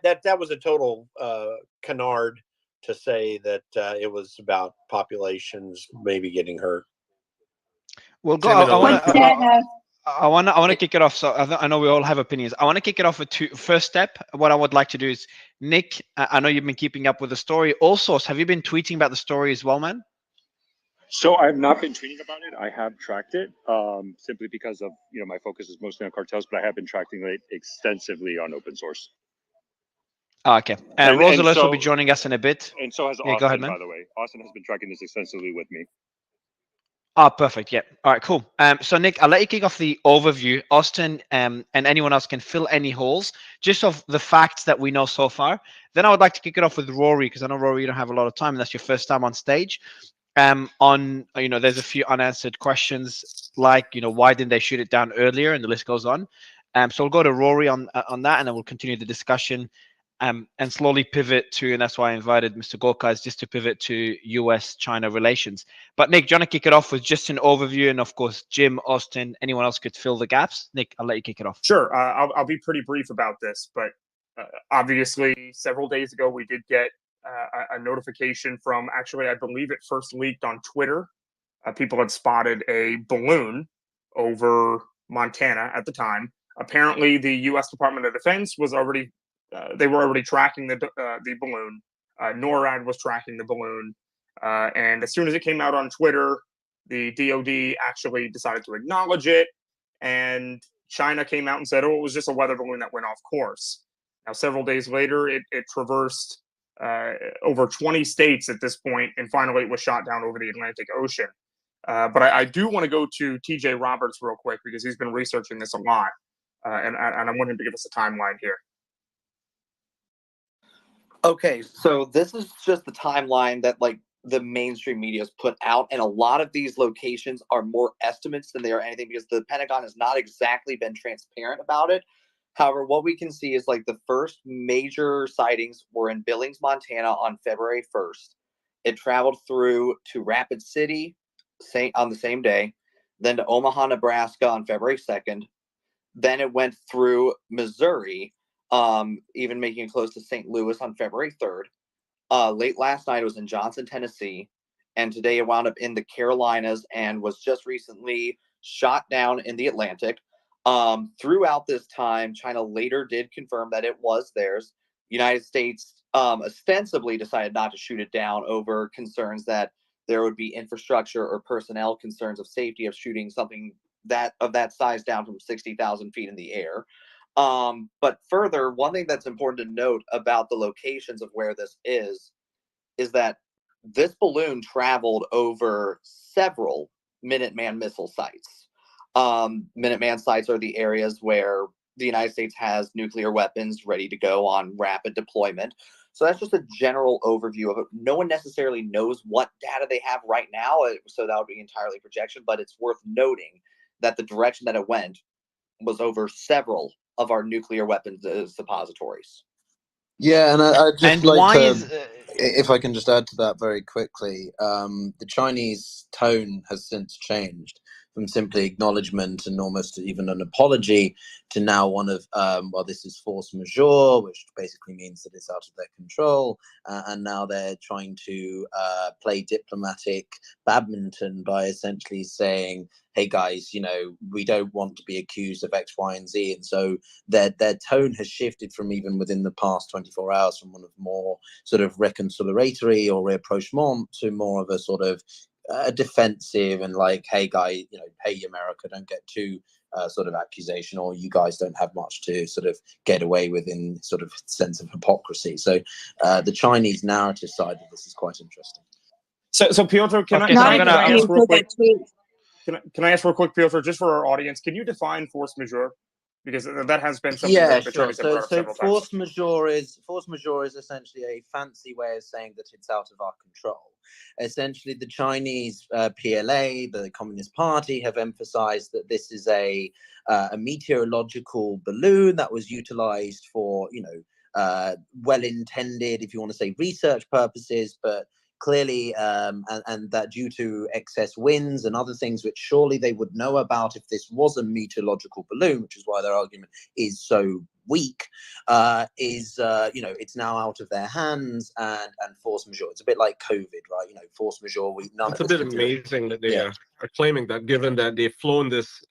that was a total canard to say that it was about populations maybe getting hurt. We'll go. Send me the link. I want to kick it off. So I know we all have opinions. I want to kick it off with first step. What I would like to do is, Nick, I know you've been keeping up with the story. Also, have you been tweeting about the story as well, man? So I've not been tweeting about it. I have tracked it simply because of, my focus is mostly on cartels, but I have been tracking it extensively on open source. Okay. And Rosalis will be joining us in a bit. And so has Yeah, Austin, go ahead, man. by the way. Austin has been tracking this extensively with me. Perfect. Yeah. All right, cool. So Nick, I'll let you kick off the overview. Austin and anyone else can fill any holes just of the facts that we know so far. Then I would like to kick it off with Rory, because I know, Rory, you don't have a lot of time and that's your first time on stage. There's a few unanswered questions like, why didn't they shoot it down earlier? And the list goes on. So we'll go to Rory on that, and then we'll continue the discussion and slowly pivot to, and that's why I invited Mr. Gorka, just to pivot to US-China relations. But Nick, do you want to kick it off with just an overview? And of course, Jim, Austin, anyone else could fill the gaps. Nick, I'll let you kick it off. Sure. I'll be pretty brief about this, but obviously several days ago, we did get a notification from, actually, I believe it first leaked on Twitter. People had spotted a balloon over Montana at the time. Apparently, the U.S. Department of Defense was already they were already tracking the balloon. NORAD was tracking the balloon, and as soon as it came out on Twitter, the DoD actually decided to acknowledge it, and China came out and said, "Oh, it was just a weather balloon that went off course." Now, several days later, it traversed over 20 states at this point, and finally, it was shot down over the Atlantic Ocean. But I do want to go to TJ Roberts real quick because he's been researching this a lot, and I want him to give us a timeline here. Okay, so this is just the timeline that the mainstream media has put out, and a lot of these locations are more estimates than they are anything because the Pentagon has not exactly been transparent about it. However, what we can see is the first major sightings were in Billings, Montana on February 1st. It traveled through to Rapid City on the same day, then to Omaha, Nebraska on February 2nd. Then it went through Missouri, even making it close to St. Louis on February 3rd. Late last night, it was in Johnson, Tennessee. And today it wound up in the Carolinas and was just recently shot down in the Atlantic. Throughout this time, China later did confirm that it was theirs. United States ostensibly decided not to shoot it down over concerns that there would be infrastructure or personnel concerns of safety of shooting something of that size down from 60,000 feet in the air. But further, one thing that's important to note about the locations of where this is that this balloon traveled over several Minuteman missile sites. Minuteman sites are the areas where the United States has nuclear weapons ready to go on rapid deployment. So that's just a general overview of it. No one necessarily knows what data they have right now, so that would be entirely projection, but it's worth noting that the direction that it went was over several of our nuclear weapons suppositories. Yeah, and I'd just if I can just add to that very quickly, the Chinese tone has since changed from simply acknowledgement and almost even an apology to now one of, this is force majeure, which basically means that it's out of their control. And now they're trying to play diplomatic badminton by essentially saying, hey guys, we don't want to be accused of X, Y, and Z. And so their tone has shifted from even within the past 24 hours from one of more sort of reconciliatory or rapprochement to more of a sort of defensive and hey guy, hey America, don't get too sort of accusation, or you guys don't have much to sort of get away with in sort of sense of hypocrisy. So the Chinese narrative side of this is quite interesting. So Piotr, can I ask real quick? Can I ask real quick, Piotr, just for our audience, can you define force majeure? Because that has been something that the Chinese have brought up several times. Force majeure is essentially a fancy way of saying that it's out of our control. Essentially, the Chinese PLA, the Communist Party, have emphasized that this is a meteorological balloon that was utilized for, well-intended, if you want to say, research purposes, but clearly, and that due to excess winds and other things, which surely they would know about if this was a meteorological balloon, which is why their argument is so week is it's now out of their hands and force majeure. It's a bit like COVID, right? Force majeure. None It's of a us bit can do it. amazing that they are claiming that, given that they've flown this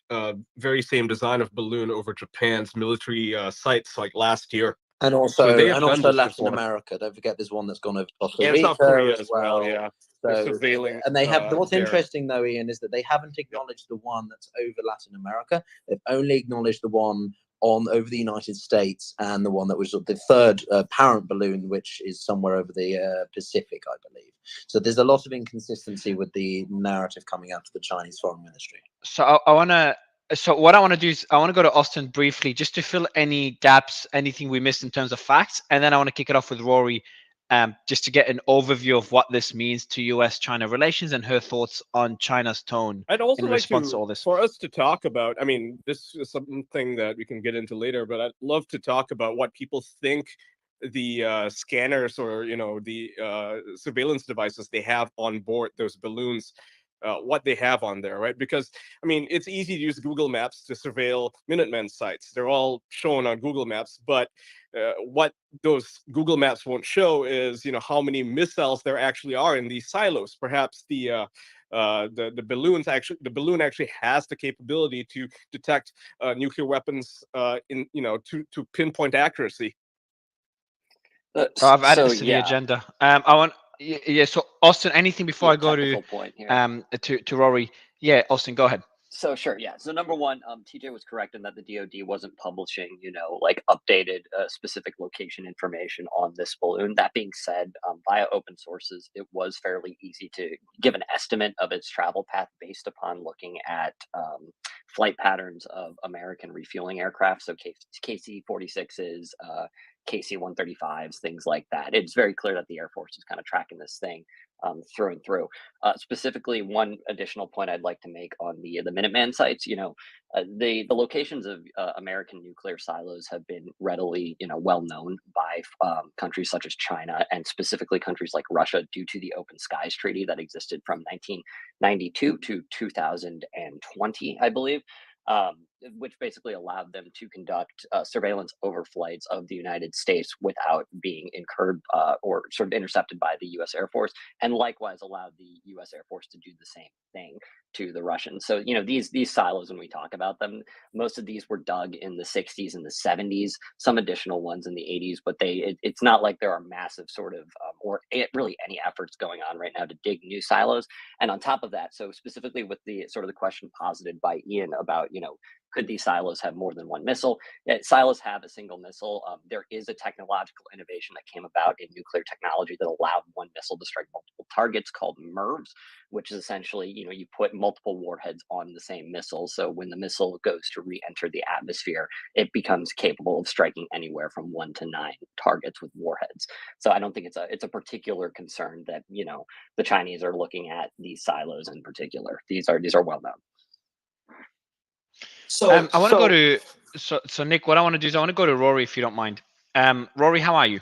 very same design of balloon over Japan's military sites like last year. And So they also, have done this Latin before. America. Don't forget, there's one that's gone over Costa And Rica South Korea as as well. Yeah, they're So, surveilling. and they have. What's there. interesting though, Ian, is that they haven't acknowledged the one that's over Latin America. They've only acknowledged the one over the United States and the one that was the third parent balloon, which is somewhere over the Pacific, I believe. So there's a lot of inconsistency with the narrative coming out of the Chinese Foreign Ministry. So I want to. So what I want to do is I want to go to Austin briefly, just to fill any gaps, anything we missed in terms of facts, and then I want to kick it off with Rory, just to get an overview of what this means to U.S.-China relations and her thoughts on China's tone I'd also in like response to all this. for us to talk about. I mean, this is something that we can get into later, but I'd love to talk about what people think the scanners or the surveillance devices they have on board those balloons. What they have on there, right? Because I mean, it's easy to use Google Maps to surveil Minutemen sites. They're all shown on Google Maps, but what those Google Maps won't show is, how many missiles there actually are in these silos. Perhaps the balloon actually has the capability to detect nuclear weapons to pinpoint accuracy. I've added this to the agenda. I want. Yeah, so Austin, anything before I go to Rory? Yeah, Austin, go ahead. So sure, yeah. So number one, TJ was correct in that the DoD wasn't publishing, like updated specific location information on this balloon. That being said, via open sources, it was fairly easy to give an estimate of its travel path based upon looking at flight patterns of American refueling aircraft. So KC-46s, KC-135s, things like that. It's very clear that the Air Force is kind of tracking this thing through and through. Specifically, one additional point I'd like to make on the Minuteman sites. The locations of American nuclear silos have been readily, well known by countries such as China and specifically countries like Russia due to the Open Skies Treaty that existed from 1992 to 2020, I believe. Which basically allowed them to conduct surveillance over flights of the United States without being incurred or sort of intercepted by the U.S. Air Force, and likewise allowed the U.S. Air Force to do the same thing to the Russians. So, these silos, when we talk about them, most of these were dug in the 60s and the 70s, some additional ones in the 80s, but it's not like there are massive sort of, really any efforts going on right now to dig new silos. And on top of that, so specifically with the sort of the question posited by Ian about, could these silos have more than one missile? Silos have a single missile. There is a technological innovation that came about in nuclear technology that allowed one missile to strike multiple targets called MIRVs, which is essentially, you put multiple warheads on the same missile. So when the missile goes to re-enter the atmosphere, it becomes capable of striking anywhere from 1 to 9 targets with warheads. So I don't think it's a particular concern that, the Chinese are looking at these silos in particular. These are well known. So I want to go to so Nick. What I want to do is I want to go to Rory, if you don't mind. Rory, how are you?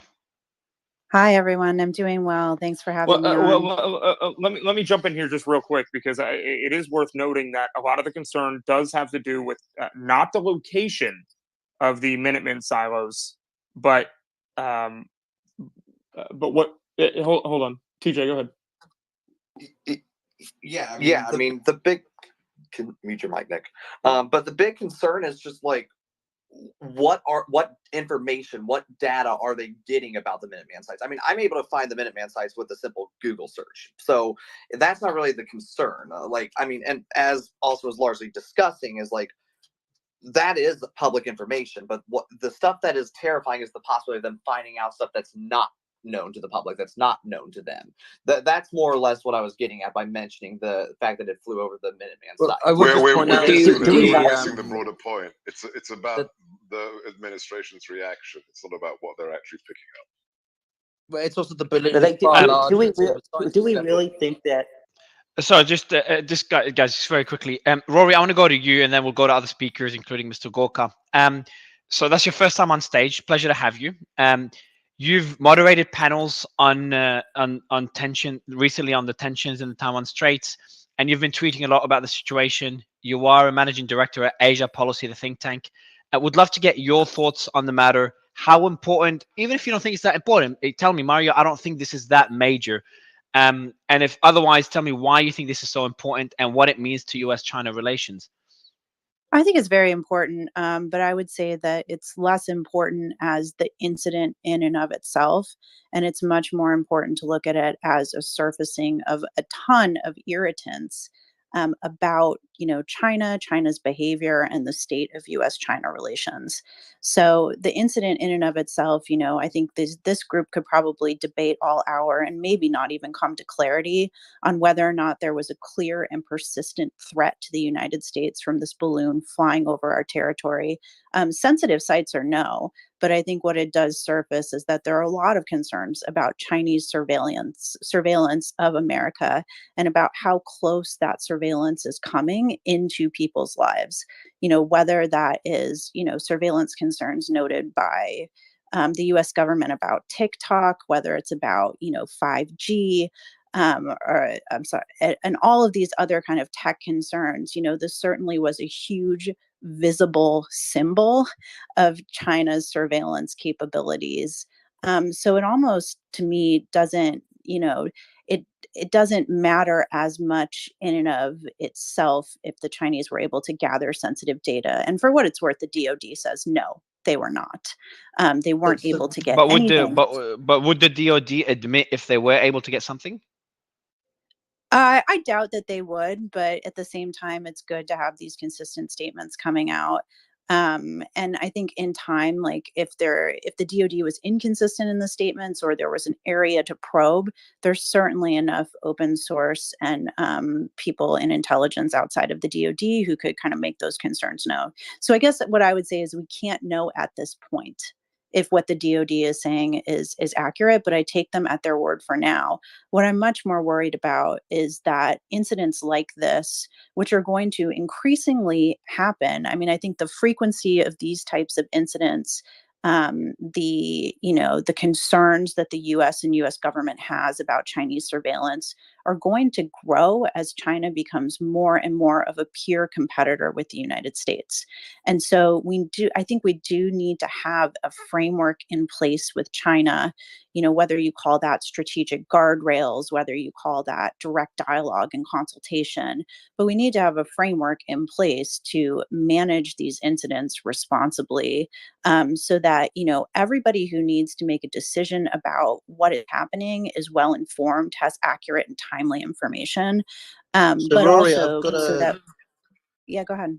Hi everyone, I'm doing well. Thanks for having me on. Let me jump in here just real quick because it is worth noting that a lot of the concern does have to do with not the location of the Minutemen silos, but what? Hold on, TJ, go ahead. I mean the big. Can mute your mic, Nick. But the big concern is just like, what information, what data are they getting about the Minuteman sites? I mean, I'm able to find the Minuteman sites with a simple Google search, so that's not really the concern. And as also was largely discussing, is like that is public information, but what the stuff that is terrifying is the possibility of them finding out stuff that's not known to the public, that's not known to them. That's more or less what I was getting at by mentioning the fact that it flew over the Minuteman site. We're missing the broader point. It's about the administration's reaction. It's not about what they're actually picking up. But it's also the balloon. Do we really think that? So just guys, just very quickly, Rory, I want to go to you, and then we'll go to other speakers, including Mr. Gorka. So that's your first time on stage. Pleasure to have you. You've moderated panels on tension recently, on the tensions in the Taiwan Straits, and you've been tweeting a lot about the situation. You are a managing director at Asia Policy, the think tank. I would love to get your thoughts on the matter. How important, even if you don't think it's that important, tell me, Mario, I don't think this is that major. And if otherwise, tell me why you think this is so important and what it means to US-China relations. I think it's very important, but I would say that it's less important as the incident in and of itself, and it's much more important to look at it as a surfacing of a ton of irritants about, China, China's behavior, and the state of U.S.-China relations. So the incident in and of itself, I think this group could probably debate all hour and maybe not even come to clarity on whether or not there was a clear and persistent threat to the United States from this balloon flying over our territory. Sensitive sites or no, but I think what it does surface is that there are a lot of concerns about Chinese surveillance of America and about how close that surveillance is coming into people's lives. Whether that is, surveillance concerns noted by the US government about TikTok, whether it's about, 5G, or I'm sorry, and all of these other kind of tech concerns. This certainly was a huge visible symbol of China's surveillance capabilities. So it almost, to me, doesn't, it doesn't matter as much in and of itself if the Chinese were able to gather sensitive data. And for what it's worth, the DoD says no, they were not. They weren't able to get but would anything. But would the DoD admit if they were able to get something? I doubt that they would, but at the same time, it's good to have these consistent statements coming out. And I think in time, like if the DoD was inconsistent in the statements or there was an area to probe, there's certainly enough open source and people in intelligence outside of the DoD who could kind of make those concerns known. So I guess what I would say is we can't know at this point if what the DoD is saying is accurate, but I take them at their word for now. What I'm much more worried about is that incidents like this, which are going to increasingly happen. I mean, I think the frequency of these types of incidents, the concerns that the U.S. and U.S. government has about Chinese surveillance are going to grow as China becomes more and more of a peer competitor with the United States. And so I think we do need to have a framework in place with China, whether you call that strategic guardrails, whether you call that direct dialogue and consultation, but we need to have a framework in place to manage these incidents responsibly, so that, everybody who needs to make a decision about what is happening is well informed, has accurate and timely information. So But Rory, also I've got so that, yeah, go ahead.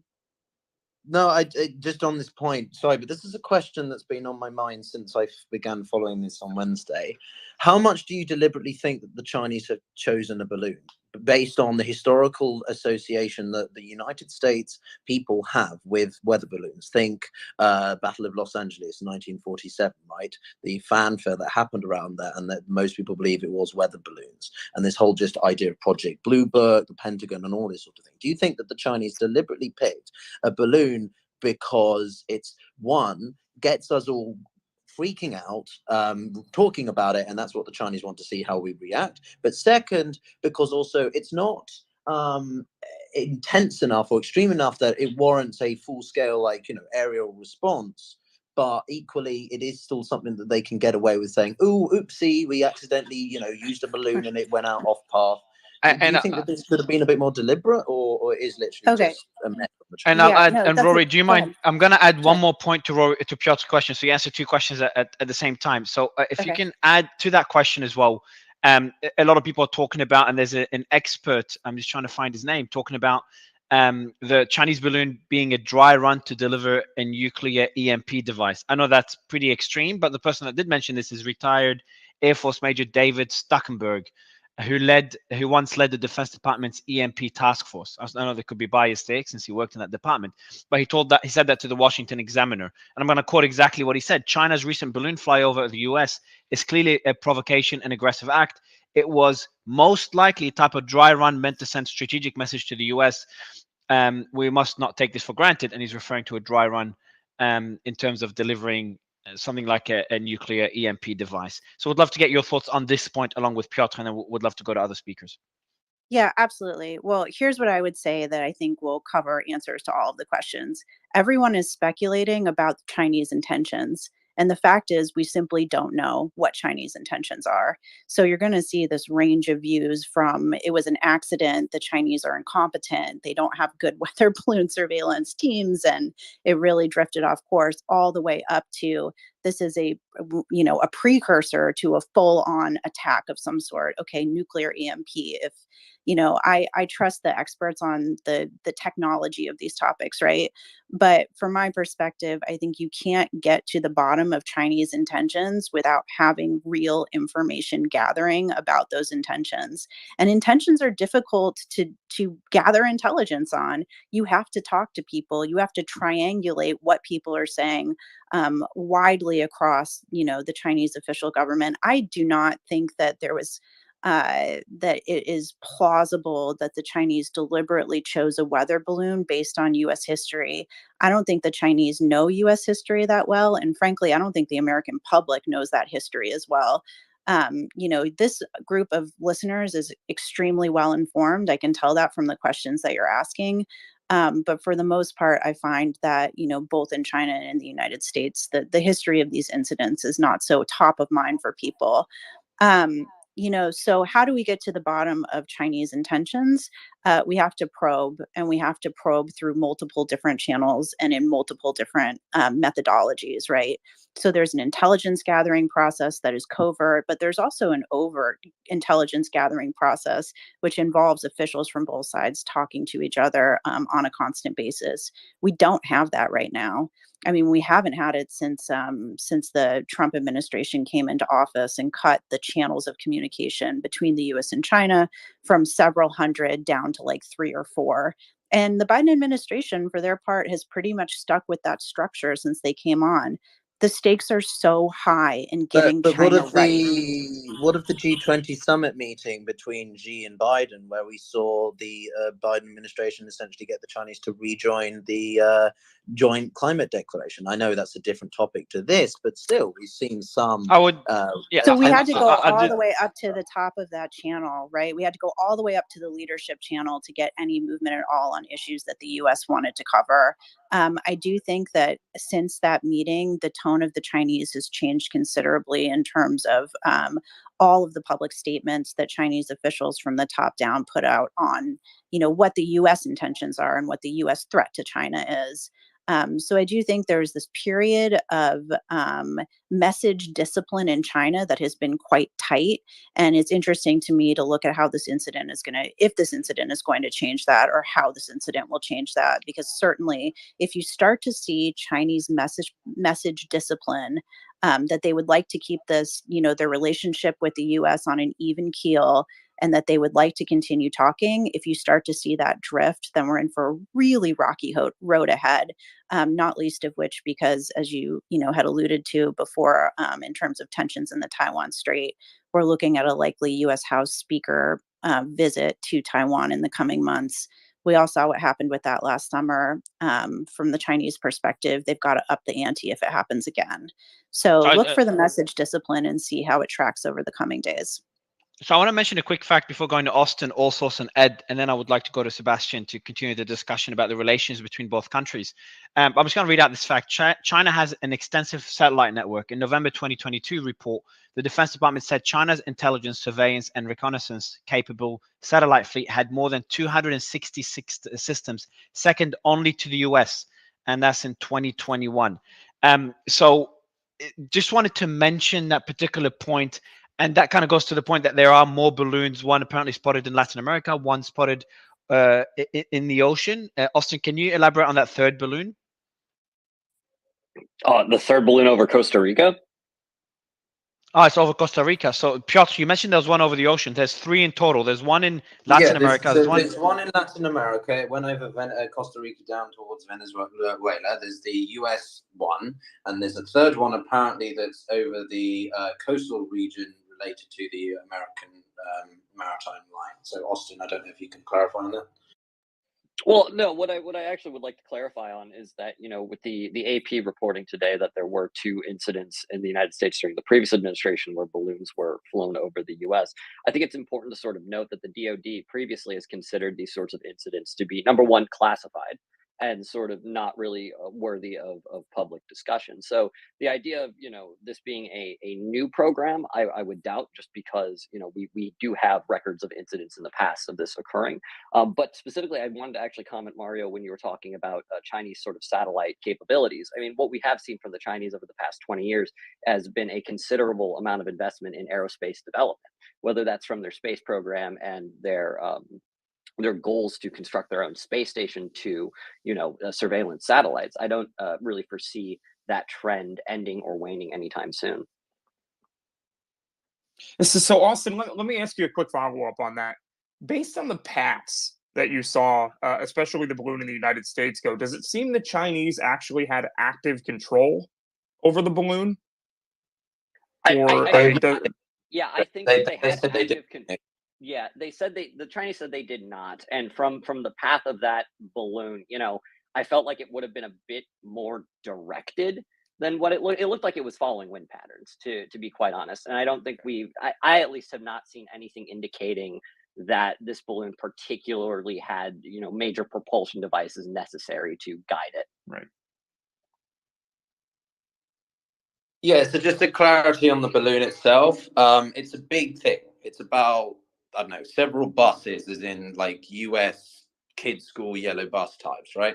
No, I just on this point, sorry, but this is a question that's been on my mind since I began following this on Wednesday. How much do you deliberately think that the Chinese have chosen a balloon based on the historical association that the United States people have with weather balloons? Think Battle of Los Angeles, 1947, right? The fanfare that happened around that, and that most people believe it was weather balloons. And this whole just idea of Project Blue Book, the Pentagon, and all this sort of thing. Do you think that the Chinese deliberately picked a balloon because it's, one, gets us all freaking out, talking about it, and that's what the Chinese want to see how we react, but second, because also it's not intense enough or extreme enough that it warrants a full-scale aerial response, but equally it is still something that they can get away with saying, "Ooh, oopsie, we accidentally used a balloon and it went out off path." Do you think that this could have been a bit more deliberate, or it is literally just a mess on the And I'll add, and Rory, do you mind? I'm going to add one more point to Piotr's question, so you answer two questions at the same time. So if you can add to that question as well, a lot of people are talking about, and there's an expert, I'm just trying to find his name, talking about the Chinese balloon being a dry run to deliver a nuclear EMP device. I know that's pretty extreme, but the person that did mention this is retired Air Force Major David Stuckenberg, who once led the Defense Department's EMP task force. I know there could be biased there since he worked in that department, but he said that to the Washington Examiner, and I'm going to quote exactly what he said. China's recent balloon flyover of the U.S. is clearly a provocation and aggressive act. It was most likely a type of dry run meant to send strategic message to the U.S. We must not take this for granted, and he's referring to a dry run in terms of delivering something like a nuclear EMP device. So we'd love to get your thoughts on this point along with Piotr, and then would love to go to other speakers. Yeah, absolutely. Well, here's what I would say that I think will cover answers to all of the questions. Everyone is speculating about Chinese intentions. And the fact is, we simply don't know what Chinese intentions are. So you're going to see this range of views from it was an accident, the Chinese are incompetent, they don't have good weather balloon surveillance teams, and it really drifted off course, all the way up to this is a precursor to a full on attack of some sort. Okay, nuclear EMP. If I trust the experts on the technology of these topics, right? But from my perspective, I think you can't get to the bottom of Chinese intentions without having real information gathering about those intentions. And intentions are difficult to gather intelligence on. You have to talk to people. You have to triangulate what people are saying widely across, the Chinese official government. I do not think that there was that it is plausible that the Chinese deliberately chose a weather balloon based on U.S. history. I don't think the Chinese know U.S. history that well. And frankly, I don't think the American public knows that history as well. This group of listeners is extremely well informed. I can tell that from the questions that you're asking. But for the most part, I find that, both in China and in the United States, the history of these incidents is not so top of mind for people. Um, so how do we get to the bottom of Chinese intentions? We have to probe, and we have to probe through multiple different channels and in multiple different methodologies, right? So there's an intelligence gathering process that is covert, but there's also an overt intelligence gathering process, which involves officials from both sides talking to each other on a constant basis. We don't have that right now. I mean, we haven't had it since the Trump administration came into office and cut the channels of communication between the U.S. and China from several hundred down to like 3 or 4. And the Biden administration, for their part, has pretty much stuck with that structure since they came on. The stakes are so high in getting But China right. what of the G20 summit meeting between Xi and Biden, where we saw the Biden administration essentially get the Chinese to rejoin the joint climate declaration? I know that's a different topic to this, but still, we've seen some. I would, yeah. So we had to go I all did- the way up to the top of that channel, right? We had to go all the way up to the leadership channel to get any movement at all on issues that the U.S. wanted to cover. I do think that since that meeting, the tone of the Chinese has changed considerably in terms of all of the public statements that Chinese officials from the top down put out on, what the U.S. intentions are and what the U.S. threat to China is. So I do think there's this period of message discipline in China that has been quite tight. And it's interesting to me to look at how this incident is if this incident is going to change that, or how this incident will change that. Because certainly if you start to see Chinese message discipline, that they would like to keep this, their relationship with the US on an even keel, and that they would like to continue talking. If you start to see that drift, then we're in for a really rocky road ahead. Not least of which because, as you had alluded to before, in terms of tensions in the Taiwan Strait, we're looking at a likely U.S. House Speaker visit to Taiwan in the coming months. We all saw what happened with that last summer. From the Chinese perspective, they've got to up the ante if it happens again. So look for the message discipline and see how it tracks over the coming days. So I want to mention a quick fact before going to Austin, Allsource, and Ed, and then I would like to go to Sebastian to continue the discussion about the relations between both countries. I'm just going to read out this fact. China has an extensive satellite network. In November 2022 report, the Defense Department said China's intelligence, surveillance, and reconnaissance capable satellite fleet had more than 266 systems, second only to the US, and that's in 2021. So just wanted to mention that particular point. And that kind of goes to the point that there are more balloons, one apparently spotted in Latin America, one spotted in the ocean. Austin, can you elaborate on that third balloon? The third balloon over Costa Rica? Oh, it's over Costa Rica. So, Piotr, you mentioned there was one over the ocean. There's 3 in total. There's one in Latin America. There's one in Latin America. It went over Costa Rica down towards Venezuela. There's the US one. And there's a third one apparently that's over the coastal region related to the American maritime line. So, Austin, I don't know if you can clarify on that. Well, no, what I actually would like to clarify on is that, with the AP reporting today that there were 2 incidents in the United States during the previous administration where balloons were flown over the US. I think it's important to sort of note that the DoD previously has considered these sorts of incidents to be, number one, classified and sort of not really worthy of public discussion. So the idea of, this being a new program, I would doubt, just because, we do have records of incidents in the past of this occurring. But specifically, I wanted to actually comment, Mario, when you were talking about Chinese sort of satellite capabilities. I mean, what we have seen from the Chinese over the past 20 years has been a considerable amount of investment in aerospace development, whether that's from their space program and their goals to construct their own space station to, surveillance satellites. I don't really foresee that trend ending or waning anytime soon. So, Austin, let me ask you a quick follow up on that. Based on the paths that you saw, especially the balloon in the United States go, does it seem the Chinese actually had active control over the balloon? Yeah, I think they had active control. Yeah, they said the Chinese said they did not, and from the path of that balloon, I felt like it would have been a bit more directed than what it looked. It looked like it was following wind patterns, to be quite honest. And I don't think I at least have not seen anything indicating that this balloon particularly had, major propulsion devices necessary to guide it. Right. Yeah, so just a clarity on the balloon itself. It's a big thing. It's about, I don't know, several buses, as in like US kids school yellow bus types, right?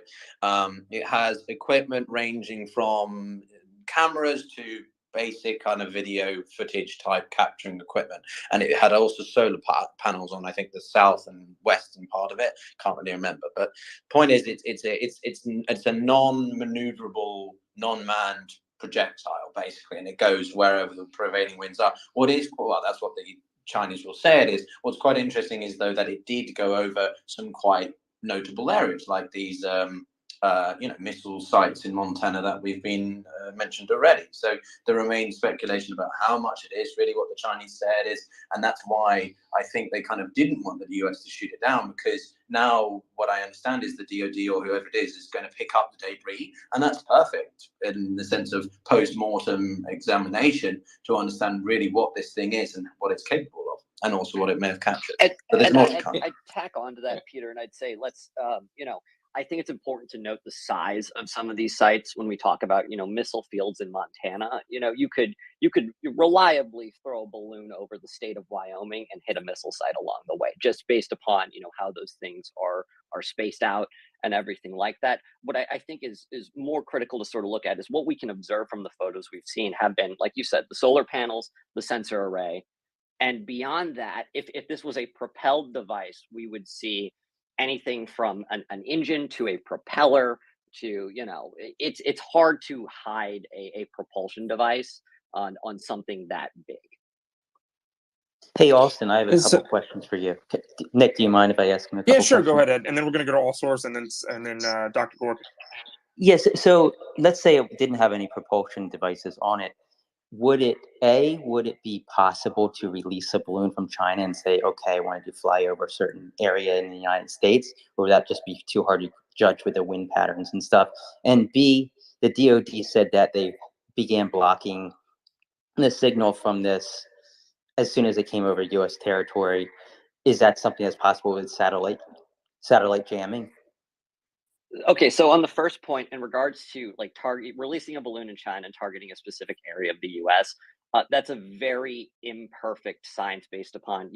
It has equipment ranging from cameras to basic kind of video footage type capturing equipment, and it had also solar panels on, I think, the south and western part of it. Can't really remember, but point is, it's a non-maneuverable, non-manned projectile basically, and it goes wherever the prevailing winds are. That's what the Chinese will say it is. What's quite interesting is, though, that it did go over some quite notable areas like these missile sites in Montana that we've been mentioned already. So there remains speculation about how much it is. Really what the Chinese said is, and that's why I think they kind of didn't want the US to shoot it down, because now what I understand is the DoD or whoever it is going to pick up the debris, and that's perfect in the sense of post-mortem examination to understand really what this thing is and what it's capable of, and also what it may have captured. But there's more to come. I'd tack on to that, Peter, and I'd say let's, I think it's important to note the size of some of these sites when we talk about, missile fields in Montana. You could reliably throw a balloon over the state of Wyoming and hit a missile site along the way, just based upon, how those things are spaced out and everything like that. What I think is more critical to sort of look at is what we can observe from the photos we've seen have been, like you said, the solar panels, the sensor array. And beyond that, if this was a propelled device, we would see anything from an engine to a propeller to, it's hard to hide a propulsion device on something that big. Hey, Austin, I have a couple questions for you. Nick, do you mind if I ask him a couple questions? Yeah, sure. Questions? Go ahead, Ed. And then we're going to go to All Source and then Dr. Gork. Yes. So let's say it didn't have any propulsion devices on it. Would it be possible to release a balloon from China and say, okay, I wanted to fly over a certain area in the United States, or would that just be too hard to judge with the wind patterns and stuff? And B, the DoD said that they began blocking the signal from this as soon as it came over U.S. territory. Is that something that's possible with satellite jamming? Okay, so on the first point, in regards to like releasing a balloon in China and targeting a specific area of the U.S., that's a very imperfect science based upon,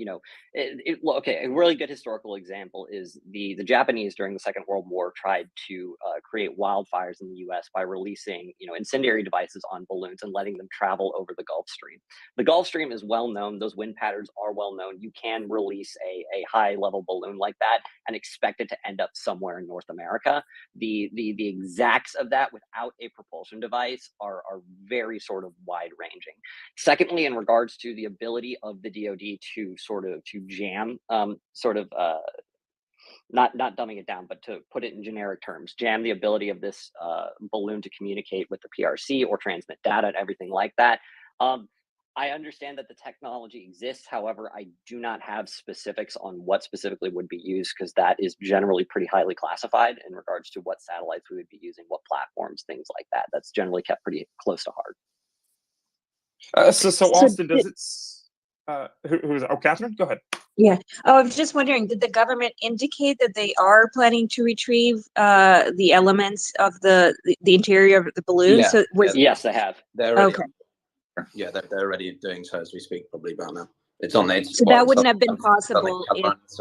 okay, a really good historical example is the Japanese during the Second World War tried to create wildfires in the U.S. by releasing, incendiary devices on balloons and letting them travel over the Gulf Stream. The Gulf Stream is well known. Those wind patterns are well known. You can release a high level balloon like that and expect it to end up somewhere in North America. The exacts of that without a propulsion device are very sort of wide ranging. Secondly, in regards to the ability of the DoD to jam, not dumbing it down, but to put it in generic terms, jam the ability of this balloon to communicate with the PRC or transmit data and everything like that. I understand that the technology exists. However, I do not have specifics on what specifically would be used because that is generally pretty highly classified in regards to what satellites we would be using, what platforms, things like that. That's generally kept pretty close to heart. So Austin, does it? Who is it? Oh, Catherine, go ahead. Yeah. Oh, I was just wondering, did the government indicate that they are planning to retrieve the elements of the interior of the balloon? Yeah, So was Yes, they have. They're already, okay. yeah, they're already doing so as we speak, probably about now. It's on there. So that wouldn't have been possible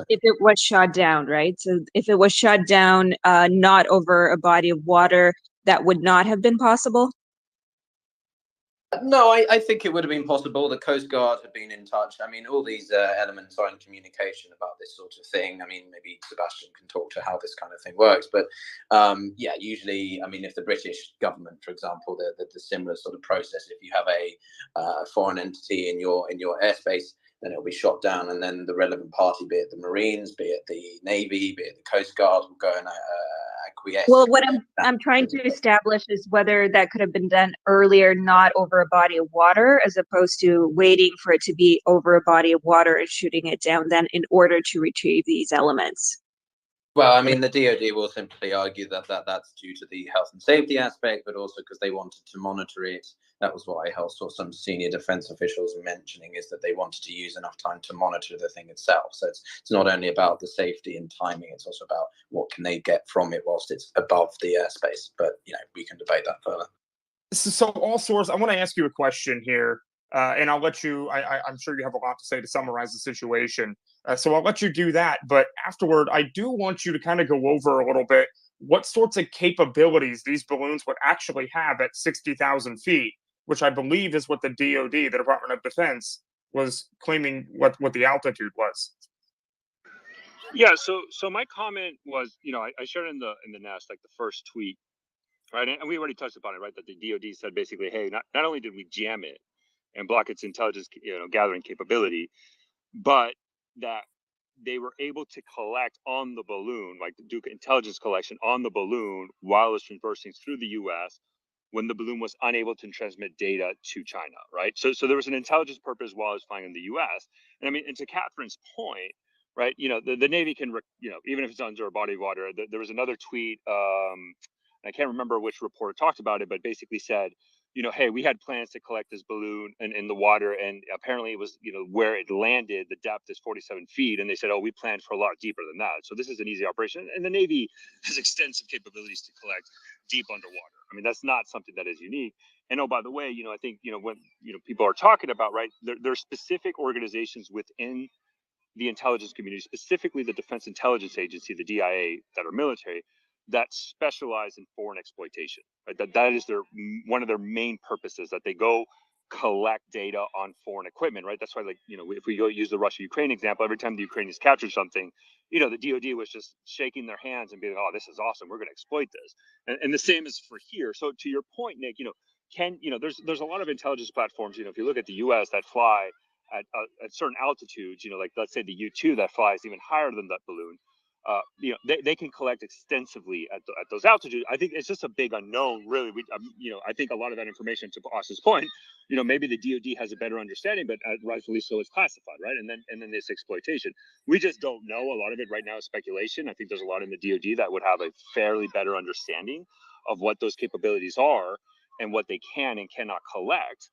if it was shot down, right? So if it was shot down not over a body of water, that would not have been possible? No, I think it would have been possible. The Coast Guard have been in touch. I mean, all these elements are in communication about this sort of thing. I mean, maybe Sebastian can talk to how this kind of thing works. But yeah, usually, I mean, if the British government, for example, the similar sort of process, if you have a foreign entity in your airspace, then it'll be shot down, and then the relevant party, be it the Marines, be it the Navy, be it the Coast Guard, will go and acquiesce. Well, what I'm trying to establish is whether that could have been done earlier, not over a body of water, as opposed to waiting for it to be over a body of water and shooting it down then in order to retrieve these elements. Well, I mean, the DoD will simply argue that that's due to the health and safety aspect, but also because they wanted to monitor it. That was what I saw some senior defense officials mentioning, is that they wanted to use enough time to monitor the thing itself. So it's not only about the safety and timing, it's also about what can they get from it whilst it's above the airspace. But, you know, we can debate that further. So Allsource, I want to ask you a question here, and I'll let you, I'm sure you have a lot to say to summarize the situation. So I'll let you do that. But afterward, I do want you to kind of go over a little bit what sorts of capabilities these balloons would actually have at 60,000 feet, which I believe is what the DoD, the Department of Defense, was claiming what the altitude was. Yeah. So my comment was, you know, I shared in the nest, like the first tweet, right? And we already touched upon it, right? That the DoD said basically, hey, not only did we jam it and block its intelligence, gathering capability, but that they were able to collect on the balloon, like do intelligence collection on the balloon while it's traversing through the U.S. when the balloon was unable to transmit data to China, right? So there was an intelligence purpose while it was flying in the U.S. And I mean, and to Catherine's point, right? You know, the Navy can, even if it's under a body of water. There was another tweet. I can't remember which reporter talked about it, but basically said, hey, we had plans to collect this balloon in the water, and apparently it was, where it landed, the depth is 47 feet, and they said, oh, we planned for a lot deeper than that. So this is an easy operation, and the Navy has extensive capabilities to collect deep underwater. I mean, that's not something that is unique. And oh, by the way, I think, when, people are talking about, right, there are specific organizations within the intelligence community, specifically the Defense Intelligence Agency, the DIA, that are military, that specialize in foreign exploitation. Right? That is one of their main purposes, that they go collect data on foreign equipment. Right? That's why, like, if we go use the Russia-Ukraine example, every time the Ukrainians captured something, the DoD was just shaking their hands and being, oh, this is awesome, we're going to exploit this. And the same is for here. So to your point, Nick, there's a lot of intelligence platforms. If you look at the U.S. that fly at certain altitudes, like let's say the U-2 that flies even higher than that balloon. They can collect extensively at those altitudes. I think it's just a big unknown, really. I think a lot of that information, to Austin's point, maybe the DoD has a better understanding, but rightfully so, it's classified, right? And then this exploitation, we just don't know. A lot of it right now is speculation. I think there's a lot in the DoD that would have a fairly better understanding of what those capabilities are and what they can and cannot collect.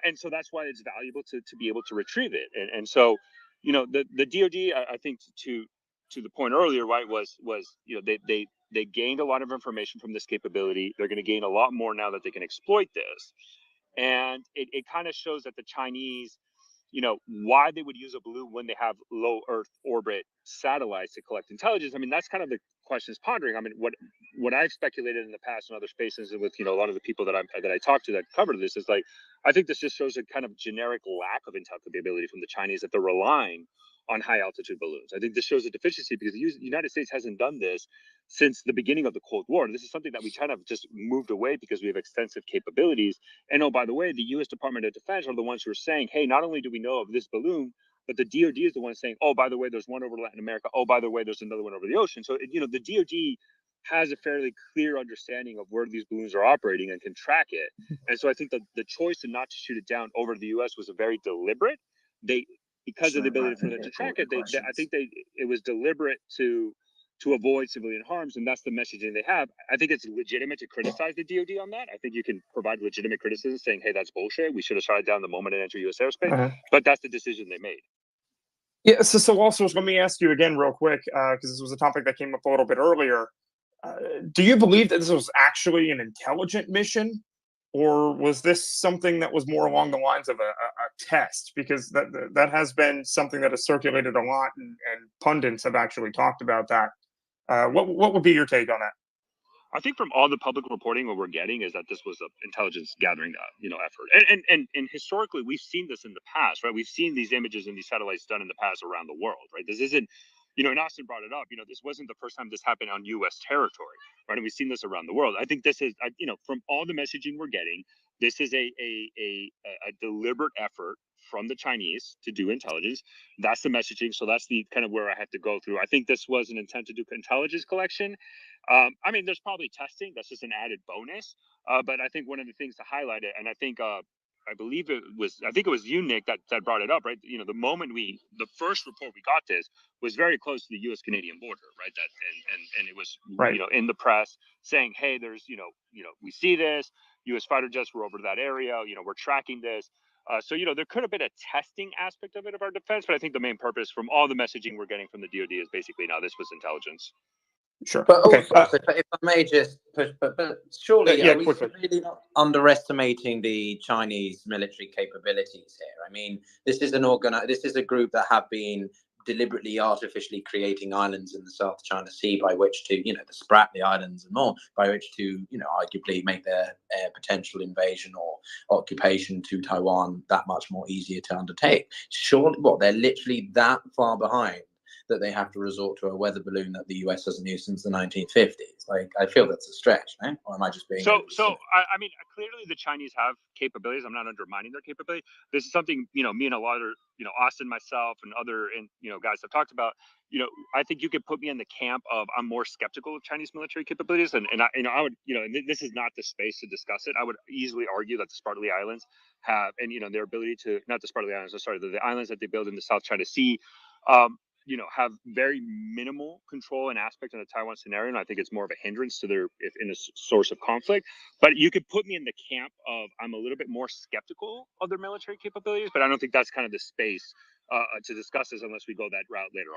And so that's why it's valuable to be able to retrieve it. And so, the DoD, I think, to the point earlier, right, was they gained a lot of information from this capability. They're going to gain a lot more now that they can exploit this. And it kind of shows that the Chinese, why they would use a balloon when they have low Earth orbit satellites to collect intelligence. I mean, that's kind of the questions pondering. I mean, what I've speculated in the past in other spaces, and with a lot of the people that I talked to that covered this, is like, I think this just shows a kind of generic lack of intel capability from the Chinese, that they're relying on high altitude balloons. I think this shows a deficiency because the United States hasn't done this since the beginning of the Cold War. This is something that we kind of just moved away because we have extensive capabilities. And oh, by the way, the U.S. Department of Defense are the ones who are saying, hey, not only do we know of this balloon, but the DoD is the one saying, oh, by the way, there's one over Latin America. Oh, by the way, there's another one over the ocean. So, the DoD has a fairly clear understanding of where these balloons are operating and can track it. And so I think that the choice to not to shoot it down over the U.S. was a very deliberate. Because of the ability for them to track it, I think it was deliberate to avoid civilian harms, and that's the messaging they have. I think it's legitimate to criticize the DoD on that. I think you can provide legitimate criticism saying, hey, that's bullshit. We should have shot it down the moment it entered U.S. airspace. But that's the decision they made. Yeah, so also let me ask you again real quick, because this was a topic that came up a little bit earlier. Do you believe that this was actually an intelligent mission, or was this something that was more along the lines of a test? Because that has been something that has circulated a lot, and pundits have actually talked about that. What would be your take on that? I think from all the public reporting, what we're getting is that this was an intelligence gathering, effort. And historically, we've seen this in the past, right? We've seen these images and these satellites done in the past around the world, right? This isn't, and Austin brought it up, this wasn't the first time this happened on U.S. territory, right? And we've seen this around the world. I think this is, from all the messaging we're getting, this is a deliberate effort from the Chinese to do intelligence. That's the messaging. So that's the kind of where I have to go through. I think this was an intent to do intelligence collection. There's probably testing. That's just an added bonus. But I think one of the things to highlight it, and I think I believe it was you, Nick, that brought it up, right? The moment the first report we got this was very close to the U.S. Canadian border, right? That and it was right. In the press saying, hey, there's we see this. U.S. fighter jets were over that area. We're tracking this. So there could have been a testing aspect of it of our defense, but I think the main purpose from all the messaging we're getting from the DoD is basically now this was intelligence. Sure. But okay. Also, if I may just push, but surely yeah, are we really not underestimating the Chinese military capabilities here? I mean, this is a group that have been deliberately artificially creating islands in the South China Sea by which to, the Spratly Islands and more, by which to, arguably make their potential invasion or occupation to Taiwan that much more easier to undertake. Surely, they're literally that far behind that they have to resort to a weather balloon that the US hasn't used since the 1950s. Like, I feel that's a stretch, right? Or am I just being... So clearly the Chinese have capabilities. I'm not undermining their capability. This is something, me and a lot of, Austin, myself, and other, guys have talked about. I think you could put me in the camp of I'm more skeptical of Chinese military capabilities, and I would, and this is not the space to discuss it. I would easily argue that the Spratly Islands have, and their ability to, not the Spratly Islands, the islands that they build in the South China Sea, have very minimal control and aspect in the Taiwan scenario, and I think it's more of a hindrance to their, if in a source of conflict. But you could put me in the camp of I'm a little bit more skeptical of their military capabilities, but I don't think that's kind of the space to discuss this unless we go that route later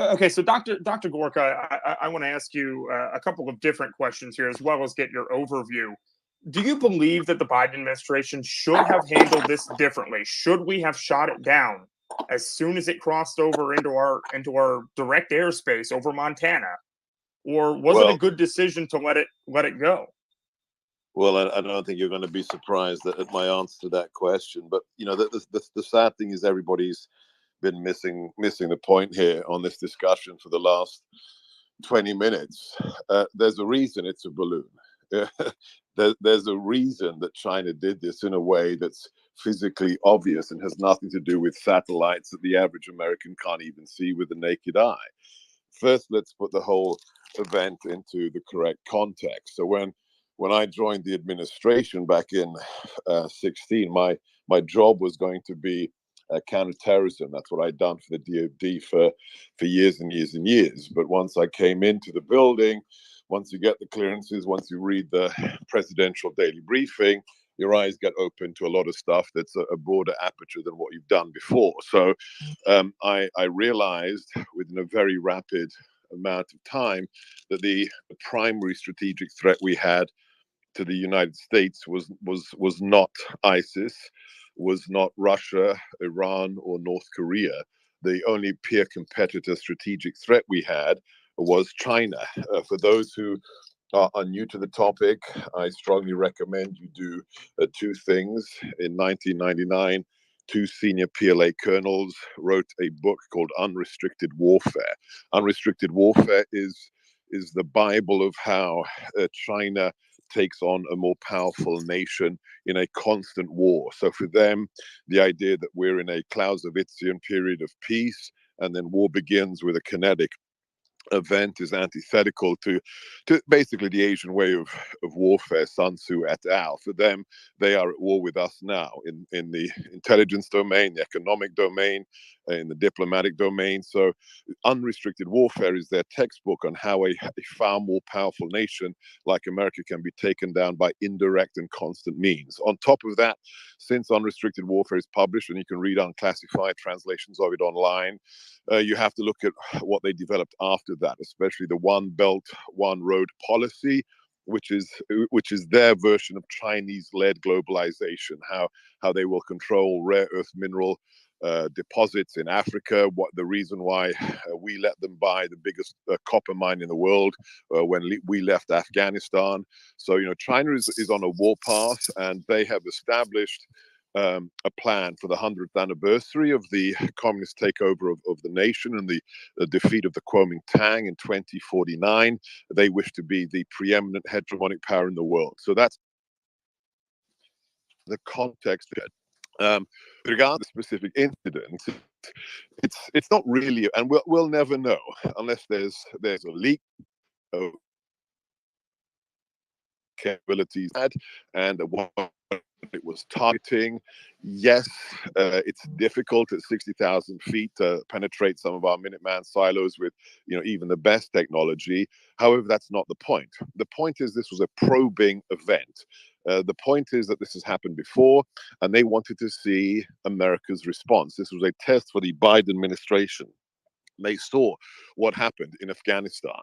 on. Okay, so Dr. Gorka, I want to ask you a couple of different questions here, as well as get your overview. Do you believe that the Biden administration should have handled this differently? Should we have shot it down as soon as it crossed over into our direct airspace over Montana, or was it a good decision to let it go? Well, I don't think you're going to be surprised at my answer to that question. But the sad thing is everybody's been missing the point here on this discussion for the last 20 minutes. There's a reason it's a balloon. There's a reason that China did this in a way that's physically obvious and has nothing to do with satellites that the average American can't even see with the naked eye. First, let's put the whole event into the correct context. So when I joined the administration back in 2016, my job was going to be counterterrorism. That's what I'd done for the DoD for years and years and years. But once I came into the building, once you get the clearances, once you read the presidential daily briefing, your eyes get open to a lot of stuff that's a broader aperture than what you've done before. So I realized within a very rapid amount of time that the primary strategic threat we had to the United States was not ISIS, was not Russia, Iran, or North Korea. The only peer competitor strategic threat we had was China. For those who are new to the topic, I strongly recommend you do two things. In 1999, two senior PLA colonels wrote a book called Unrestricted Warfare. Unrestricted Warfare is the Bible of how China takes on a more powerful nation in a constant war. So for them, the idea that we're in a Clausewitzian period of peace and then war begins with a kinetic event is antithetical to basically the Asian way of warfare, Sun Tzu et al. For them, they are at war with us now in the intelligence domain, the economic domain, in the diplomatic domain. So unrestricted warfare is their textbook on how a far more powerful nation like America can be taken down by indirect and constant means. On top of that, since unrestricted warfare is published, and you can read unclassified translations of it online, you have to look at what they developed after that, especially the One Belt, One Road policy, which is their version of Chinese-led globalization. How they will control rare earth mineral deposits in Africa. What the reason why we let them buy the biggest copper mine in the world when we left Afghanistan. So China is on a war path, and they have established a plan for the 100th anniversary of the communist takeover of the nation and the defeat of the Kuomintang in 2049. They wish to be the preeminent hegemonic power in the world. So that's the context. Regarding the specific incident, it's not really, and we'll never know unless there's a leak of capabilities and what it was targeting. Yes, it's difficult at 60,000 feet to penetrate some of our Minuteman silos with even the best technology. However, that's not the point. The point is this was a probing event. The point is that this has happened before, and they wanted to see America's response. This was a test for the Biden administration. They saw what happened in Afghanistan.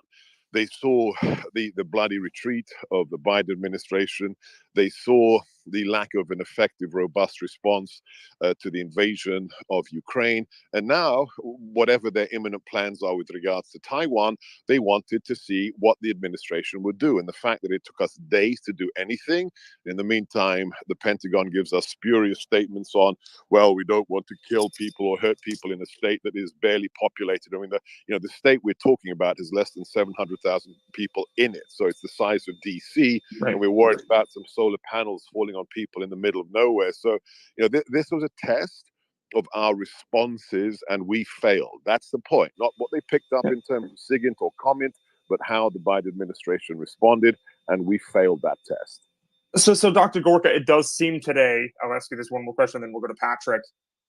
They saw the bloody retreat of the Biden administration. They saw the lack of an effective, robust response to the invasion of Ukraine. And now, whatever their imminent plans are with regards to Taiwan, they wanted to see what the administration would do. And the fact that it took us days to do anything, in the meantime, the Pentagon gives us spurious statements on, well, we don't want to kill people or hurt people in a state that is barely populated. I mean, the state we're talking about is less than 700,000 people in it. So it's the size of DC, right. And we're worried about some solar panels falling on people in the middle of nowhere. So, this was a test of our responses, and we failed. That's the point. Not what they picked up in terms of SIGINT or comment, but how the Biden administration responded, and we failed that test. So Dr. Gorka, it does seem today, I'll ask you this one more question, then we'll go to Patrick.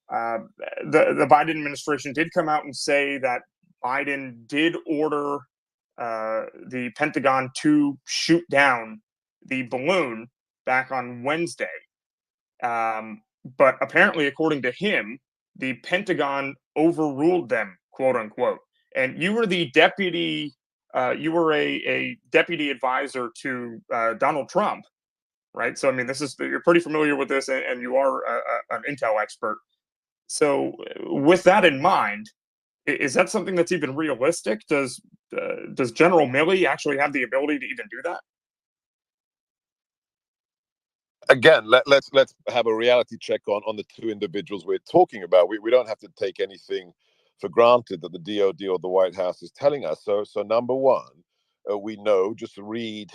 The Biden administration did come out and say that Biden did order the Pentagon to shoot down the balloon back on Wednesday. But apparently, according to him, the Pentagon overruled them, quote unquote. And you were the deputy, you were a deputy advisor to Donald Trump, right? So, I mean, you're pretty familiar with this, and you are an intel expert. So with that in mind, is that something that's even realistic? Does General Milley actually have the ability to even do that? Again, let's have a reality check on the two individuals we're talking about. We don't have to take anything for granted that the DOD or the White House is telling us. So number one, we know, just read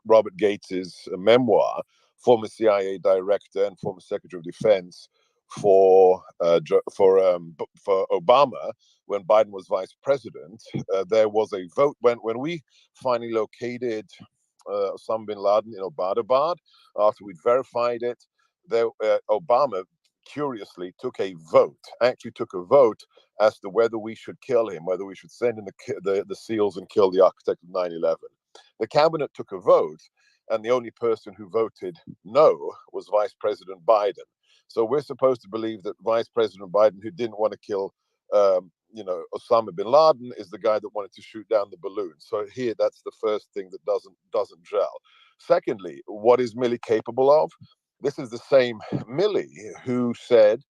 Robert Gates's memoir, former CIA director and former Secretary of Defense for Obama when Biden was vice president. There was a vote when we finally located Osama bin Laden in Abbottabad. After we'd verified it, Obama curiously took a vote as to whether we should kill him, whether we should send in the SEALs and kill the architect of 9/11. The cabinet took a vote, and the only person who voted no was Vice President Biden. So we're supposed to believe that Vice President Biden, who didn't want to kill Osama bin Laden, is the guy that wanted to shoot down the balloon. So here, that's the first thing that doesn't gel. Secondly, what is Milley capable of? This is the same Milley who said,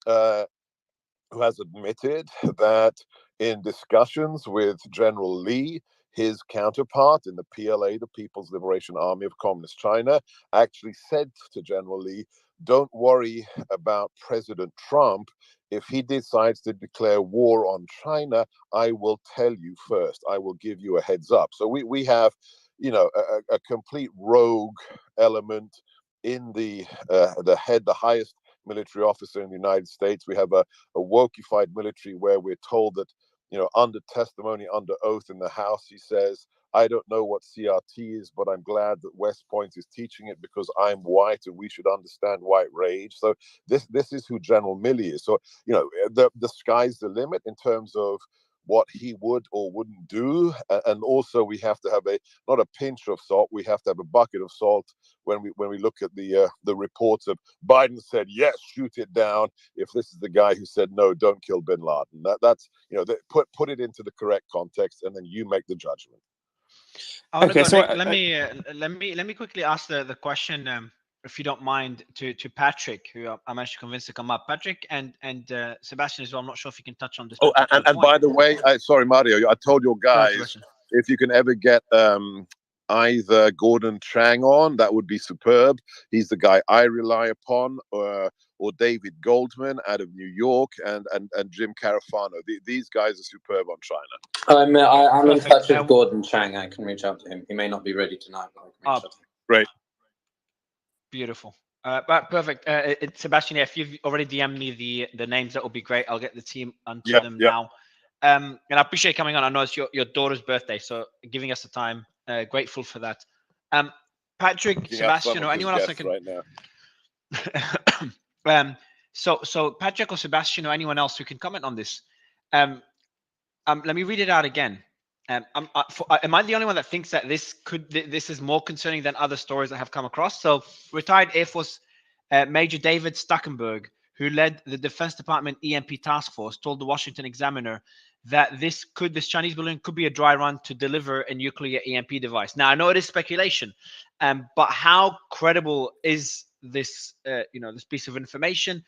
who has admitted that in discussions with General Lee, his counterpart in the PLA, the People's Liberation Army of Communist China, actually said to General Lee, don't worry about President Trump. If he decides to declare war on China, I will tell you first. I will give you a heads up. So we have, a complete rogue element in the highest military officer in the United States. We have a wokeified military where we're told that under testimony, under oath in the House, he says, I don't know what CRT is, but I'm glad that West Point is teaching it because I'm white and we should understand white rage. So this is who General Milley is. So, the sky's the limit in terms of what he would or wouldn't do. And also we have to have not a pinch of salt, we have to have a bucket of salt when we look at the reports of Biden said, yes, shoot it down, if this is the guy who said, no, don't kill bin Laden. That's, put it into the correct context and then you make the judgment. Okay, so let me quickly ask the question, if you don't mind, to Patrick, who I managed to convince to come up. Patrick and Sebastian as well. I'm not sure if you can touch on this. Oh, and by the way, sorry, Mario, I told your guys if you can ever get either Gordon Chang on, that would be superb. He's the guy I rely upon, or David Goldman out of New York, and Jim Carafano. These guys are superb on China. I'm in touch with Gordon Chang. I can reach out to him. He may not be ready tonight, but I can reach out to him. Great. Beautiful. But perfect. Sebastian, if you've already DM'd me the names, that would be great. I'll get the team onto them now. And I appreciate coming on. I know it's your daughter's birthday, so giving us the time. Grateful for that. Patrick, Sebastian, or anyone else I can. Right now. So Patrick or Sebastian or anyone else who can comment on this. Let me read it out again. Am I the only one that thinks that this is more concerning than other stories that have come across? So, retired Air Force Major David Stuckenberg, who led the Defense Department EMP task force, told the Washington Examiner that this Chinese balloon could be a dry run to deliver a nuclear EMP device. Now, I know it is speculation, but how credible is this? This piece of information?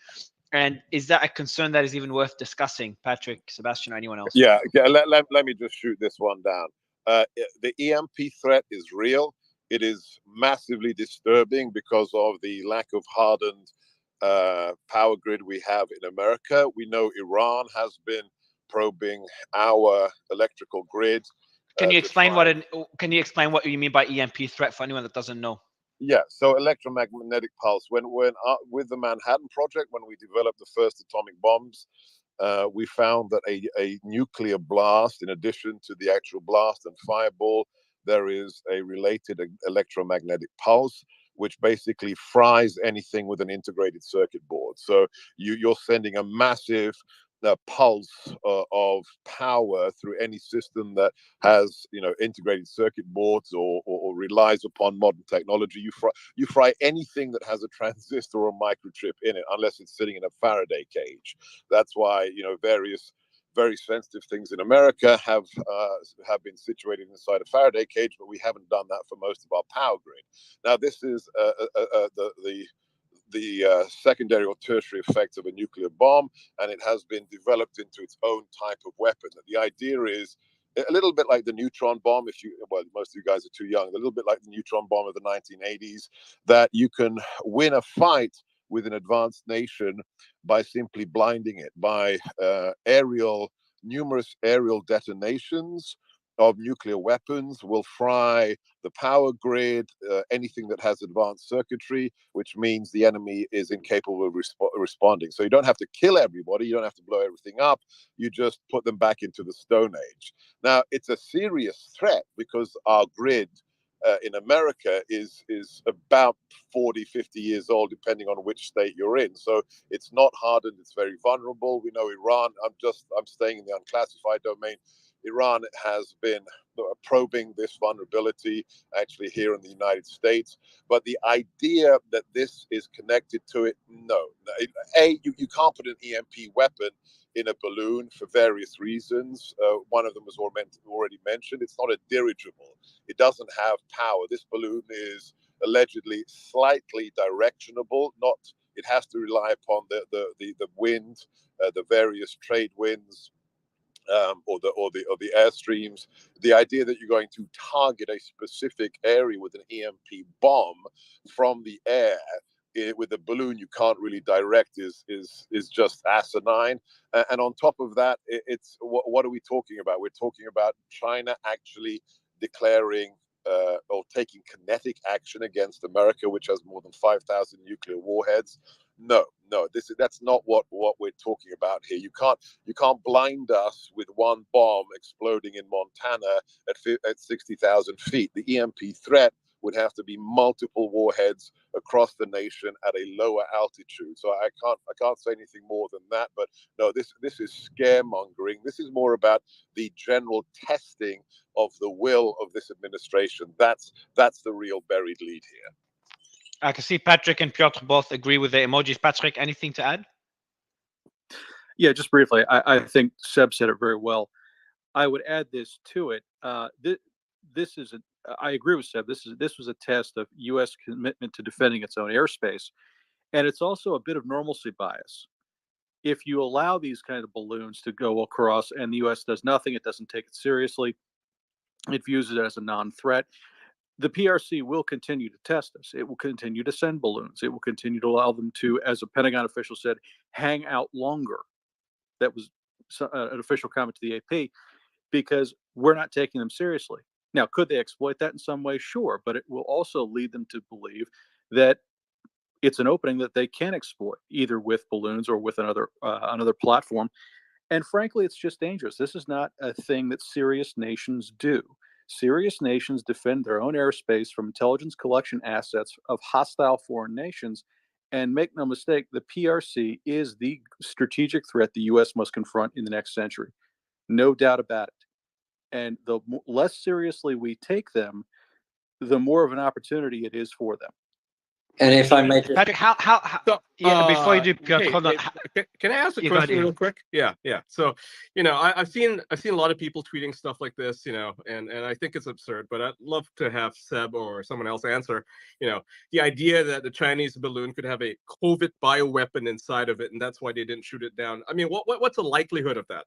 And is that a concern that is even worth discussing, Patrick, Sebastian, or anyone else? Yeah, let me just shoot this one down. The EMP threat is real. It is massively disturbing because of the lack of hardened power grid we have in America. We know Iran has been probing our electrical grid. Can you explain what you mean by EMP threat for anyone that doesn't know? Yeah, so electromagnetic pulse. When with the Manhattan Project, when we developed the first atomic bombs, we found that a nuclear blast, in addition to the actual blast and fireball, there is a related electromagnetic pulse, which basically fries anything with an integrated circuit board. So you're sending a massive pulse of power through any system that has integrated circuit boards or relies upon modern technology. You fry anything that has a transistor or a microchip in it, unless it's sitting in a Faraday cage. That's why various very sensitive things in America have been situated inside a Faraday cage, but we haven't done that for most of our power grid. Now, this is the secondary or tertiary effects of a nuclear bomb, and it has been developed into its own type of weapon. The idea is a little bit like the neutron bomb. Most of you guys are too young, a little bit like the neutron bomb of the 1980s, that you can win a fight with an advanced nation by simply blinding it, by numerous aerial detonations of nuclear weapons will fry the power grid, anything that has advanced circuitry, which means the enemy is incapable of responding. So you don't have to kill everybody, you don't have to blow everything up, you just put them back into the Stone Age. Now, it's a serious threat because our grid in America is about 40, 50 years old, depending on which state you're in. So it's not hardened, it's very vulnerable. We know Iran, I'm staying in the unclassified domain. Iran has been probing this vulnerability actually here in the United States. But the idea that this is connected to it, no. You can't put an EMP weapon in a balloon for various reasons. One of them was already mentioned. It's not a dirigible. It doesn't have power. This balloon is allegedly slightly directionable. It has to rely upon the wind, the various trade winds, or the airstreams. The idea that you're going to target a specific area with an EMP bomb from the air with a balloon you can't really direct is just asinine. And on top of that, it's what are we talking about? We're talking about China actually declaring or taking kinetic action against America, which has more than 5,000 nuclear warheads. No, that's not what we're talking about here. You can't blind us with one bomb exploding in Montana at 60,000 feet. The EMP threat would have to be multiple warheads across the nation at a lower altitude. So I can't say anything more than that. But no, this is scaremongering. This is more about the general testing of the will of this administration. That's the real buried lead here. I can see Patrick and Piotr both agree with the emojis. Patrick, anything to add? Yeah, just briefly. I think Seb said it very well. I would add this to it. This is I agree with Seb. This was a test of U.S. commitment to defending its own airspace, and it's also a bit of normalcy bias. If you allow these kind of balloons to go across and the U.S. does nothing, it doesn't take it seriously, it views it as a non-threat, the PRC will continue to test us. It will continue to send balloons. It will continue to allow them to, as a Pentagon official said, hang out longer. That was an official comment to the AP, because we're not taking them seriously. Now, could they exploit that in some way? Sure, but it will also lead them to believe that it's an opening that they can exploit, either with balloons or with another platform. And frankly, it's just dangerous. This is not a thing that serious nations do. Serious nations defend their own airspace from intelligence collection assets of hostile foreign nations. And make no mistake, the PRC is the strategic threat the U.S. must confront in the next century. No doubt about it. And the less seriously we take them, the more of an opportunity it is for them. And if I may, Patrick, how before you do, Piotr, hold on. Can I ask a question real quick? Yeah. So, I've seen a lot of people tweeting stuff like this, and I think it's absurd, but I'd love to have Seb or someone else answer, the idea that the Chinese balloon could have a COVID bioweapon inside of it, and that's why they didn't shoot it down. I mean, what's the likelihood of that?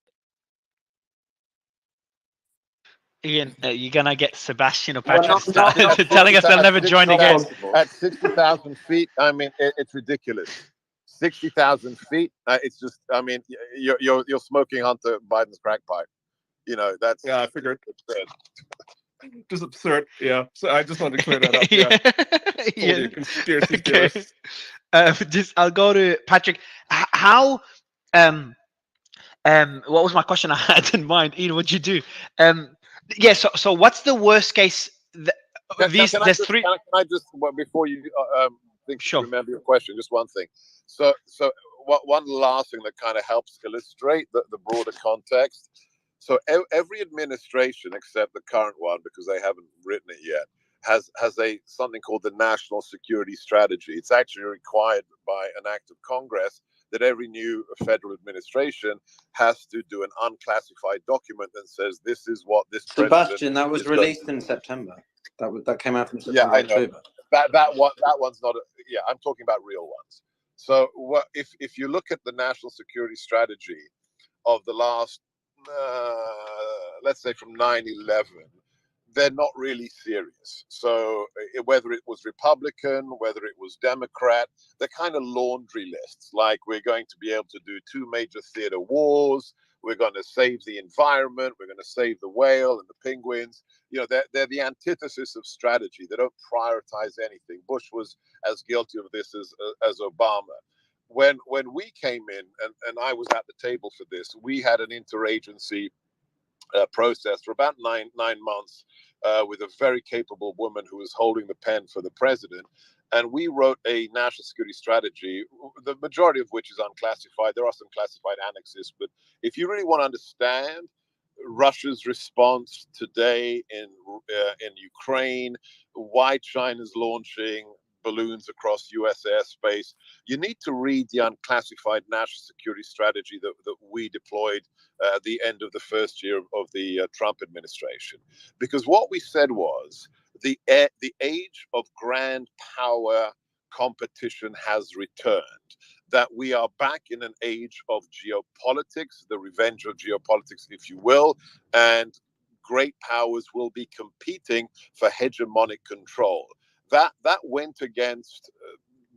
Ian, you're gonna get Sebastian or Patrick telling us they'll never join again. At 60,000 feet, I mean, it's ridiculous. 60,000 feet, it's just, I mean, you're smoking Hunter Biden's crack pipe. That's I figured. Just absurd. Yeah. So I just wanted to clear that up. Yeah. Conspiracy theorists. I'll go to Patrick. How? What was my question I had in mind? Ian, what'd you do? Yeah, so what's the worst case? There's three. Can I just before you remember your question, just one thing. So one last thing that kind of helps illustrate the broader context. So every administration except the current one, because they haven't written it yet, has something called the National Security Strategy. It's actually required by an act of Congress that every new federal administration has to do an unclassified document that says this is what this Sebastian, that was released in September. That came out from September. Yeah, I know. That one's not. I'm talking about real ones. So if you look at the national security strategy of the last, let's say from 9/11, they're not really serious. So whether it was Republican, whether it was Democrat, they're kind of laundry lists. Like, we're going to be able to do 2 major theater wars. We're going to save the environment. We're going to save the whale and the penguins. They're the antithesis of strategy. They don't prioritize anything. Bush was as guilty of this as Obama. When we came in, and I was at the table for this, we had an interagency process for about nine months with a very capable woman who was holding the pen for the president. And we wrote a national security strategy, the majority of which is unclassified. There are some classified annexes, but if you really want to understand Russia's response today in Ukraine, why China's launching balloons across U.S. airspace, you need to read the unclassified national security strategy that we deployed at the end of the first year of the Trump administration. Because what we said was the age of grand power competition has returned, that we are back in an age of geopolitics, the revenge of geopolitics, if you will, and great powers will be competing for hegemonic control. That went against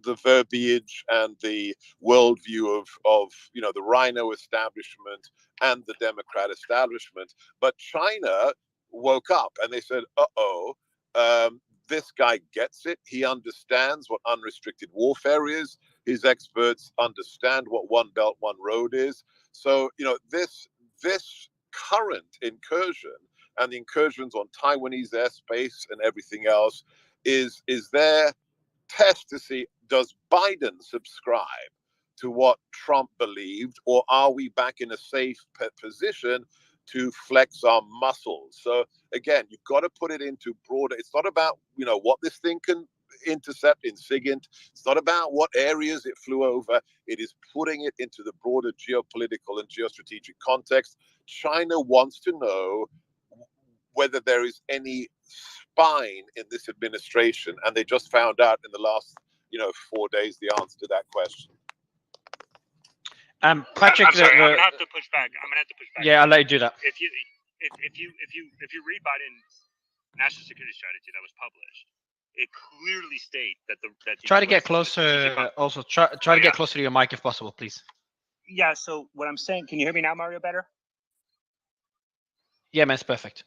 the verbiage and the worldview of the Rhino establishment and the Democrat establishment. But China woke up and they said, uh-oh, This guy gets it. He understands what unrestricted warfare is. His experts understand what One Belt, One Road is. So, this current incursion and the incursions on Taiwanese airspace and everything else is their test to see, does Biden subscribe to what Trump believed, or are we back in a safe position to flex our muscles? So again, you've got to put it into broader. It's not about what this thing can intercept in SIGINT. It's not about what areas it flew over. It is putting it into the broader geopolitical and geostrategic context. China wants to know whether there is any spine in this administration, and they just found out in the last 4 days the answer to that question. Patrick, I'm sorry, I'm gonna have to push back. Yeah, I'll let you do that. If you read Biden's national security strategy that was published, it clearly states that try to get closer. Also, try to get closer to your mic if possible, please. Yeah. So what I'm saying, can you hear me now, Mario? Better? Yeah, man, it's perfect.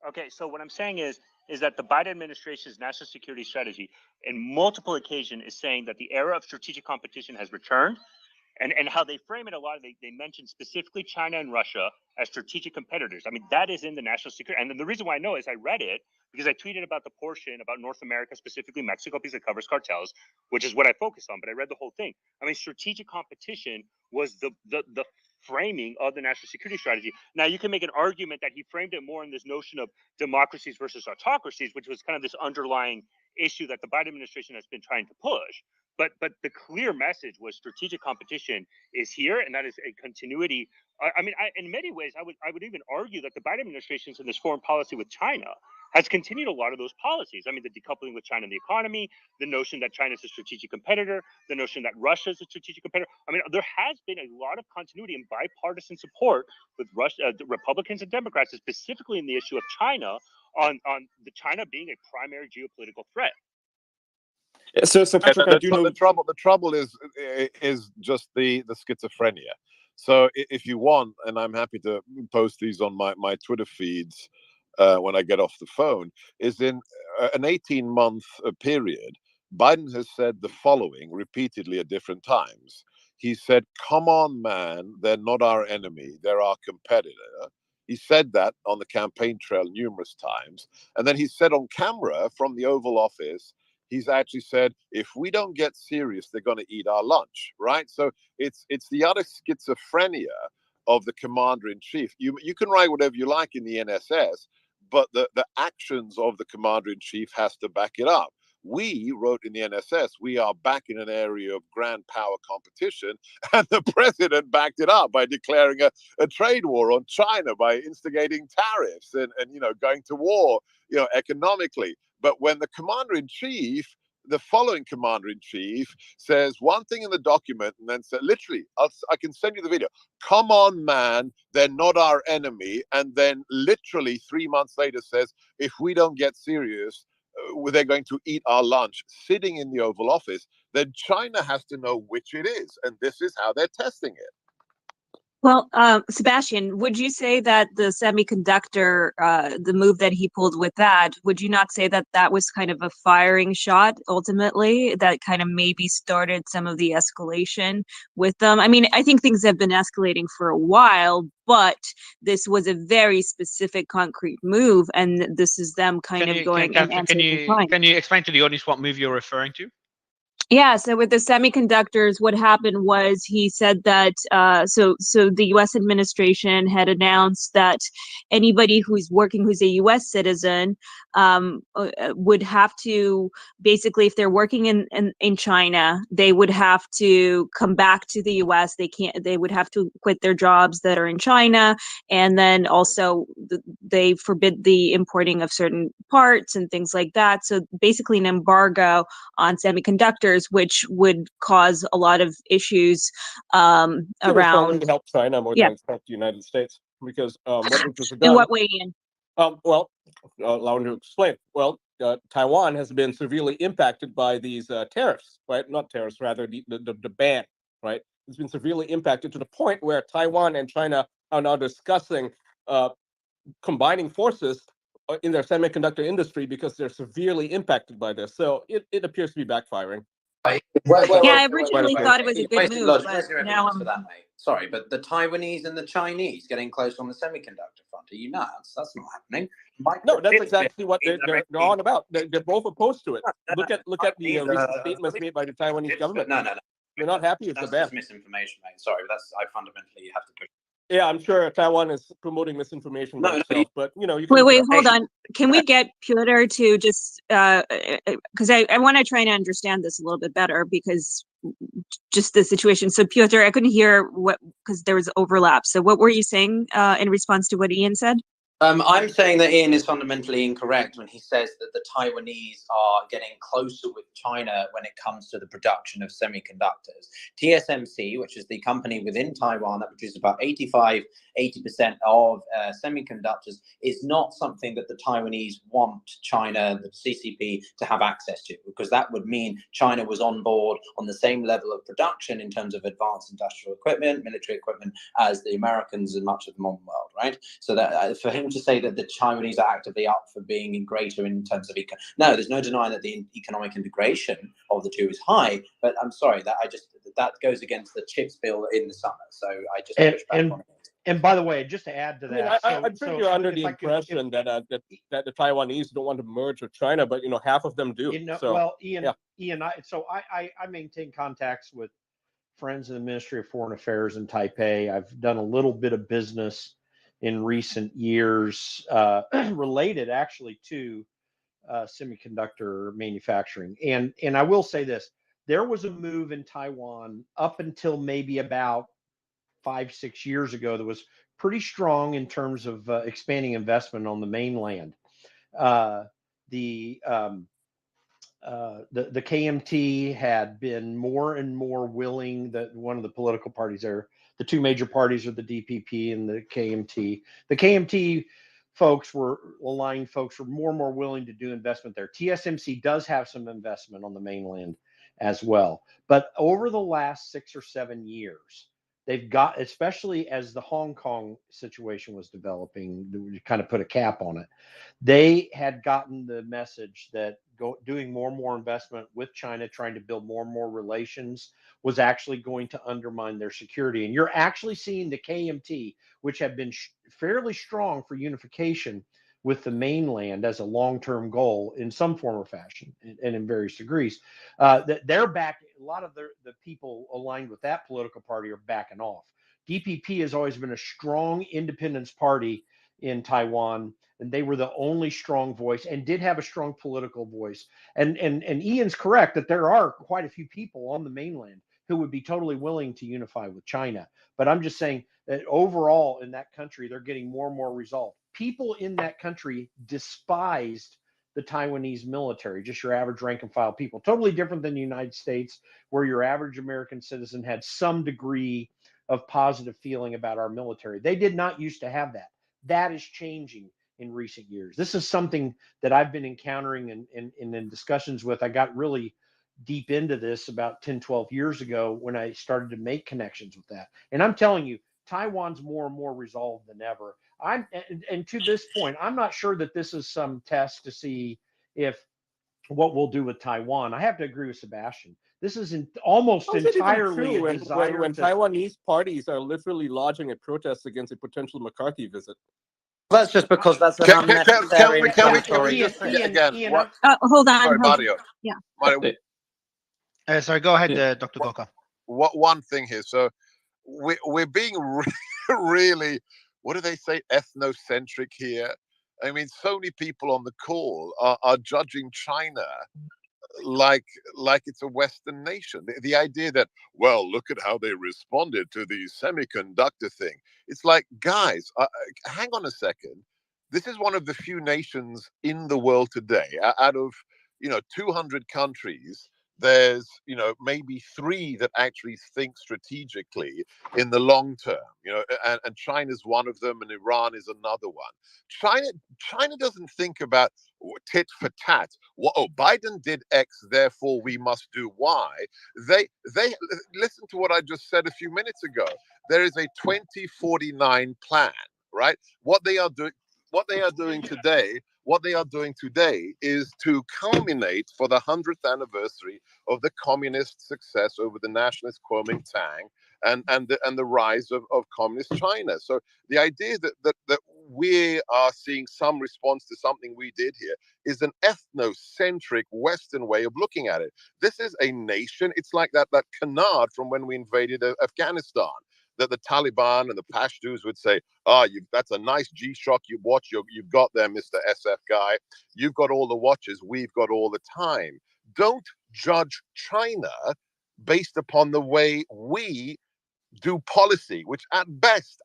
Okay. So what I'm saying is that the Biden administration's national security strategy, in multiple occasions, is saying that the era of strategic competition has returned. And how they frame it a lot, they mention specifically China and Russia as strategic competitors. I mean, that is in the national security. And then the reason why I know is I read it because I tweeted about the portion about North America, specifically Mexico, because it covers cartels, which is what I focus on. But I read the whole thing. I mean, strategic competition was the framing of the national security strategy. Now, you can make an argument that he framed it more in this notion of democracies versus autocracies, which was kind of this underlying issue that the Biden administration has been trying to push. But the clear message was strategic competition is here, and that is a continuity. I mean, in many ways, I would even argue that the Biden administration's in this foreign policy with China has continued a lot of those policies. I mean, the decoupling with China and the economy, the notion that China is a strategic competitor, the notion that Russia is a strategic competitor. I mean, there has been a lot of continuity and bipartisan support with Russia, the Republicans and Democrats, specifically in the issue of China, on the China being a primary geopolitical threat. So Patrick, I do know the trouble is just the schizophrenia. So if you want, and I'm happy to post these on my Twitter feeds when I get off the phone, is in an 18-month period, Biden has said the following repeatedly at different times. He said, "Come on, man, they're not our enemy, they're our competitor." He said that on the campaign trail numerous times. And then he said on camera from the Oval Office, he's actually said, if we don't get serious, they're going to eat our lunch, right? So it's the utter schizophrenia of the commander-in-chief. You can write whatever you like in the NSS, but the actions of the commander-in-chief has to back it up. We wrote in the NSS, we are back in an area of grand power competition, and the president backed it up by declaring a trade war on China, by instigating tariffs and going to war, economically. But when the commander-in-chief, the following commander-in-chief, says one thing in the document and then said, literally, I can send you the video, "Come on, man, they're not our enemy," and then literally 3 months later says, if we don't get serious, they're going to eat our lunch, sitting in the Oval Office, then China has to know which it is. And this is how they're testing it. Well, Sebastian, would you say that the semiconductor, the move that he pulled with that, would you not say that that was kind of a firing shot ultimately that kind of maybe started some of the escalation with them? I mean, I think things have been escalating for a while, but this was a very specific, concrete move, and this is them kind of going. Can you explain to the audience what move you're referring to? Yeah, so with the semiconductors, what happened was he said that so the U.S. administration had announced that anybody who's a U.S. citizen would have to, basically, if they're working in China, they would have to come back to the U.S. They would have to quit their jobs that are in China, and then also they forbid the importing of certain parts and things like that. So basically, an embargo on semiconductors, which would cause a lot of issues around. To help China more than it's helped the United States, because what was done. In what way, Ian? Well, allow me to explain. Well, Taiwan has been severely impacted by these tariffs, right? Not tariffs, rather the ban, right? It's been severely impacted to the point where Taiwan and China are now discussing combining forces in their semiconductor industry because they're severely impacted by this. So it appears to be backfiring. Yeah, I originally thought it was a You're good wasting move, logic, but wasting now evidence for that, mate. Sorry, but the Taiwanese and the Chinese getting close on the semiconductor front. Are you nuts? That's not happening. No, that's exactly what they're on about. They're both opposed to it. Look at the recent statements made by the Taiwanese government. No. They're not happy with the That's ban. just misinformation, mate. Sorry, but I fundamentally have to push. Yeah, I'm sure Taiwan is promoting misinformation by itself, but you wait, can hold on. Can we get Piotr to just because I want to try and understand this a little bit better because just the situation. So Piotr, I couldn't hear what because there was overlap. So what were you saying in response to what Ian said? I'm saying that Ian is fundamentally incorrect when he says that the Taiwanese are getting closer with China when it comes to the production of semiconductors. TSMC, which is the company within Taiwan that produces about 80% of semiconductors, is not something that the Taiwanese want China, the CCP, to have access to, because that would mean China was on board on the same level of production in terms of advanced industrial equipment, military equipment, as the Americans and much of the modern world, right? So that for him to say that the Chinese are actively up for being greater in terms of no, there's no denying that the economic integration of the two is high, but I'm sorry that that goes against the CHIPS bill in the summer. So I just push back on it. And by the way, just to add to that, I'm sure you're under the impression that the Taiwanese don't want to merge with China, but half of them do. Well, Ian, I maintain contacts with friends in the Ministry of Foreign Affairs in Taipei. I've done a little bit of business in recent years related actually to semiconductor manufacturing. And I will say this, there was a move in Taiwan up until maybe about 5-6 years ago that was pretty strong in terms of expanding investment on the mainland. The KMT had been more and more willing, that one of the political parties there, the two major parties are the DPP and the KMT. The KMT folks were more and more willing to do investment there. TSMC does have some investment on the mainland as well. But over the last 6 or 7 years, they've got, especially as the Hong Kong situation was developing, to kind of put a cap on it, they had gotten the message that doing more and more investment with China, trying to build more and more relations, was actually going to undermine their security. And you're actually seeing the KMT, which have been fairly strong for unification with the mainland as a long-term goal in some form or fashion and in various degrees, that they're back. A lot of the people aligned with that political party are backing off. DPP has always been a strong independence party in Taiwan, and they were the only strong voice and did have a strong political voice. And Ian's correct that there are quite a few people on the mainland who would be totally willing to unify with China. But I'm just saying that overall in that country, they're getting more and more resolve. People in that country despised the Taiwanese military, just your average rank and file people, totally different than the United States, where your average American citizen had some degree of positive feeling about our military. They did not used to have that. That is changing in recent years. This is something that I've been encountering in discussions with. I got really deep into this about 10, 12 years ago when I started to make connections with that. And I'm telling you, Taiwan's more and more resolved than ever. And to this point, I'm not sure that this is some test to see if what we'll do with Taiwan. I have to agree with Sebastian. This is almost entirely a desire when Taiwanese parties are literally lodging a protest against a potential McCarthy visit. That's just because that's an unnecessary. Can we just forget again? Hold on. Sorry, Mario. Yeah. Mario, sorry, go ahead, Dr. Goka. One thing here. So we're being really, what do they say, ethnocentric here? I mean, so many people on the call are judging China like it's a Western nation. The idea that, well, look at how they responded to the semiconductor thing. It's like, guys, hang on a second. This is one of the few nations in the world today, out of 200 countries. There's maybe 3 that actually think strategically in the long term, and China's one of them, and Iran is another one. China doesn't think about tit for tat. Biden did X, therefore we must do Y. They listen to what I just said a few minutes ago. There is a 2049 plan, right? What they are doing today what they are doing today is to culminate for the 100th anniversary of the communist success over the nationalist Kuomintang and the rise of communist China. So the idea that we are seeing some response to something we did here is an ethnocentric Western way of looking at it. This is a nation. It's like that canard from when we invaded Afghanistan, that the Taliban and the Pashtuns would say, that's a nice G-Shock you watch you've got there, Mr. SF guy. You've got all the watches. We've got all the time. Don't judge China based upon the way we do policy, which at best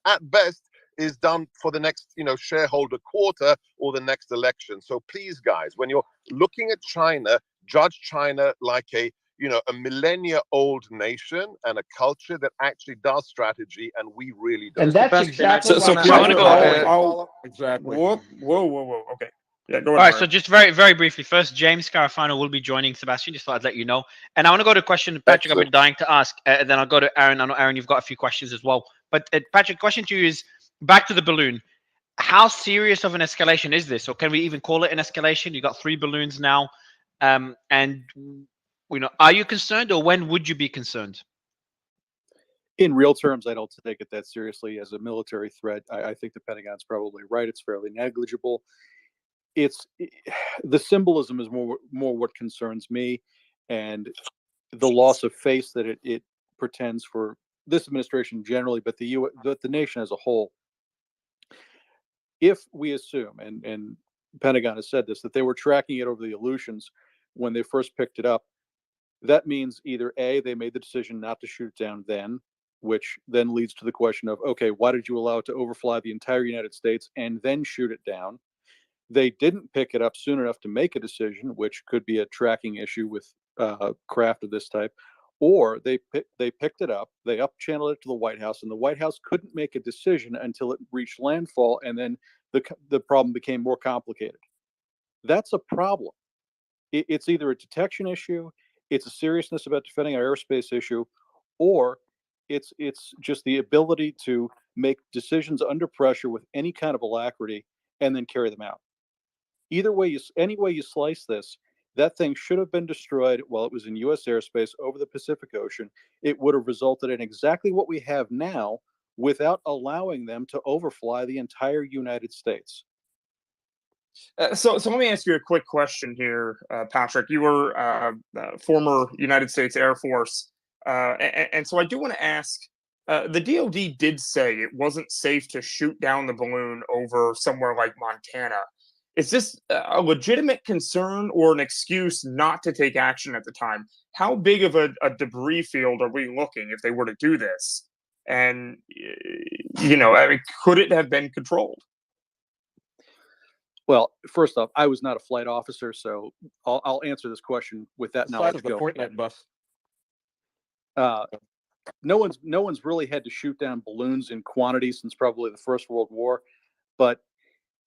is done for the next, shareholder quarter or the next election. So please, guys, when you're looking at China, judge China like a millennia-old nation and a culture that actually does strategy, and we really don't. And that's exactly So what I I'm want to go. Exactly. Whoa. Okay. Yeah, go ahead. All right, Mario. so just very, very briefly, first, James Carafano will be joining Sebastian, just thought I'd let you know. And I want to go to a question, Patrick, I've been dying to ask, and then I'll go to Aaron. I know, Aaron, you've got a few questions as well. But Patrick, question to you is, back to the balloon. How serious of an escalation is this? Or can we even call it an escalation? You've got 3 balloons now. And, are you concerned, or when would you be concerned? In real terms, I don't take it that seriously as a military threat. I think the Pentagon's probably right. It's fairly negligible. The symbolism is more what concerns me, and the loss of face that it pretends for this administration generally, but the nation as a whole. If we assume, and Pentagon has said this, that they were tracking it over the Aleutians when they first picked it up, that means either A, they made the decision not to shoot it down then, which then leads to the question of, okay, why did you allow it to overfly the entire United States and then shoot it down? They didn't pick it up soon enough to make a decision, which could be a tracking issue with craft of this type, or they picked it up, they up-channeled it to the White House, and the White House couldn't make a decision until it reached landfall, and then the problem became more complicated. That's a problem. It's either a detection issue, it's a seriousness about defending our airspace issue, or it's just the ability to make decisions under pressure with any kind of alacrity and then carry them out. Either way, any way you slice this, that thing should have been destroyed while it was in U.S. airspace over the Pacific Ocean. It would have resulted in exactly what we have now without allowing them to overfly the entire United States. So let me ask you a quick question here, Patrick. You were former United States Air Force, and so I do want to ask, the DoD did say it wasn't safe to shoot down the balloon over somewhere like Montana. Is this a legitimate concern or an excuse not to take action at the time? How big of a debris field are we looking if they were to do this? And, could it have been controlled? Well, first off, I was not a flight officer, so I'll answer this question with that knowledge. The Fortnite bus. No one's really had to shoot down balloons in quantity since probably the First World War, but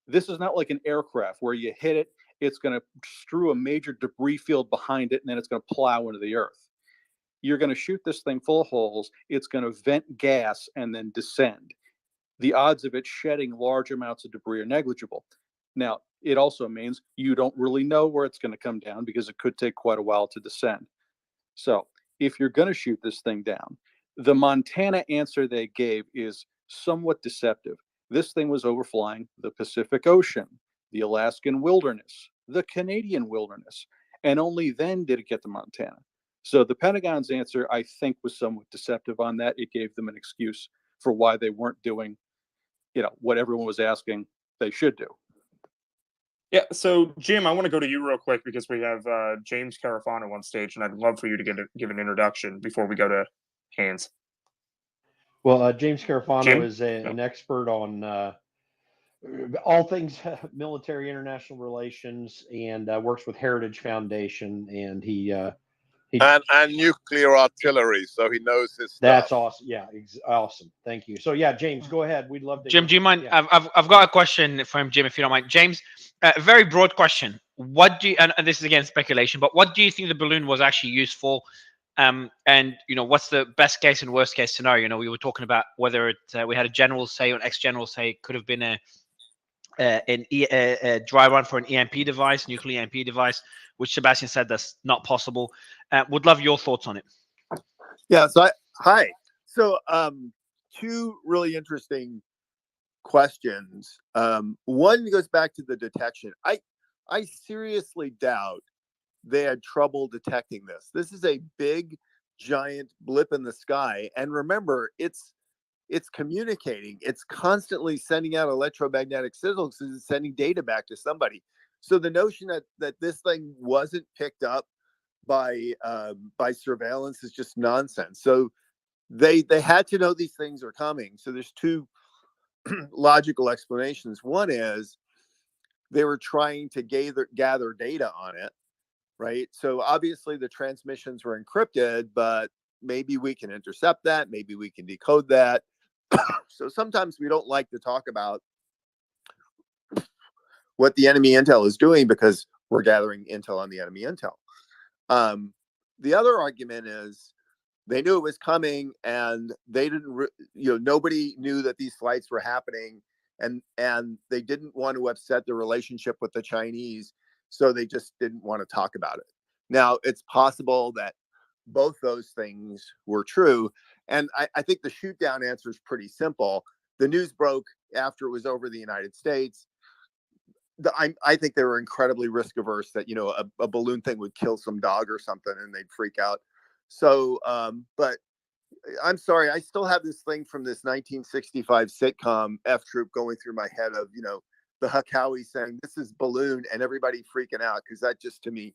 this is not like an aircraft where you hit it, it's going to strew a major debris field behind it, and then it's going to plow into the earth. You're going to shoot this thing full of holes, it's going to vent gas and then descend. The odds of it shedding large amounts of debris are negligible. Now, it also means you don't really know where it's going to come down because it could take quite a while to descend. So if you're going to shoot this thing down, the Montana answer they gave is somewhat deceptive. This thing was overflying the Pacific Ocean, the Alaskan wilderness, the Canadian wilderness, and only then did it get to Montana. So the Pentagon's answer, I think, was somewhat deceptive on that. It gave them an excuse for why they weren't doing, what everyone was asking they should do. Yeah, so Jim, I want to go to you real quick because we have James Carafano on stage, and I'd love for you to give an introduction before we go to Hans. Well, James Carafano is an expert on all things military international relations and works with Heritage Foundation, and he and nuclear artillery, so he knows his stuff. That's awesome. Yeah, awesome. Thank you. So yeah, James, go ahead. We'd love to. Jim, do you mind? Yeah. I've got a question for him, Jim, if you don't mind. James, a very broad question. What do you, and this is again speculation, but what do you think the balloon was actually used for? And what's the best case and worst case scenario? We were talking about whether we had a general say or an ex-general say it could have been dry run for an EMP device, nuclear EMP device, which Sebastian said that's not possible. Would love your thoughts on it. Yeah. So hi. So two really interesting questions. One goes back to the detection. I seriously doubt they had trouble detecting this. This is a big, giant blip in the sky, and remember, it's communicating. It's constantly sending out electromagnetic signals and sending data back to somebody. So the notion that this thing wasn't picked up by surveillance is just nonsense. So they had to know these things are coming. So there's two logical explanations. One is they were trying to gather data on it, right? So obviously the transmissions were encrypted, but maybe we can intercept that. Maybe we can decode that. So sometimes we don't like to talk about what the enemy intel is doing because we're gathering intel on the enemy intel. The other argument is they knew it was coming, and they didn't, nobody knew that these flights were happening, and they didn't want to upset the relationship with the Chinese, so they just didn't want to talk about it. Now, it's possible that both those things were true, and I think the shoot down answer is pretty simple. The news broke after it was over the United States. I think they were incredibly risk averse, that a balloon thing would kill some dog or something and they'd freak out. So, but I'm sorry, I still have this thing from this 1965 sitcom F Troop going through my head of, the Hakawi saying this is balloon and everybody freaking out, because that just, to me,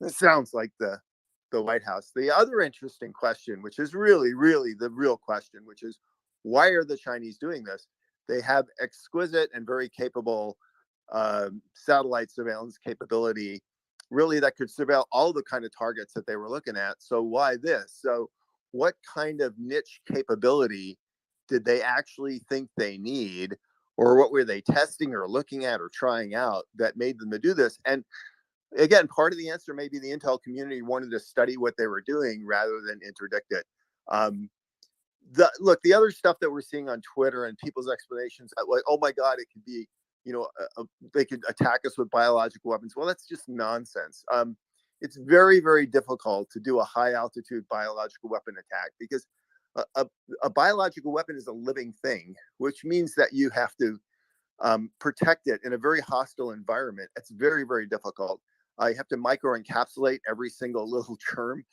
that sounds like the White House. The other interesting question, which is really, really the real question, which is, why are the Chinese doing this? They have exquisite and very capable satellite surveillance capability, really, that could surveil all the kind of targets that they were looking at. So why this? So what kind of niche capability did they actually think they need, or what were they testing or looking at or trying out that made them to do this? And again, part of the answer may be the intel community wanted to study what they were doing rather than interdict it. The other stuff that we're seeing on Twitter and people's explanations, like, oh my God, it could be, they could attack us with biological weapons. Well, that's just nonsense. It's very, very difficult to do a high altitude biological weapon attack, because a biological weapon is a living thing, which means that you have to protect it in a very hostile environment. It's very, very difficult. You have to microencapsulate every single little germ.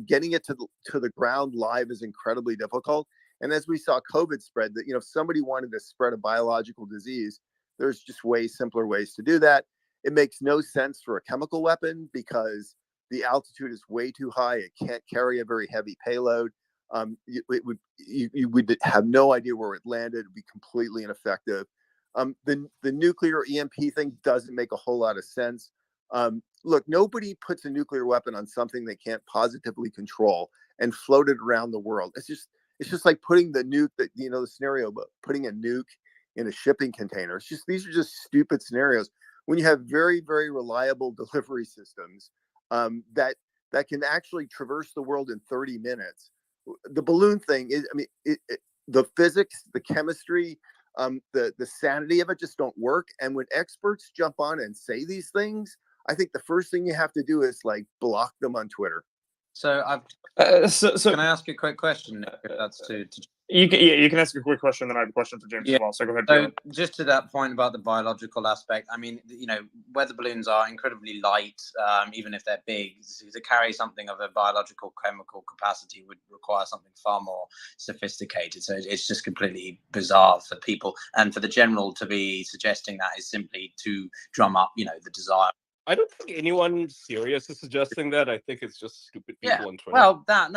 Getting it to the ground live is incredibly difficult. And as we saw COVID spread, that if somebody wanted to spread a biological disease, there's just way simpler ways to do that. It makes no sense for a chemical weapon because the altitude is way too high. It can't carry a very heavy payload. You would have no idea where it landed. It would be completely ineffective. The nuclear EMP thing doesn't make a whole lot of sense. Look, nobody puts a nuclear weapon on something they can't positively control and float it around the world. It's just like putting the nuke, the scenario, but putting a nuke in a shipping container. These are just stupid scenarios when you have very, very reliable delivery systems that can actually traverse the world in 30 minutes. The balloon thing is, the physics, the chemistry, the sanity of it just don't work. And when experts jump on and say these things, I think the first thing you have to do is block them on Twitter. So can I ask you a quick question? That's to you can ask a quick question, then I have a question for James as well. So go ahead. So just to that point about the biological aspect, weather balloons are incredibly light, even if they're big. So to carry something of a biological chemical capacity would require something far more sophisticated. So it's just completely bizarre for people, and for the general to be suggesting that is simply to drum up, the desire. I don't think anyone serious is suggesting that. I think it's just stupid people on Twitter. Well, but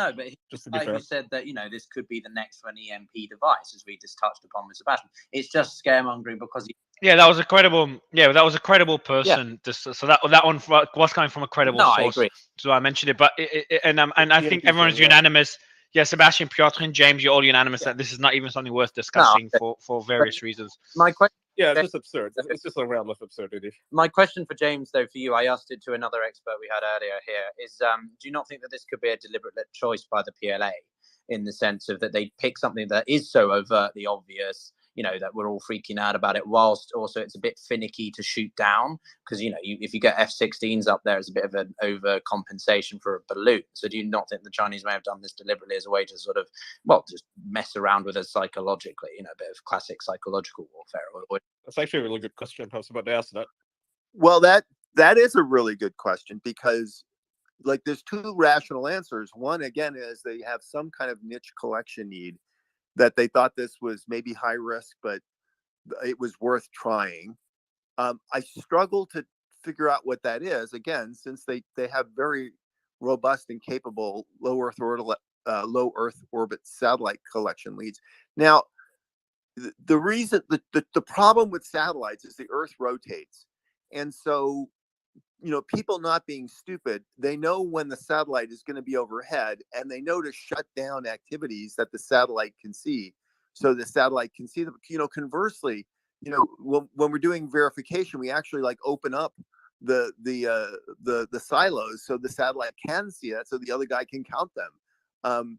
just to be fair, you said that this could be the next one EMP device, as we just touched upon with Sebastian. It's just scaremongering because that was a credible. Yeah, that was a credible person. Yeah. So that one was coming from a credible source. I agree. So I mentioned it, but I think everyone's unanimous. Yeah, Sebastian, Piotr, and James, you're all unanimous that this is not even something worth discussing for various reasons. My question. Yeah, it's just absurd. It's just a realm of absurdity. My question for James, though, for you, I asked it to another expert we had earlier here, is do you not think that this could be a deliberate choice by the PLA, in the sense of that they pick something that is so overtly obvious, that we're all freaking out about it, whilst also it's a bit finicky to shoot down, because if you get F-16s up there, it's a bit of an overcompensation for a balloon. So do you not think the Chinese may have done this deliberately as a way to sort of, just mess around with us psychologically, a bit of classic psychological warfare? That's actually a really good question. I was about to ask that. Well, that is a really good question, because like there's two rational answers. One, again, is they have some kind of niche collection need that they thought this was maybe high risk, but it was worth trying. I struggle to figure out what that is, again, since they have very robust and capable low Earth orbit satellite collection leads. Now, the reason, the problem with satellites is the Earth rotates. And so, people not being stupid, they know when the satellite is going to be overhead, and they know to shut down activities that the satellite can see, so the satellite can see them. Conversely, when we're doing verification, we actually open up the silos so the satellite can see that, so the other guy can count them.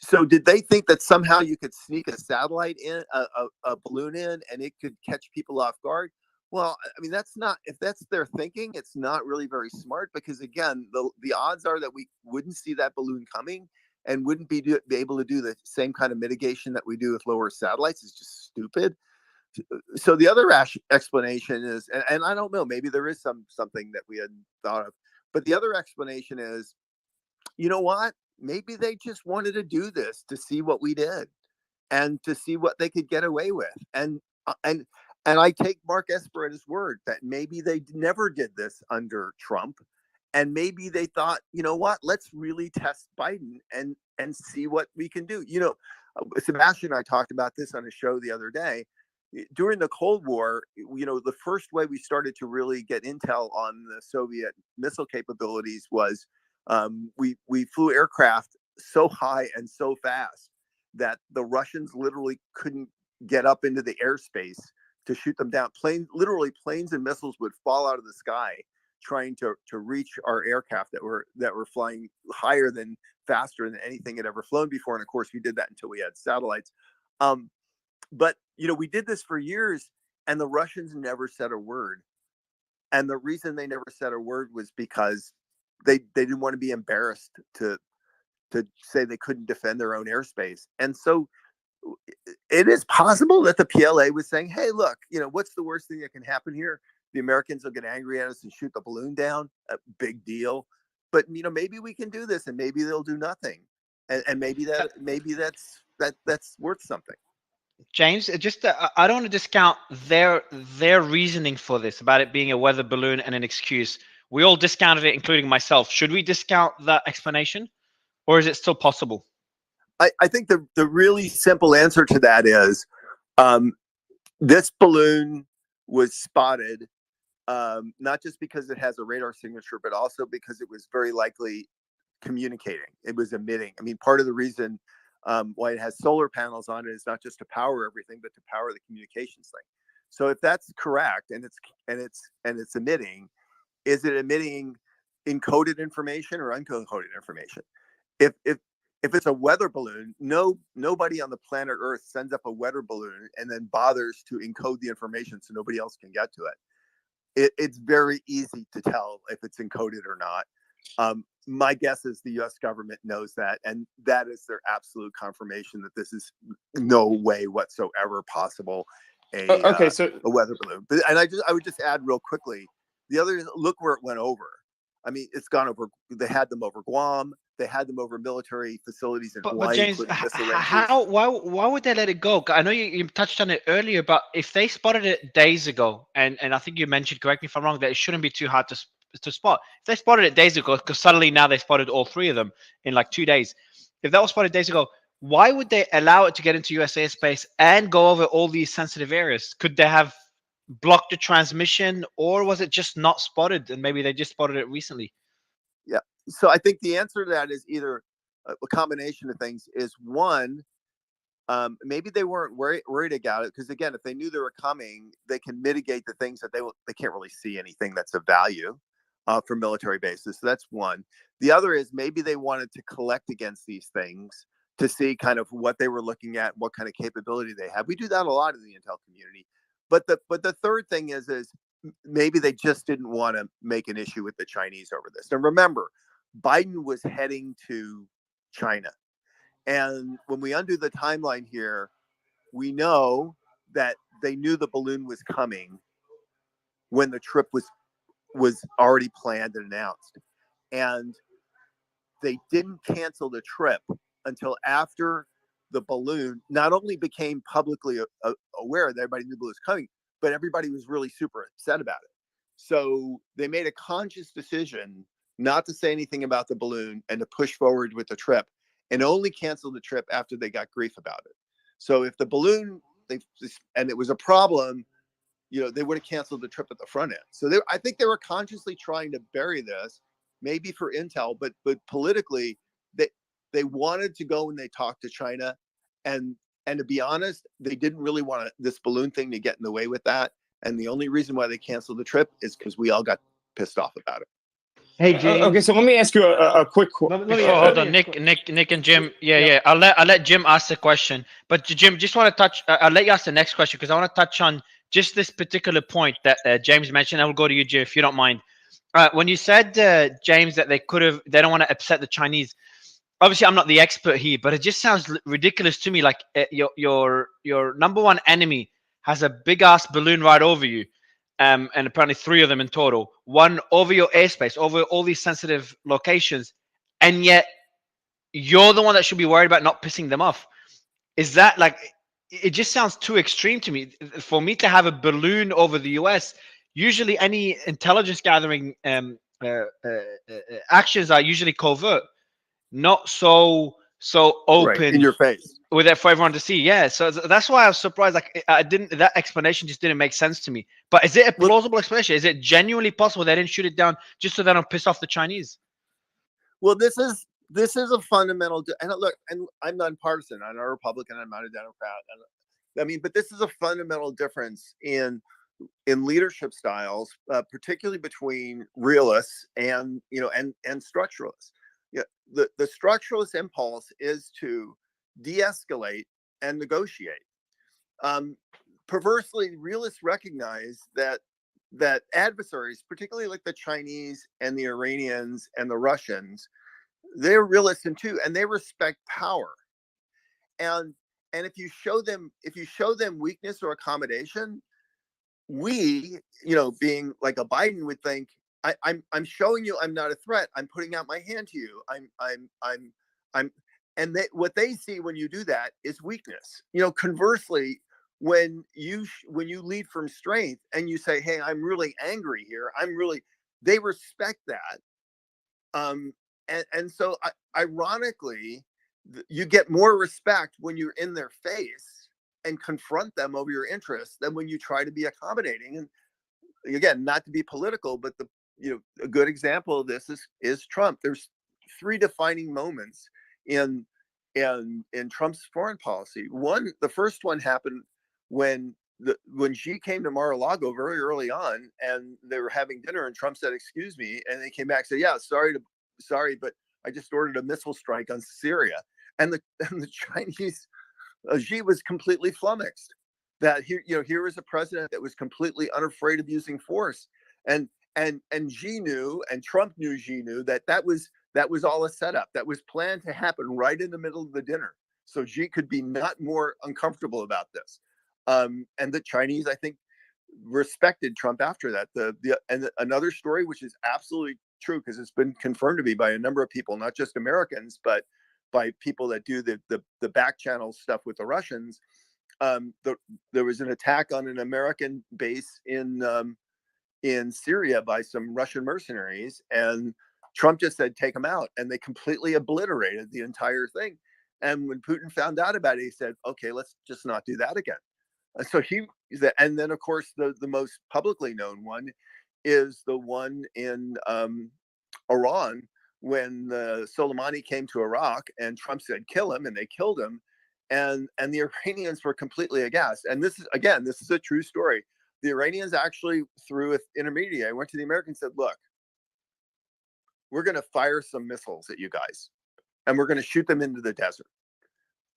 So did they think that somehow you could sneak a satellite in, a balloon in, and it could catch people off guard? Well, I mean, if that's their thinking, it's not really very smart, because again, the odds are that we wouldn't see that balloon coming and wouldn't be able to do the same kind of mitigation that we do with lower satellites. Is just stupid. So the other explanation is, and I don't know, maybe there is something that we hadn't thought of, but the other explanation is, you know what? Maybe they just wanted to do this to see what we did and to see what they could get away with. And I take Mark Esper at his word that maybe they never did this under Trump. And maybe they thought, you know what, let's really test Biden and see what we can do. Sebastian and I talked about this on a show the other day. During the Cold War, the first way we started to really get intel on the Soviet missile capabilities was we flew aircraft so high and so fast that the Russians literally couldn't get up into the airspace to shoot them down. Planes and missiles would fall out of the sky trying to reach our aircraft that were flying higher than, faster than anything had ever flown before. And of course, we did that until we had satellites. But we did this for years, and the Russians never said a word. And the reason they never said a word was because they didn't want to be embarrassed to say they couldn't defend their own airspace. And so it is possible that the PLA was saying, hey, look, what's the worst thing that can happen here? The Americans will get angry at us and shoot the balloon down. A big deal. But maybe we can do this, and maybe they'll do nothing. And maybe that's worth something. James, just I don't want to discount their reasoning for this about it being a weather balloon and an excuse. We all discounted it, including myself. Should we discount that explanation, or is it still possible? I think the really simple answer to that is this balloon was spotted not just because it has a radar signature, but also because it was very likely communicating. It was emitting. I mean, part of the reason why it has solar panels on it is not just to power everything, but to power the communications thing. So if that's correct, and it's emitting, is it emitting encoded information or uncoded information? If it's a weather balloon, nobody on the planet Earth sends up a weather balloon and then bothers to encode the information so nobody else can get to it. It's very easy to tell if it's encoded or not. My guess is the U.S. government knows that, and that is their absolute confirmation that this is no way whatsoever possible a weather balloon. But I would just add real quickly, the other, look where it went over. I mean, it's gone over. They had them over Guam. They had them over military facilities in Hawaii. But James, why would they let it go? I know you touched on it earlier, but if they spotted it days ago, and I think you mentioned, correct me if I'm wrong, that it shouldn't be too hard to spot. If they spotted it days ago, because suddenly now they spotted all three of them in like 2 days. If that was spotted days ago, why would they allow it to get into US airspace and go over all these sensitive areas? Could they have blocked the transmission, or was it just not spotted and maybe they just spotted it recently? Yeah. So I think the answer to that is either a combination of things. Is one, maybe they weren't worried about it, because again, if they knew they were coming, they can mitigate the things that they can't really see anything that's of value for military bases. So that's one. The other is maybe they wanted to collect against these things to see kind of what they were looking at, what kind of capability they have. We do that a lot in the intel community. But the third thing is maybe they just didn't want to make an issue with the Chinese over this. And remember, Biden was heading to China. And when we undo the timeline here, we know that they knew the balloon was coming when the trip was already planned and announced. And they didn't cancel the trip until after the balloon not only became publicly aware that everybody knew the balloon was coming, but everybody was really super upset about it. So they made a conscious decision not to say anything about the balloon and to push forward with the trip, and only canceled the trip after they got grief about it. So if the balloon, and it was a problem, they would have canceled the trip at the front end. So I think they were consciously trying to bury this, maybe for intel, but politically, they wanted to go and they talked to China, and to be honest, they didn't really want this balloon thing to get in the way with that. And the only reason why they canceled the trip is because we all got pissed off about it. Hey, James. Okay, so let me ask you a quick question. Hold on, Nick and Jim. Yeah. I'll let Jim ask the question. But Jim, just want to touch. I'll let you ask the next question because I want to touch on just this particular point that James mentioned. I will go to you, Jim, if you don't mind. When you said, James, that they don't want to upset the Chinese. Obviously, I'm not the expert here, but it just sounds ridiculous to me. Like your number one enemy has a big ass balloon right over you. And apparently 3 of them in total, one over your airspace, over all these sensitive locations, and yet you're the one that should be worried about not pissing them off. Is that like, it just sounds too extreme to me. For me to have a balloon over the US, usually any intelligence gathering actions are usually covert, not so open, right, in your face, with it for everyone to see. Yeah, so that's why I was surprised. Like, that explanation just didn't make sense to me. But is it a plausible explanation? Is it genuinely possible they didn't shoot it down just so they don't piss off the Chinese? Well, this is a fundamental, and look, and I'm nonpartisan. I'm not a Republican. I'm not a Democrat. But this is a fundamental difference in leadership styles, particularly between realists and structuralists. Yeah, the structuralist impulse is to de-escalate and negotiate. Perversely, realists recognize that adversaries, particularly like the Chinese and the Iranians and the Russians, they're realists too, and they respect power. And if you show them weakness or accommodation, we, being like a Biden, would think, I'm showing you I'm not a threat. I'm putting out my hand to you. What they see when you do that is weakness. Conversely, when you lead from strength and you say, hey, I'm really angry here, they respect that. And so ironically, you get more respect when you're in their face and confront them over your interests than when you try to be accommodating. And again, not to be political, but a good example of this is Trump. There's 3 defining moments in Trump's foreign policy. The first one happened when Xi came to Mar-a-Lago very early on, and they were having dinner, and Trump said, "Excuse me," and they came back and said, "Yeah, sorry, but I just ordered a missile strike on Syria." And the Chinese, Xi was completely flummoxed that here was a president that was completely unafraid of using force, and Xi knew, and Trump knew, Xi knew that was all a setup that was planned to happen right in the middle of the dinner, so Xi could be not more uncomfortable about this. And the Chinese, I think, respected Trump after that. And another story, which is absolutely true because it's been confirmed to me by a number of people, not just Americans, but by people that do the back channel stuff with the Russians. There was an attack on an American base in Syria by some Russian mercenaries, and Trump just said, take them out. And they completely obliterated the entire thing. And when Putin found out about it, he said, okay, let's just not do that again. And so and then of course, the most publicly known one is the one in Iran, when Soleimani came to Iraq and Trump said, kill him, and they killed him. And the Iranians were completely aghast. And this is a true story. The Iranians actually, through an intermediary, went to the Americans and said, look, we're going to fire some missiles at you guys, and we're going to shoot them into the desert.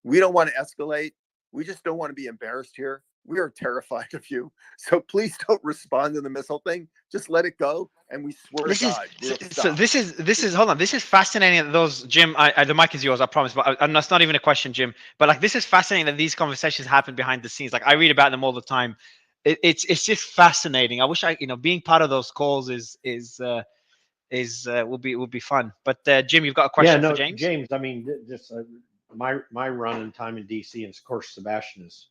We don't want to escalate. We just don't want to be embarrassed here. We are terrified of you. So please don't respond to the missile thing. Just let it go. And we swear to God, we'll So stop. this is hold on. This is fascinating. That those Jim, the mic is yours. I promise. But and that's not even a question, Jim. But like this is fascinating that these conversations happen behind the scenes. Like I read about them all the time. It's just fascinating. I wish being part of those calls will be fun. But Jim, you've got a question for James? James, I mean, just my run in time in DC, and of course Sebastian is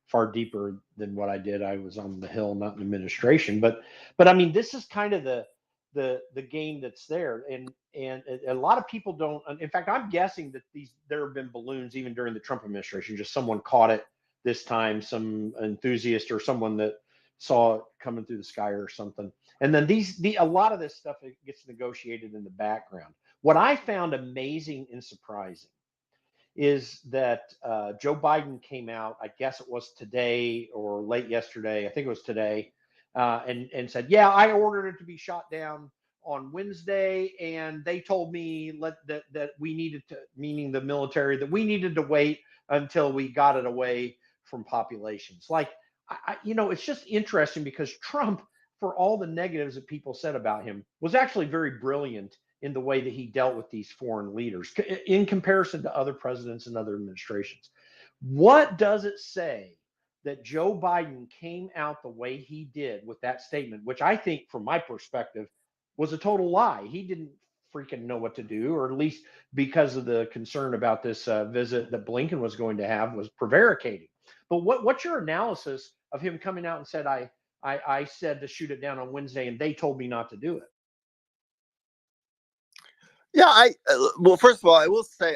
far deeper than what I did. I was on the Hill, not in administration, but I mean, this is kind of the game that's there, and a lot of people don't. In fact, I'm guessing that there have been balloons even during the Trump administration. Just someone caught it this time, some enthusiast or someone that saw it coming through the sky or something. And then a lot of this stuff gets negotiated in the background. What I found amazing and surprising is that Joe Biden came out, I guess it was today or late yesterday, I think it was today, and said, yeah, I ordered it to be shot down on Wednesday, and they told me that we needed to, meaning the military, that we needed to wait until we got it away from populations. Like, it's just interesting because Trump, for all the negatives that people said about him, was actually very brilliant in the way that he dealt with these foreign leaders in comparison to other presidents and other administrations. What does it say that Joe Biden came out the way he did with that statement, which I think, from my perspective, was a total lie? He didn't freaking know what to do, or at least because of the concern about this visit that Blinken was going to have was prevaricating. But what's your analysis of him coming out and said, I said to shoot it down on Wednesday and they told me not to do it? Yeah, well, first of all, I will say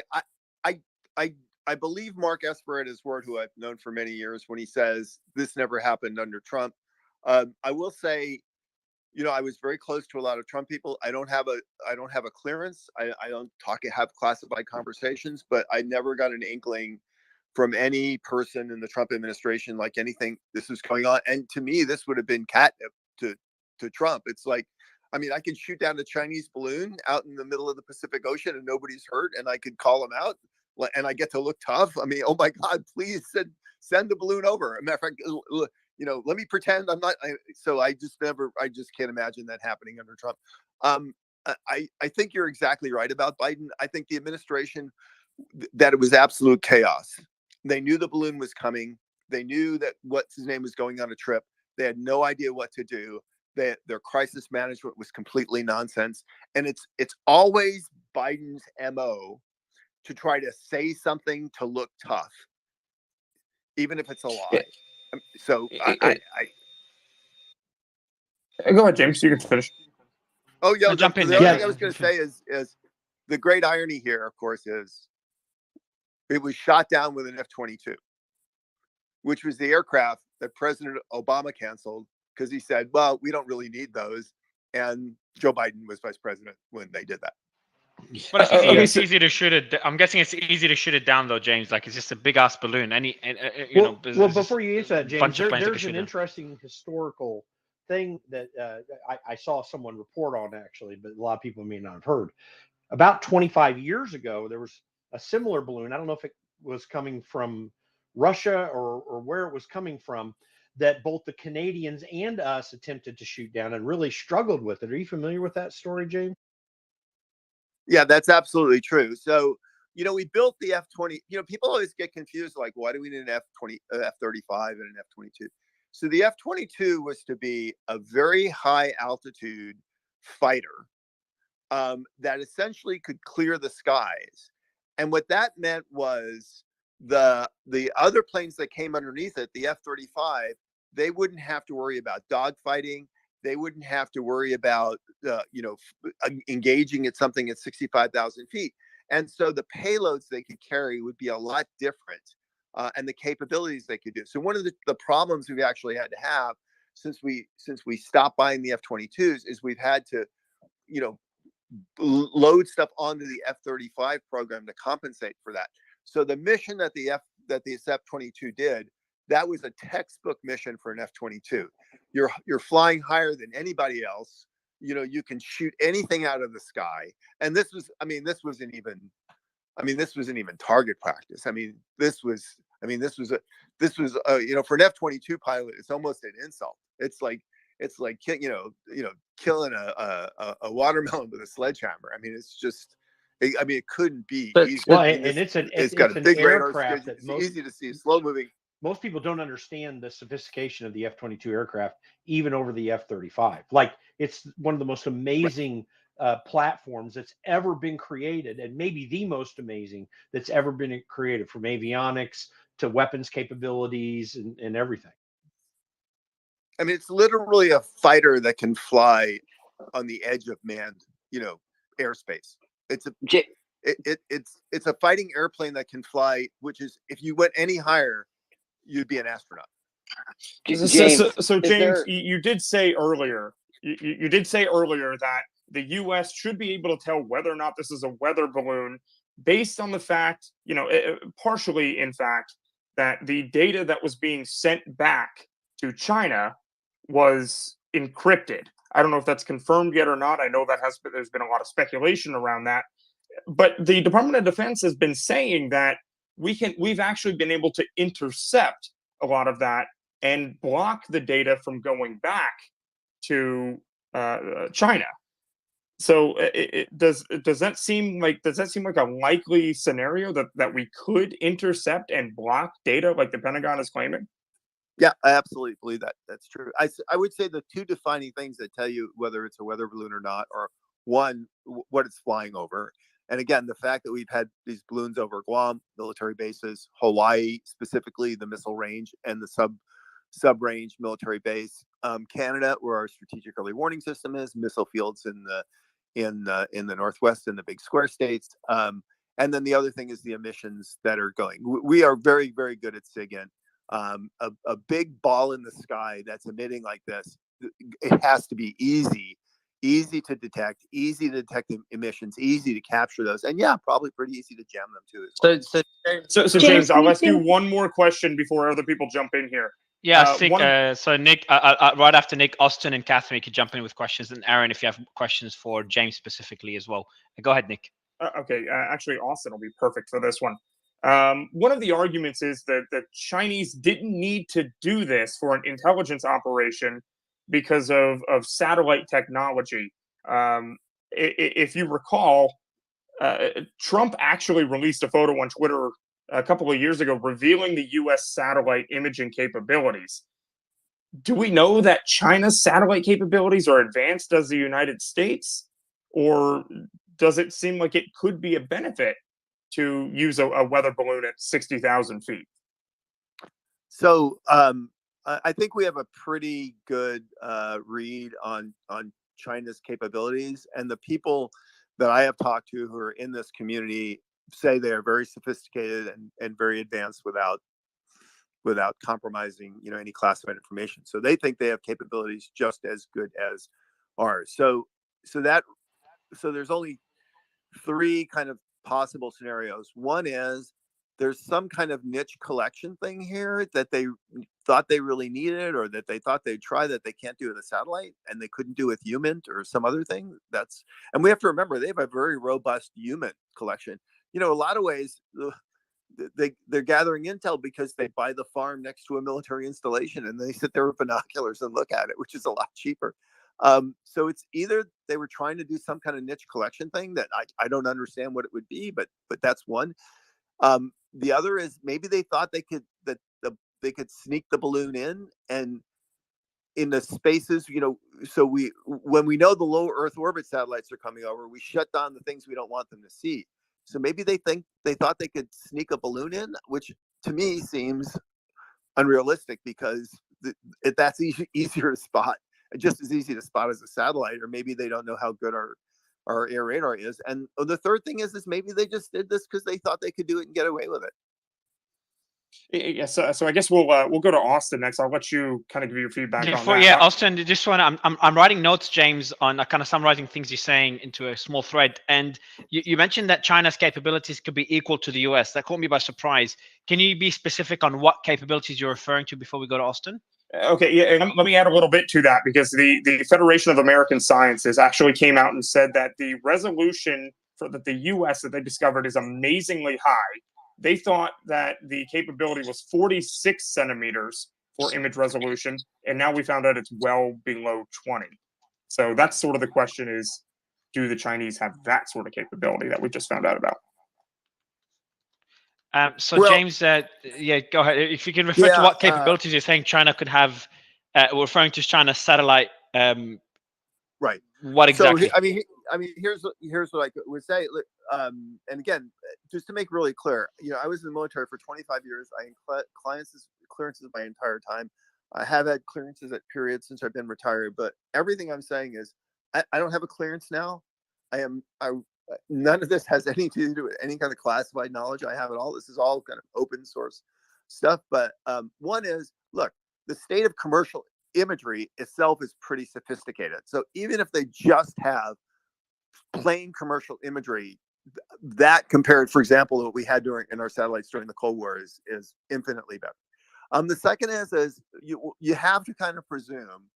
I believe Mark Esper at his word, who I've known for many years, when he says this never happened under Trump. I will say, I was very close to a lot of Trump people. I don't have a clearance. I don't have classified conversations, but I never got an inkling from any person in the Trump administration like anything this was going on. And to me, this would have been catnip to Trump. It's like, I mean, I can shoot down a Chinese balloon out in the middle of the Pacific Ocean and nobody's hurt, and I could call them out, and I get to look tough. I mean, oh my God, please send the balloon over. As a matter of fact, let me pretend I'm not. I just can't imagine that happening under Trump. I think you're exactly right about Biden. I think the administration, that it was absolute chaos. They knew the balloon was coming. They knew that what's his name was going on a trip. They had no idea what to do. Their crisis management was completely nonsense. And it's always Biden's MO to try to say something to look tough, even if it's a lie. So go ahead, James. You can finish. Oh yeah, jump in. The other thing I was going to say is the great irony here, of course, is it was shot down with an F-22, which was the aircraft that President Obama canceled because he said, well, we don't really need those. And Joe Biden was vice president when they did that. But it's easy to shoot it. I'm guessing it's easy to shoot it down, though, James. Like, it's just a big ass balloon. Well, before you answer that, James, there's an interesting historical thing that I saw someone report on, actually, but a lot of people may not have heard. About 25 years ago, there was a similar balloon. I don't know if it was coming from Russia or where it was coming from, that both the Canadians and us attempted to shoot down and really struggled with it. Are you familiar with that story, James? Yeah, that's absolutely true. So, we built the F-20. People always get confused, like, why do we need an F-35 and an F-22? So the F-22 was to be a very high altitude fighter that essentially could clear the skies. And what that meant was the other planes that came underneath it, the F-35, they wouldn't have to worry about dogfighting. They wouldn't have to worry about, engaging at something at 65,000 feet. And so the payloads they could carry would be a lot different, and the capabilities they could do. So one of the problems we've actually had to have since we stopped buying the F-22s is we've had to, load stuff onto the F-35 program to compensate for that. So the mission that the F-22 did, that was a textbook mission for an F-22. You're flying higher than anybody else. You can shoot anything out of the sky. And this wasn't even I mean, this wasn't even target practice. I mean, this was you know, for an F-22 pilot, it's almost an insult. It's like killing a watermelon with a sledgehammer. I mean, it's just, I mean, it couldn't be easier. Well, I mean, and it's got a big radar. aircraft that It's easy to see, slow moving. Most people don't understand the sophistication of the F-22 aircraft, even over the F-35. Like, it's one of the most amazing platforms that's ever been created, and maybe the most amazing that's ever been created, from avionics to weapons capabilities and everything. I mean, it's literally a fighter that can fly on the edge of manned, airspace. It's a fighting airplane that can fly, which is, if you went any higher, you'd be an astronaut. So James, you did say earlier, you did say earlier that the U.S. should be able to tell whether or not this is a weather balloon based on the fact, partially in fact, that the data that was being sent back to China was encrypted. I don't know if that's confirmed yet or not. I know that there's been a lot of speculation around that, but the Department of Defense has been saying that we've actually been able to intercept a lot of that and block the data from going back to China. So does that seem like a likely scenario that we could intercept and block data like the Pentagon is claiming? Yeah, I absolutely believe that. That's true. I would say the two defining things that tell you whether it's a weather balloon or not are, one, what it's flying over. And again, the fact that we've had these balloons over Guam, military bases, Hawaii, specifically the missile range and the sub-range military base, Canada, where our strategic early warning system is, missile fields in the Northwest and the big square states. And then the other thing is the emissions that are going. We are very, very good at SIGINT. A big ball in the sky that's emitting like this, it has to be easy to detect, emissions, easy to capture those, and yeah, probably pretty easy to jam them too as well. So James, I'll ask you one more question before other people jump in here. Yeah, I think so. Nick, right after Nick, Austin and Catherine could jump in with questions, and Aaron, if you have questions for James specifically as well. Go ahead, Nick. Okay, actually, Austin will be perfect for this one. One of the arguments is that the Chinese didn't need to do this for an intelligence operation because of satellite technology. If you recall, Trump actually released a photo on Twitter a couple of years ago revealing the U.S. satellite imaging capabilities. Do we know that China's satellite capabilities are advanced as the United States, or does it seem like it could be a benefit to use a weather balloon at 60,000 feet? So I think we have a pretty good read on China's capabilities, and the people that I have talked to who are in this community say they are very sophisticated and very advanced without compromising any classified information. So they think they have capabilities just as good as ours. So there's only three kind of possible scenarios. One is there's some kind of niche collection thing here that they thought they really needed, or that they thought they'd try that they can't do with a satellite and they couldn't do with UMINT or some other thing. And we have to remember they have a very robust UMINT collection. A lot of ways they're gathering intel because they buy the farm next to a military installation and they sit there with binoculars and look at it, which is a lot cheaper. So it's either they were trying to do some kind of niche collection thing that I don't understand what it would be, but that's one. The other is maybe they thought they could sneak the balloon in the spaces, so when we know the low Earth orbit satellites are coming over, we shut down the things we don't want them to see. So maybe they thought they could sneak a balloon in, which to me seems unrealistic because that's easier to spot, just as easy to spot as a satellite. Or maybe they don't know how good our air radar is. And the third thing is maybe they just did this because they thought they could do it and get away with it. Yeah, so I guess we'll go to Austin next. I'll let you kind of give your feedback on that. Yeah, Austin, just I'm writing notes, James, on kind of summarizing things you're saying into a small thread. And you mentioned that China's capabilities could be equal to the US. That caught me by surprise. Can you be specific on what capabilities you're referring to before we go to Austin? Okay, yeah, let me add a little bit to that, because the Federation of American Sciences actually came out and said that the resolution that the U.S. that they discovered is amazingly high. They thought that the capability was 46 centimeters for image resolution, and now we found out it's well below 20. So that's sort of the question: is do the Chinese have that sort of capability that we just found out about? So Well, James, yeah, go ahead. If you can refer to what capabilities you're saying China could have, we're referring to China's satellite. Right. What exactly? So I mean, here's what I would say. And again, just to make really clear, I was in the military for 25 years. I had clearances my entire time. I have had clearances at periods since I've been retired. But everything I'm saying is, I don't have a clearance now. None of this has anything to do with any kind of classified knowledge I have at all. This is all kind of open source stuff. But one is, look, the state of commercial imagery itself is pretty sophisticated. So even if they just have plain commercial imagery, that compared, for example, to what we had in our satellites during the Cold War is infinitely better. The second is you have to kind of presume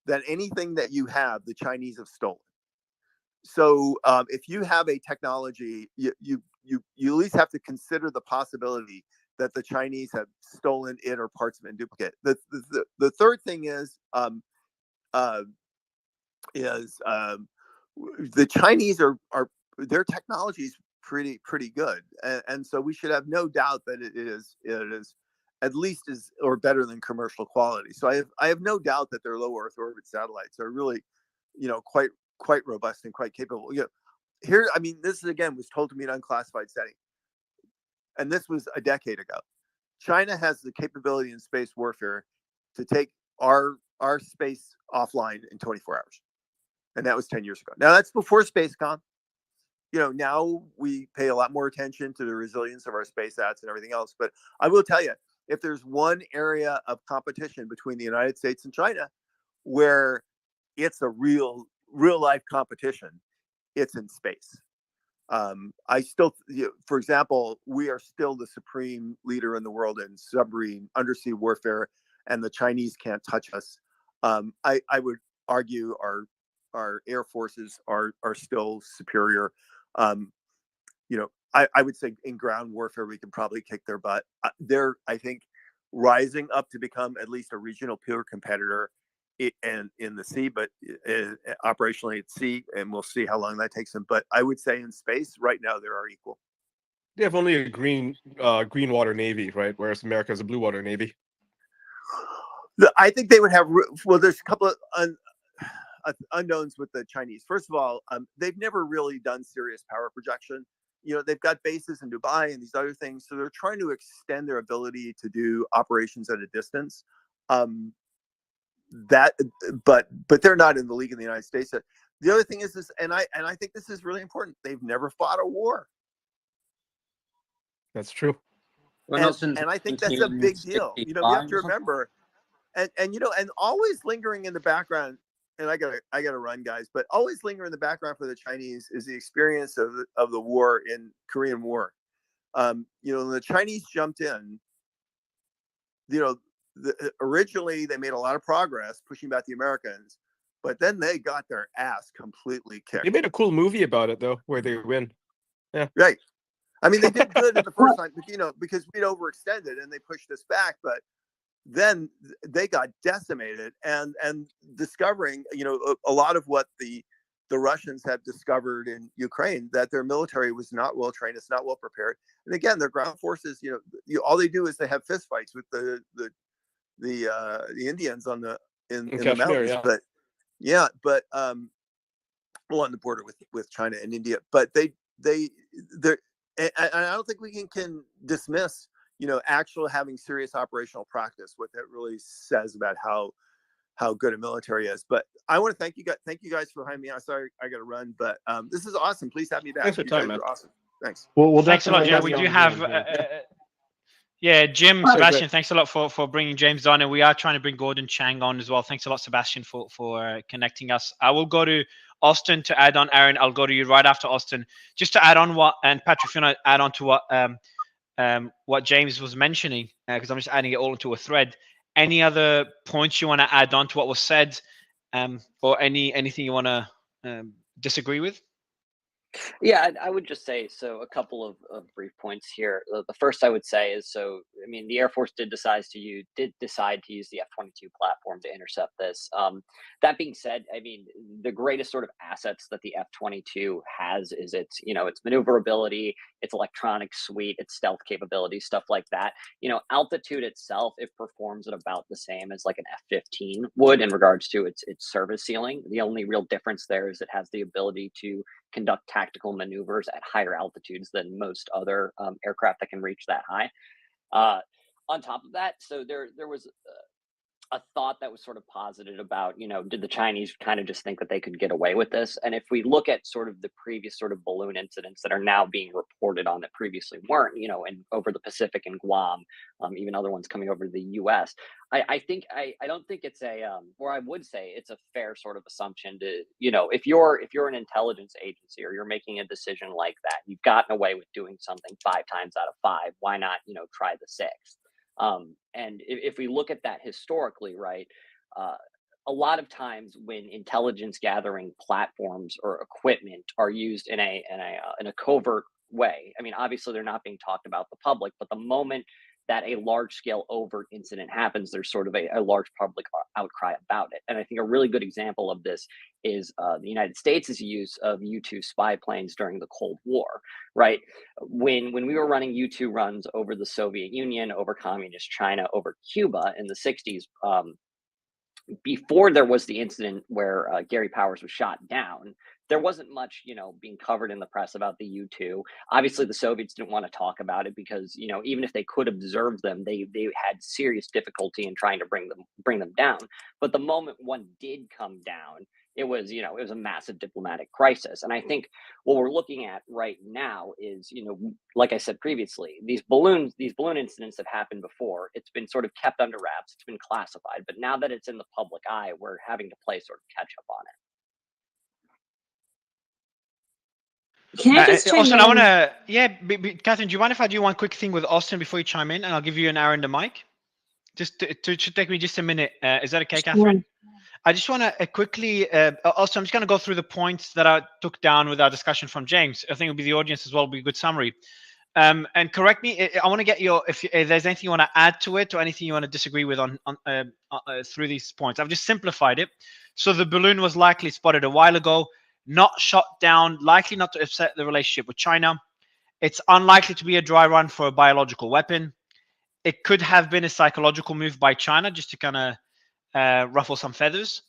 that anything that you have, the Chinese have stolen. So if you have a technology, you at least have to consider the possibility that the Chinese have stolen it or parts of it in duplicate. The third thing is the Chinese are their technology is pretty good, and so we should have no doubt that it is at least as or better than commercial quality. So I have no doubt that their low Earth orbit satellites are really, quite robust and quite capable. Here, I mean, this again was told to me in unclassified setting, and this was a decade ago. China has the capability in space warfare to take our space offline in 24 hours, and that was 10 years ago. Now that's before SpaceCom. Now we pay a lot more attention to the resilience of our space sats and everything else. But I will tell you, if there's one area of competition between the United States and China where it's a real life competition, it's in space. I still, for example, we are still the supreme leader in the world in submarine undersea warfare, and the Chinese can't touch us. I would argue our air forces are still superior. I would say in ground warfare we can probably kick their butt. They're, I think, rising up to become at least a regional peer competitor and in the sea, but operationally at sea, and we'll see how long that takes them. But I would say in space right now they are equal. They have only a green water navy, right? Whereas America has a blue water navy. I think they would have. Well, there's a couple of unknowns with the Chinese. First of all, they've never really done serious power projection. They've got bases in Dubai and these other things, so they're trying to extend their ability to do operations at a distance. But they're not in the league in the United States. The other thing is this, and I think this is really important. They've never fought a war. That's true. And I think that's a big deal. You have to remember, and always lingering in the background. And I gotta run, guys. But always linger in the background for the Chinese is the experience of the war in Korean War. When the Chinese jumped in, originally they made a lot of progress pushing back the Americans, but then they got their ass completely kicked. They made a cool movie about it though, where they win. Yeah. Right. I mean, they did good in the first time, because we'd overextended and they pushed us back, but then they got decimated, and discovering a lot of what the Russians have discovered in Ukraine, that their military was not well trained, it's not well prepared, and again their ground forces, all they do is they have fist fights with the Indians in the mountains, yeah. But on the border with China and India, but they're and I don't think we can dismiss actual having serious operational practice, what that really says about how good a military is. But I want to thank you guys for having me. I'm sorry I got to run, but this is awesome. Please have me back. Thanks for time, man. Awesome. Thanks. Well, thanks a lot, Jim. We do have Jim, Sebastian, thanks a lot for bringing James on, and we are trying to bring Gordon Chang on as well. Thanks a lot, Sebastian, for connecting us. I will go to Austin to add on. Aaron, I'll go to you right after Austin, just to add on and Patrick, if you want to add on to what James was mentioning, because I'm just adding it all into a thread. Any other points you want to add on to what was said, or anything you want to disagree with? Yeah, I would just say, so a couple of brief points here. The first I would say is, so I mean, the Air Force did decide to use the F-22 platform to intercept this. That being said, I mean, the greatest sort of assets that the F-22 has is its, its maneuverability, its electronic suite, its stealth capabilities, stuff like that. Altitude itself, it performs at about the same as like an F-15 would in regards to its service ceiling. The only real difference there is it has the ability to conduct tactical maneuvers at higher altitudes than most other aircraft that can reach that high. On top of that, so there was a thought that was sort of posited about, did the Chinese kind of just think that they could get away with this? And if we look at sort of the previous sort of balloon incidents that are now being reported on that previously weren't, and over the Pacific and Guam, even other ones coming over to the U.S., I don't think it's or I would say it's a fair sort of assumption to, if you're an intelligence agency or you're making a decision like that, you've gotten away with doing something 5 times out of 5, why not, try the 6th? And if we look at that historically, right, a lot of times when intelligence gathering platforms or equipment are used in a covert way, I mean, obviously they're not being talked about the public, but the moment that a large scale overt incident happens, there's sort of a large public outcry about it. And I think a really good example of this is the United States' use of U-2 spy planes during the Cold War, right? When we were running U-2 runs over the Soviet Union, over communist China, over Cuba in the 60s, before there was the incident where Gary Powers was shot down, there wasn't much, being covered in the press about the U-2. Obviously, the Soviets didn't want to talk about it because, even if they could observe them, they had serious difficulty in trying to bring them down. But the moment one did come down, it was a massive diplomatic crisis. And I think what we're looking at right now is, like I said previously, these balloon incidents have happened before. It's been sort of kept under wraps. It's been classified. But now that it's in the public eye, we're having to play sort of catch up on it. Can I just chime Austin, in? I want to, Catherine, do you mind if I do one quick thing with Austin before you chime in, and I'll give you an hour in the mic? Just it should take me just a minute. Is that okay, Catherine? I just want to quickly, also, I'm just going to go through the points that I took down with our discussion from James. I think it'll be the audience as well, will be a good summary. And correct me, I want to get your, if there's anything you want to add to it or anything you want to disagree with on through these points. I've just simplified it. So the balloon was likely spotted a while ago, not shot down, likely not to upset the relationship with China. It's unlikely to be a dry run for a biological weapon. It could have been a psychological move by China just to kind of ruffle some feathers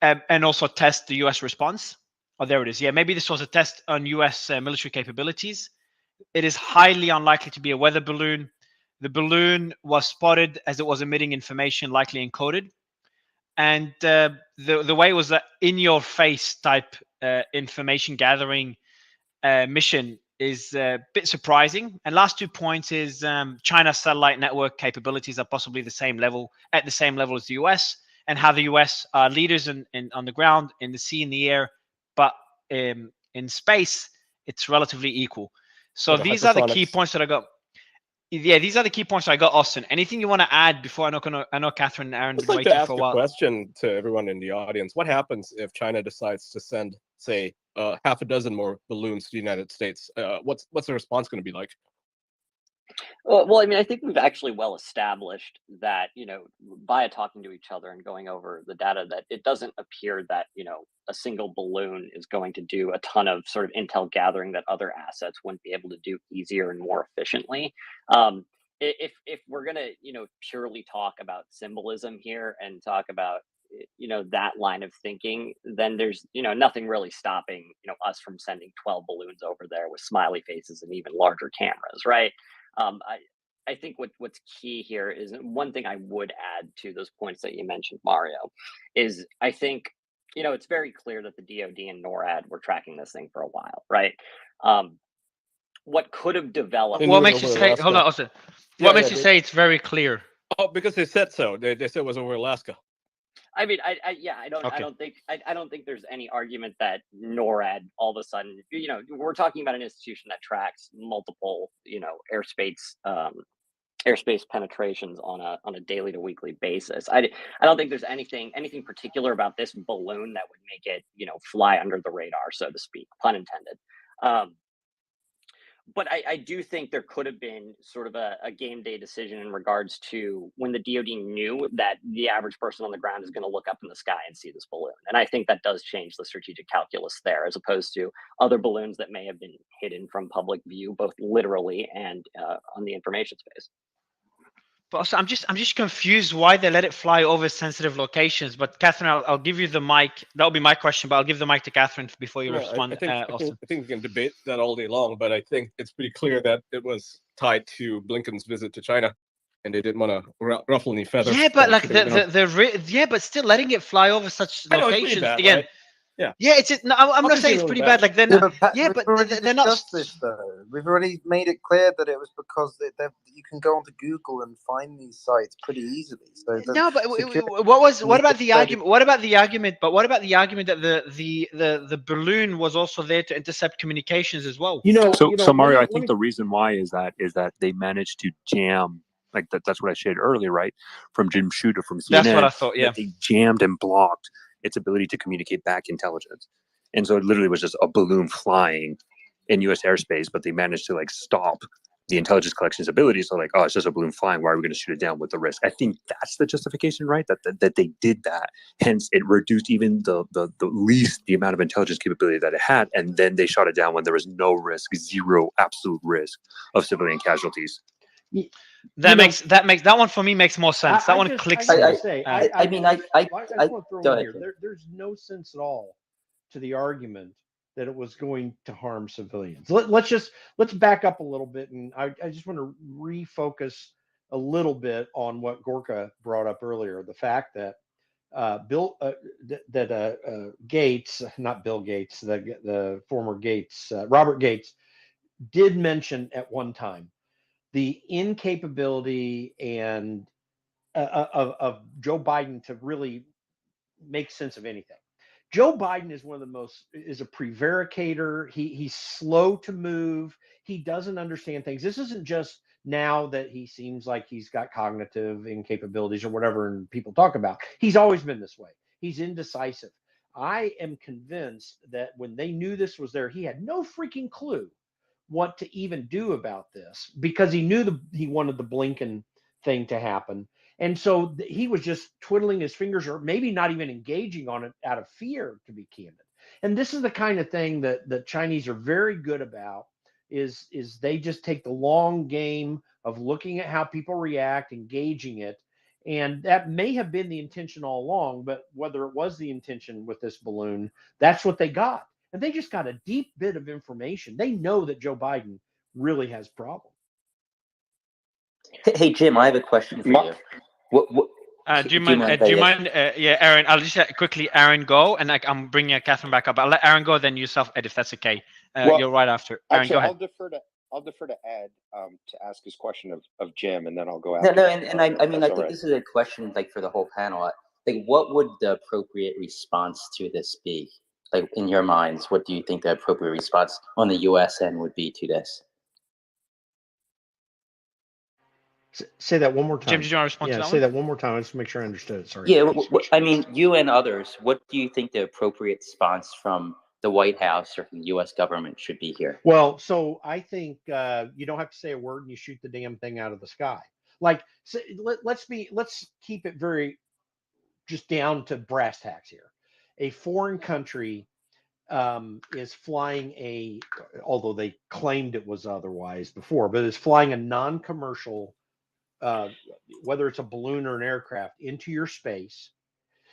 and also test the US response. Oh, there it is. Yeah, maybe this was a test on US military capabilities. It is highly unlikely to be a weather balloon. The balloon was spotted as it was emitting information, likely encoded. And the way it was an in-your-face type information gathering mission is a bit surprising. And last 2 points is China's satellite network capabilities are possibly at the same level as the US, and how the US are leaders on the ground, in the sea, in the air, but in space, it's relatively equal. So these are the key points that I got. Yeah, these are the key points I got, Austin. Anything you want to add before? I know Catherine and Aaron have been waiting for a while. I'd like to ask a question to everyone in the audience. What happens if China decides to send, say, half a dozen more balloons to the United States? What's the response going to be like? Well, I mean, I think we've actually well established that, via talking to each other and going over the data, that it doesn't appear that, a single balloon is going to do a ton of sort of intel gathering that other assets wouldn't be able to do easier and more efficiently. If we're going to, purely talk about symbolism here and talk about, that line of thinking, then there's, nothing really stopping, us from sending 12 balloons over there with smiley faces and even larger cameras, right? I think what's key here is one thing I would add to those points that you mentioned, Mario, is I think, it's very clear that the DoD and NORAD were tracking this thing for a while, right? What could have developed? What makes you say? Hold on, Austin. What makes you say it's very clear? Oh, because they said so. They said it was over Alaska. I mean, I don't think there's any argument that NORAD all of a sudden, we're talking about an institution that tracks multiple, airspace penetrations on a daily to weekly basis. I don't think there's anything particular about this balloon that would make it, fly under the radar, so to speak, pun intended. But I do think there could have been sort of a game day decision in regards to when the DoD knew that the average person on the ground is going to look up in the sky and see this balloon. And I think that does change the strategic calculus there, as opposed to other balloons that may have been hidden from public view, both literally and on the information space. But also, I'm just confused why they let it fly over sensitive locations. But Catherine, I'll give you the mic. That'll be my question, but I'll give the mic to Catherine before you Yeah, respond. I think we can debate that all day long, but I think it's pretty clear that it was tied to Blinken's visit to China, and they didn't want to ruffle any feathers. Yeah, but like but still letting it fly over such I know, it's pretty locations bad, again. right? Yeah. Yeah, no, I'm not saying it's pretty bad. Like they're not. Yeah, but they're not. This though. We've already made it clear that it was because you can go onto Google and find these sites pretty easily. So No, but what about the argument? What about the argument? But what about the argument that the balloon was also there to intercept communications as well? So Mario, I think the reason why is that they managed to jam. Like that's what I shared earlier, right? From Jim Shooter from CNN. That's what I thought. Yeah, they jammed and blocked its ability to communicate back intelligence, and so it literally was just a balloon flying in U.S. airspace. But they managed to like stop the intelligence collection's ability. So like, oh, it's just a balloon flying. Why are we going to shoot it down with the risk? I think that's the justification, right? That they did that. Hence, it reduced even the least the amount of intelligence capability that it had, and then they shot it down when there was no risk, zero absolute risk of civilian casualties. That one for me makes more sense. That one clicks. There's no sense at all to the argument that it was going to harm civilians. Let's back up a little bit, and I just want to refocus a little bit on what Gorka brought up earlier, the fact that Gates, not Bill Gates, the former Gates, Robert Gates, did mention at one time the incapability and of Joe Biden to really make sense of anything. Joe Biden is a prevaricator. He's slow to move. He doesn't understand things. This isn't just now that he seems like he's got cognitive incapabilities or whatever, and people talk about. He's always been this way. He's indecisive. I am convinced that when they knew this was there, he had no freaking clue what to even do about this, because he knew he wanted the Blinken thing to happen. And so he was just twiddling his fingers, or maybe not even engaging on it out of fear, to be candid. And this is the kind of thing that the Chinese are very good about, is they just take the long game of looking at how people react, engaging it. And that may have been the intention all along, but whether it was the intention with this balloon, that's what they got. And they just got a deep bit of information. They know that Joe Biden really has problems. Hey, Jim, I have a question for you. Do you mind? Yeah, Aaron. I'll just quickly, Aaron, go, and I'm bringing Catherine back up. I'll let Aaron go, then yourself, Ed, if that's okay. You're right after. Aaron, actually, go ahead. I'll defer to Ed to ask his question of Jim, and then I'll go after. No, and I mean, I think this is a question like for the whole panel. Like, what would the appropriate response to this be? Like, in your minds, what do you think the appropriate response on the U.S. end would be to this? Say that one more time. Jim, did you want to respond to that say that one more time. I just make sure I understood it. Sorry. Yeah, I mean, you and others, what do you think the appropriate response from the White House or from the U.S. government should be here? Well, so I think you don't have to say a word and you shoot the damn thing out of the sky. Like, so let's keep it very just down to brass tacks here. A foreign country is flying although they claimed it was otherwise before, but is flying a non-commercial, whether it's a balloon or an aircraft, into your space,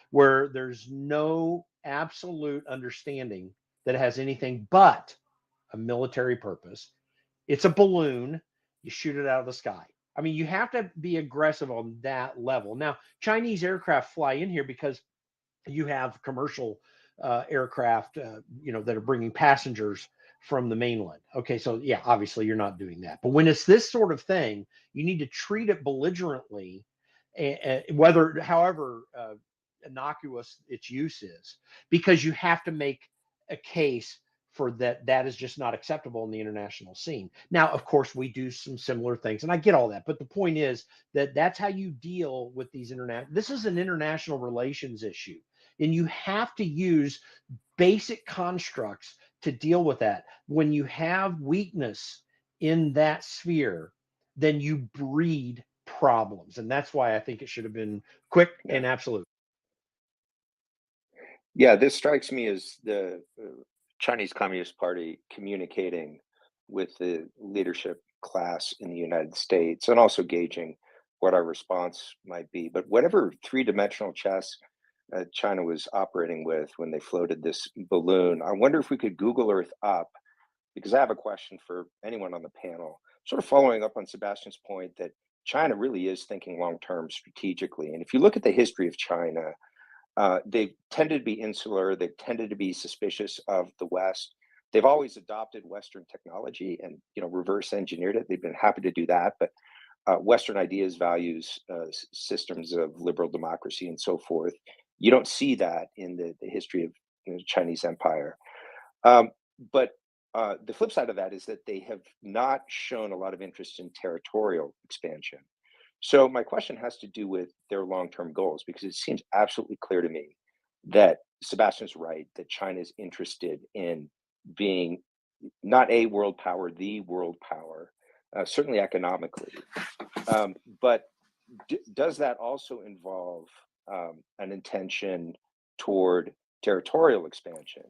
where there's no absolute understanding that it has anything but a military purpose. It's a balloon. You shoot it out of the sky. I mean, you have to be aggressive on that level. Now, Chinese aircraft fly in here because you have commercial aircraft, that are bringing passengers from the mainland. Okay, so yeah, obviously you're not doing that. But when it's this sort of thing, you need to treat it belligerently, however innocuous its use is, because you have to make a case for that is just not acceptable in the international scene. Now, of course, we do some similar things, and I get all that, but the point is that that's how you deal with these this is an international relations issue, and you have to use basic constructs to deal with that. When you have weakness in that sphere, then you breed problems. And that's why I think it should have been quick and absolute. Yeah, this strikes me as the Chinese Communist Party communicating with the leadership class in the United States and also gauging what our response might be. But whatever three-dimensional chess China was operating with when they floated this balloon, I wonder if we could Google Earth up, because I have a question for anyone on the panel, sort of following up on Sebastian's point that China really is thinking long-term strategically. And if you look at the history of China, they've tended to be insular. They've tended to be suspicious of the West. They've always adopted Western technology and reverse engineered it. They've been happy to do that, but Western ideas, values, systems of liberal democracy, and so forth, you don't see that in the history of the Chinese empire. But the flip side of that is that they have not shown a lot of interest in territorial expansion. So my question has to do with their long-term goals, because it seems absolutely clear to me that Sebastian's right, that China is interested in being not a world power, the world power, certainly economically. But does that also involve an intention toward territorial expansion,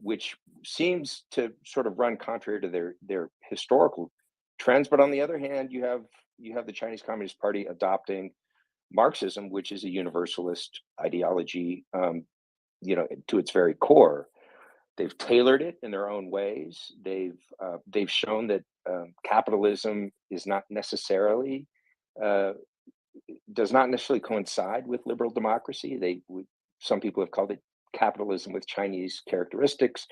which seems to sort of run contrary to their historical trends? But on the other hand, you have the Chinese Communist Party adopting Marxism, which is a universalist ideology, to its very core. They've tailored it in their own ways. They've shown that capitalism is not necessarily does not necessarily coincide with liberal democracy. Some people have called it capitalism with Chinese characteristics.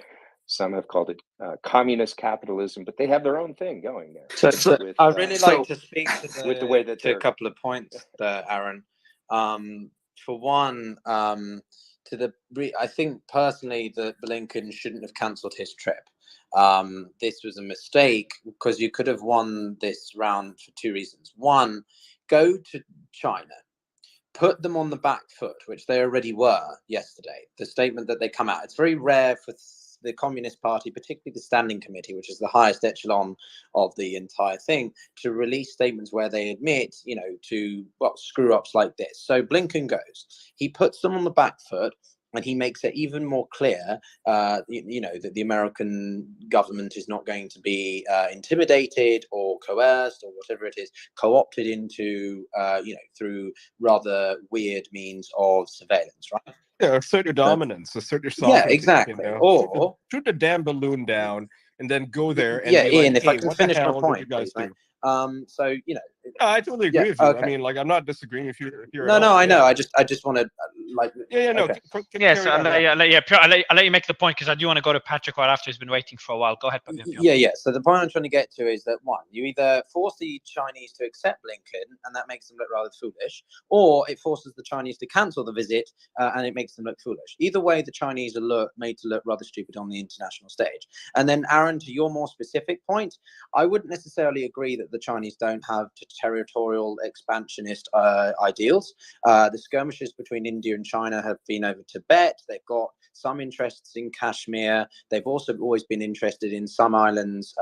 Some have called it communist capitalism, but they have their own thing going there. So with, I'd really like to speak to with the way that to a couple of points there, Aaron. For one, I think personally that Blinken shouldn't have cancelled his trip. This was a mistake because you could have won this round for two reasons. One, go to China, put them on the back foot, which they already were yesterday. The statement that they come out, it's very rare for the Communist Party, particularly the Standing Committee, which is the highest echelon of the entire thing, to release statements where they admit, to screw-ups like this. So Blinken goes, he puts them on the back foot, and he makes it even more clear, that the American government is not going to be intimidated or coerced or whatever it is, co-opted into, through rather weird means of surveillance, right? Yeah, assert your dominance, assert your sovereignty. Yeah, exactly. Or shoot the damn balloon down and then go there and yeah, be Ian, like, if I hey, can what the finish my hell point, did you guys please, do? So I totally agree with you. I mean, like, I'm not disagreeing if you're No, I know. I just want to Yes, I'll let you make the point, because I do want to go to Patrick right after. He's been waiting for a while. Go ahead. Yeah. So the point I'm trying to get to is that one, you either force the Chinese to accept Blinken, and that makes them look rather foolish, or it forces the Chinese to cancel the visit, and it makes them look foolish. Either way, the Chinese are made to look rather stupid on the international stage. And then, Aaron, to your more specific point, I wouldn't necessarily agree that the Chinese don't have territorial expansionist ideals. The skirmishes between India and China have been over Tibet. They've got some interests in Kashmir. They've also always been interested in some islands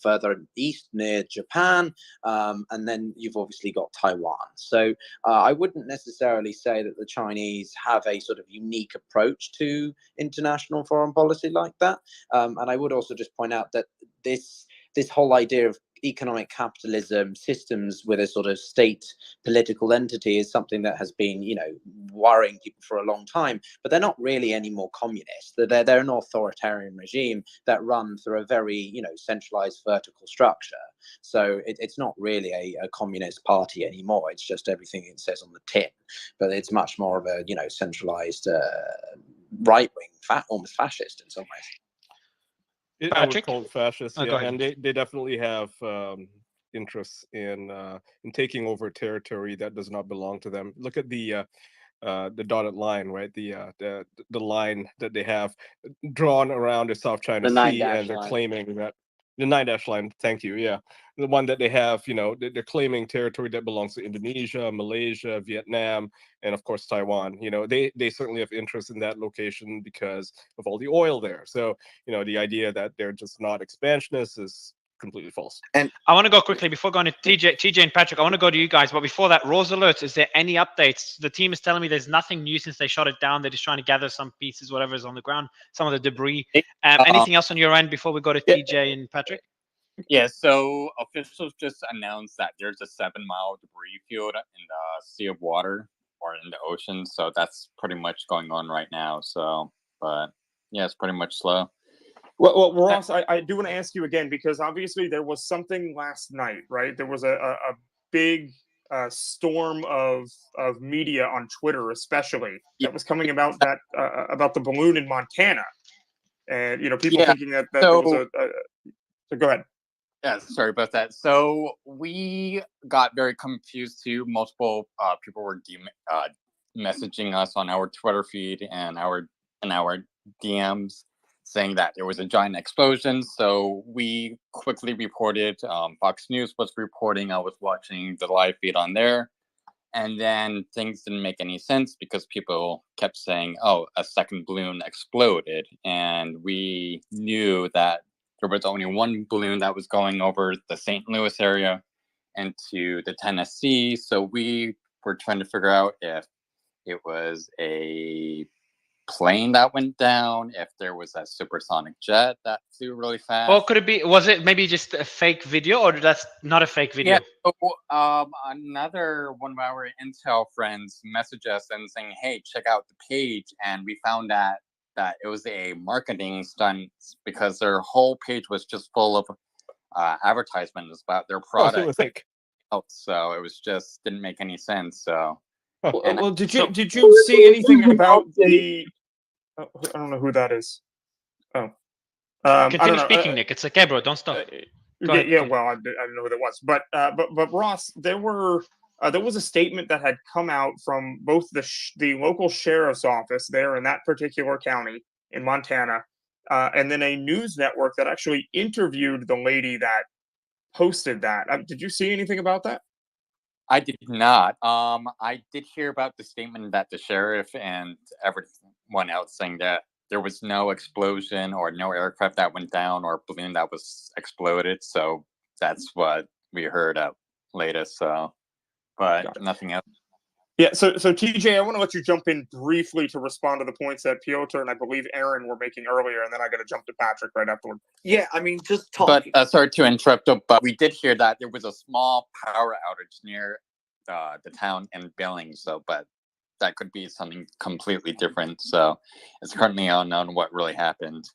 further east near Japan. And then you've obviously got Taiwan. So I wouldn't necessarily say that the Chinese have a sort of unique approach to international foreign policy like that. And I would also just point out that this whole idea of economic capitalism systems with a sort of state political entity is something that has been, worrying people for a long time, but they're not really any more communist. They're an authoritarian regime that run through a very, centralized vertical structure. So it's not really a communist party anymore. It's just everything it says on the tin, but it's much more of a, centralized right-wing, almost fascist in some ways. I would call it fascist, go ahead. and they definitely have interests in taking over territory that does not belong to them. Look at the dotted line, right? The line that they have drawn around the South China Sea, and they're claiming that The 9-dash line, thank you. Yeah, the one that they have, they're claiming territory that belongs to Indonesia, Malaysia, Vietnam, and of course Taiwan. They certainly have interest in that location because of all the oil there. So, the idea that they're just not expansionists is completely false. And I want to go quickly before going to TJ and Patrick. I want to go to you guys, but before that, Rose Alert, is there any updates? The team is telling me there's nothing new since they shot it down. They're just trying to gather some pieces, whatever is on the ground, some of the debris. Anything else on your end before we go to TJ and Patrick? Yeah, so officials just announced that there's a 7-mile debris field in the Sea of Water or in the ocean. So that's pretty much going on right now. So, but yeah, it's pretty much slow. Well, Ross, I do want to ask you again, because obviously there was something last night, right? There was a big storm of media on Twitter, especially, that was coming about that about the balloon in Montana, and people thinking that there was a. So go ahead. Yeah, sorry about that. So we got very confused too. Multiple people were messaging us on our Twitter feed and our DMs, saying that there was a giant explosion. So we quickly reported. Fox News was reporting. I was watching the live feed on there. And then things didn't make any sense because people kept saying, oh, a second balloon exploded. And we knew that there was only one balloon that was going over the St. Louis area and to the Tennessee. So we were trying to figure out if it was a plane that went down, if there was a supersonic jet that flew really fast. Or could it be, was it maybe just a fake video, or that's not a fake video? Yeah, so, another one of our Intel friends messaged us and saying, hey, check out the page. And we found that it was a marketing stunt because their whole page was just full of advertisements about their product. So it was just didn't make any sense. So well, did you see anything about the? I don't know who that is. Oh, continue speaking, Nick. It's okay, bro. Don't stop. Well, I didn't know who that was, but Ross, there was a statement that had come out from both the local sheriff's office there in that particular county in Montana, and then a news network that actually interviewed the lady that posted that. Did you see anything about that? I did not. I did hear about the statement that the sheriff and everyone else saying that there was no explosion or no aircraft that went down or balloon that was exploded. So that's what we heard at latest. So, but nothing else. Yeah. So TJ, I want to let you jump in briefly to respond to the points that Piotr and I believe Aaron were making earlier, and then I got to jump to Patrick right afterward. Yeah, I mean, just talking. But sorry to interrupt, but we did hear that there was a small power outage near the town in Billings. So, but that could be something completely different. So it's currently unknown what really happened.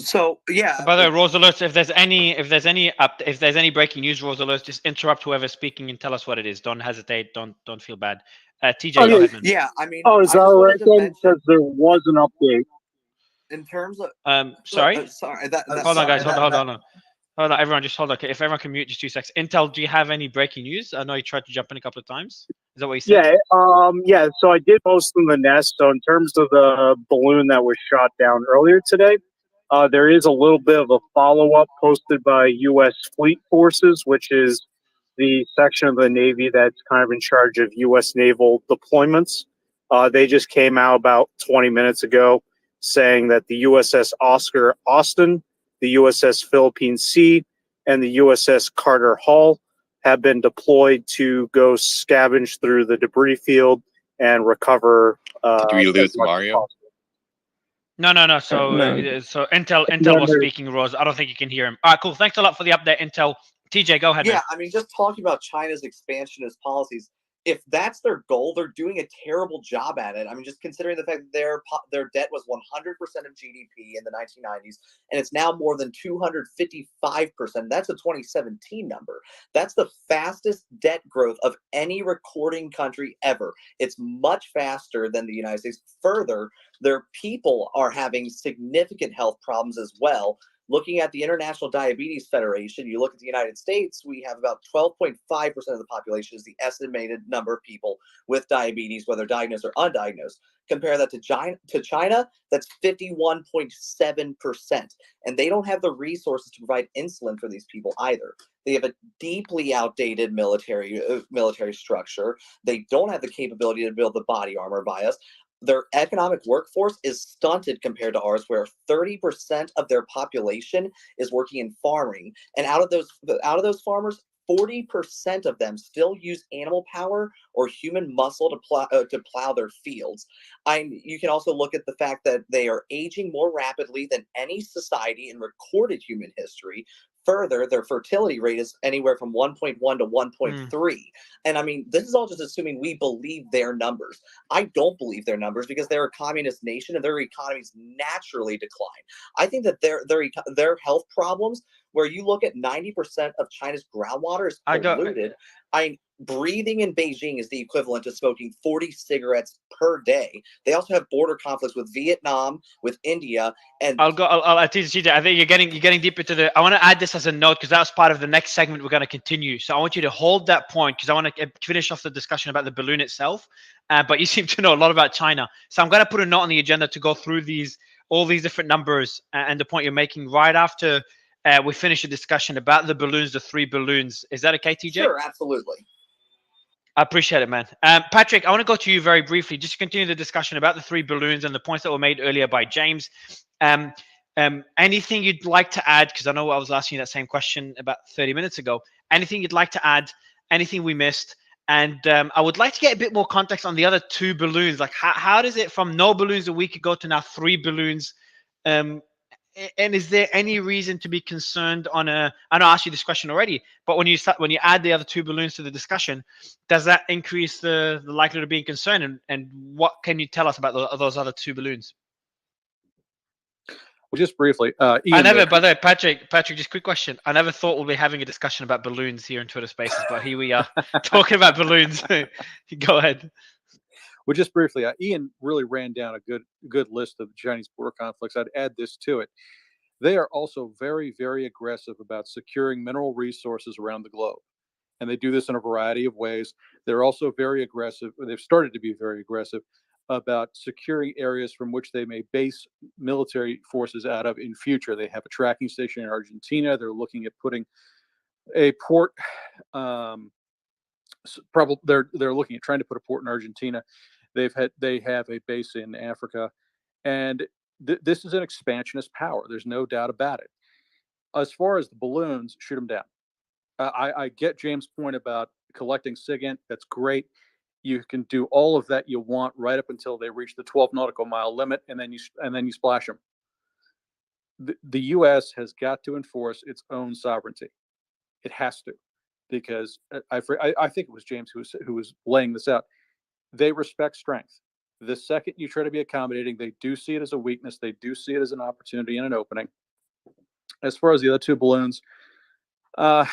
So yeah. By the way, Rose Alert, if there's any breaking news, Rose Alert, just interrupt whoever's speaking and tell us what it is. Don't hesitate. Don't feel bad. TJ, go ahead, man. Yeah, I mean. Oh, is that all right then? Because there was an update. In terms of. Sorry. Sorry. Hold on, guys. Hold on. Hold on, everyone. Just hold on. Okay, if everyone can mute, just 2 seconds. Intel, do you have any breaking news? I know you tried to jump in a couple of times. Is that what you said? Yeah. So I did post in the nest. So in terms of the balloon that was shot down earlier today, there is a little bit of a follow-up posted by U.S. Fleet Forces, which is the section of the Navy that's kind of in charge of U.S. naval deployments. They just came out about 20 minutes ago saying that the USS Oscar Austin, the USS Philippine Sea, and the USS Carter Hall have been deployed to go scavenge through the debris field and recover. Did we lose Mario? No. So Intel was speaking, Rose. I don't think you can hear him. All right, cool. Thanks a lot for the update, Intel. TJ, go ahead. Yeah, man. I mean, just talking about China's expansionist policies. If that's their goal, they're doing a terrible job at it. I mean, just considering the fact that their debt was 100% of GDP in the 1990s, and it's now more than 255%. That's a 2017 number. That's the fastest debt growth of any recording country ever. It's much faster than the United States. Further, their people are having significant health problems as well. Looking at the International Diabetes Federation, you look at the United States, we have about 12.5% of the population is the estimated number of people with diabetes, whether diagnosed or undiagnosed. Compare that to China, that's 51.7%. And they don't have the resources to provide insulin for these people either. They have a deeply outdated military structure. They don't have the capability to build the body armor by us. Their economic workforce is stunted compared to ours, where 30% of their population is working in farming. And out of those farmers, 40% of them still use animal power or human muscle to plow their fields. You can also look at the fact that they are aging more rapidly than any society in recorded human history. Further, their fertility rate is anywhere from 1.1 to 1.3. And I mean, this is all just assuming we believe their numbers. I don't believe their numbers because they're a communist nation and their economies naturally decline. I think that their health problems, where you look at 90% of China's groundwater is polluted. Breathing in Beijing is the equivalent to smoking 40 cigarettes per day. They also have border conflicts with Vietnam, with India, and I'll teach you. I think you're getting deep into the. I want to add this as a note because that's part of the next segment we're going to continue. So I want you to hold that point because I want to finish off the discussion about the balloon itself. But you seem to know a lot about China, so I'm going to put a note on the agenda to go through all these different numbers and the point you're making right after we finish the discussion about the balloons, the 3 balloons. Is that okay, TJ? Sure, absolutely. I appreciate it, man. Patrick, I want to go to you very briefly, just to continue the discussion about the 3 balloons and the points that were made earlier by James. Anything you'd like to add? Because I know I was asking you that same question about 30 minutes ago. Anything you'd like to add? Anything we missed? And I would like to get a bit more context on the other 2 balloons. Like, how does it from no balloons a week ago to now 3 balloons? And is there any reason to be concerned on a? I know I asked you this question already, but when you add the other 2 balloons to the discussion, does that increase the likelihood of being concerned? And what can you tell us about those other 2 balloons? Well, just briefly, Ian, by the way, Patrick, just quick question. I never thought we'd be having a discussion about balloons here in Twitter Spaces, but here we are talking about balloons. Go ahead. Well, just briefly, Ian really ran down a good list of Chinese border conflicts. I'd add this to it. They are also very, very aggressive about securing mineral resources around the globe. And they do this in a variety of ways. They're also very aggressive, or they've started to be very aggressive about securing areas from which they may base military forces out of in future. They have a tracking station in Argentina. They're looking at putting a port. They're looking at trying to put a port in Argentina. They have a base in Africa, and this is an expansionist power. There's no doubt about it. As far as the balloons, shoot them down. I get James' point about collecting SIGINT. That's great. You can do all of that you want right up until they reach the 12 nautical mile limit, and then you splash them. The U.S. has got to enforce its own sovereignty. It has to, because I think it was James who was laying this out. They respect strength. The second you try to be accommodating, they do see it as a weakness. They do see it as an opportunity and an opening. As far as the other 2 balloons, I'm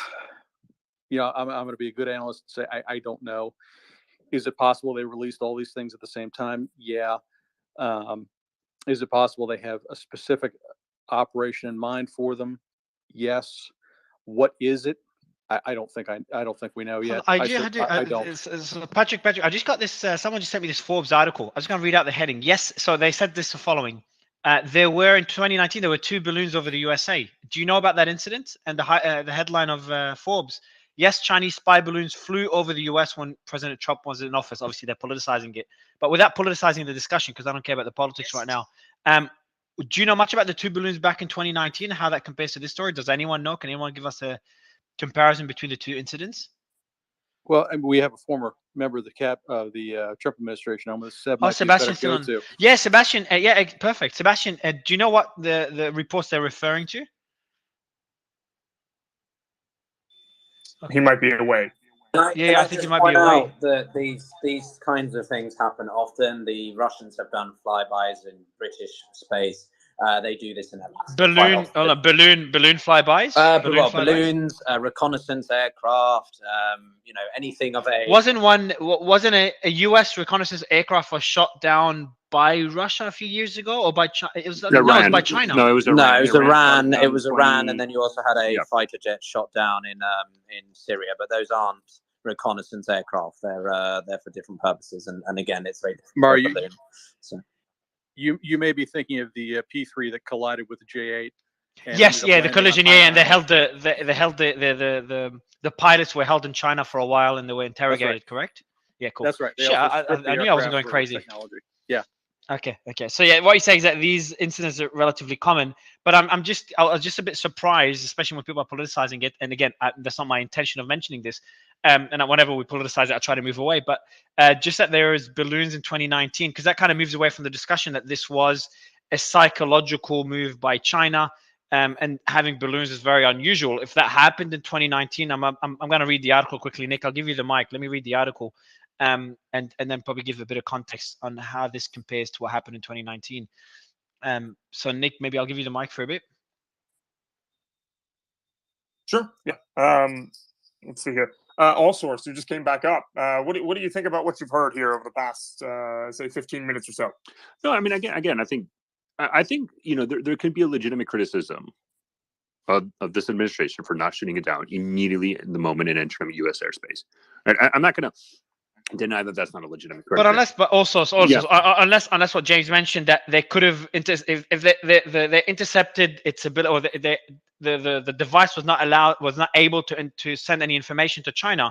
going to be a good analyst and say I don't know. Is it possible they released all these things at the same time? Yeah. Is it possible they have a specific operation in mind for them? Yes. What is it? I don't think we know yet. I don't. Patrick, I just got this. Someone just sent me this Forbes article. I'm just going to read out the heading. Yes, so they said this the following. There were in 2019 there were 2 balloons over the USA. Do you know about that incident? And the headline of Forbes. Yes, Chinese spy balloons flew over the US when President Trump was in office. Obviously, they're politicizing it, but without politicizing the discussion, because I don't care about the politics right now. Do you know much about the 2 balloons back in 2019? How that compares to this story? Does anyone know? Can anyone give us a comparison between the 2 incidents? Well, we have a former member of the Trump administration on with Seb. Oh, Sebastian still. Yeah, Sebastian. Yeah, perfect. Sebastian, do you know what the reports they're referring to? He might be away. I think he might be away. That these kinds of things happen often. The Russians have done flybys in British space. They do this in balloon flybys. Balloons, reconnaissance aircraft. Anything of a. Wasn't a U.S. reconnaissance aircraft was shot down by Russia a few years ago, or by China? It was Iran. no, it was by China. No, it was Iran. No, it was Iran. shot It down was 20 Iran, and then you also had a Yeah. fighter jet shot down in Syria. But those aren't reconnaissance aircraft. They're for different purposes, and again, it's very different. Mara, for a balloon. So. You may be thinking of the P3 that collided with the J8. and Yes, ended up yeah, the landing on collision, yeah, and they Hainan. held the pilots were held in China for a while, and they were interrogated. Correct? Yeah, cool. That's right. They Shit, also stripped the I knew I wasn't aircraft going for crazy. technology. Yeah. Okay. So yeah, what you're saying is that these incidents are relatively common, but I was just a bit surprised, especially when people are politicizing it. And again, that's not my intention of mentioning this. And whenever we politicize it, I try to move away. But just that there is balloons in 2019, because that kind of moves away from the discussion that this was a psychological move by China. And having balloons is very unusual. If that happened in 2019, I'm going to read the article quickly. Nick, I'll give you the mic. Let me read the article. And then probably give a bit of context on how this compares to what happened in 2019. So Nick, maybe I'll give you the mic for a bit. Sure. Yeah. Let's see here. All Source, who just came back up. What do you think about what you've heard here over the past say 15 minutes or so? No, I mean, again, I think there could be a legitimate criticism of this administration for not shooting it down immediately in the moment it entered U.S. airspace. Right? I'm not going to deny that that's not a legitimate criticism. But also unless what James mentioned, that they could have if they intercepted its ability, or the device was not able to send any information to China,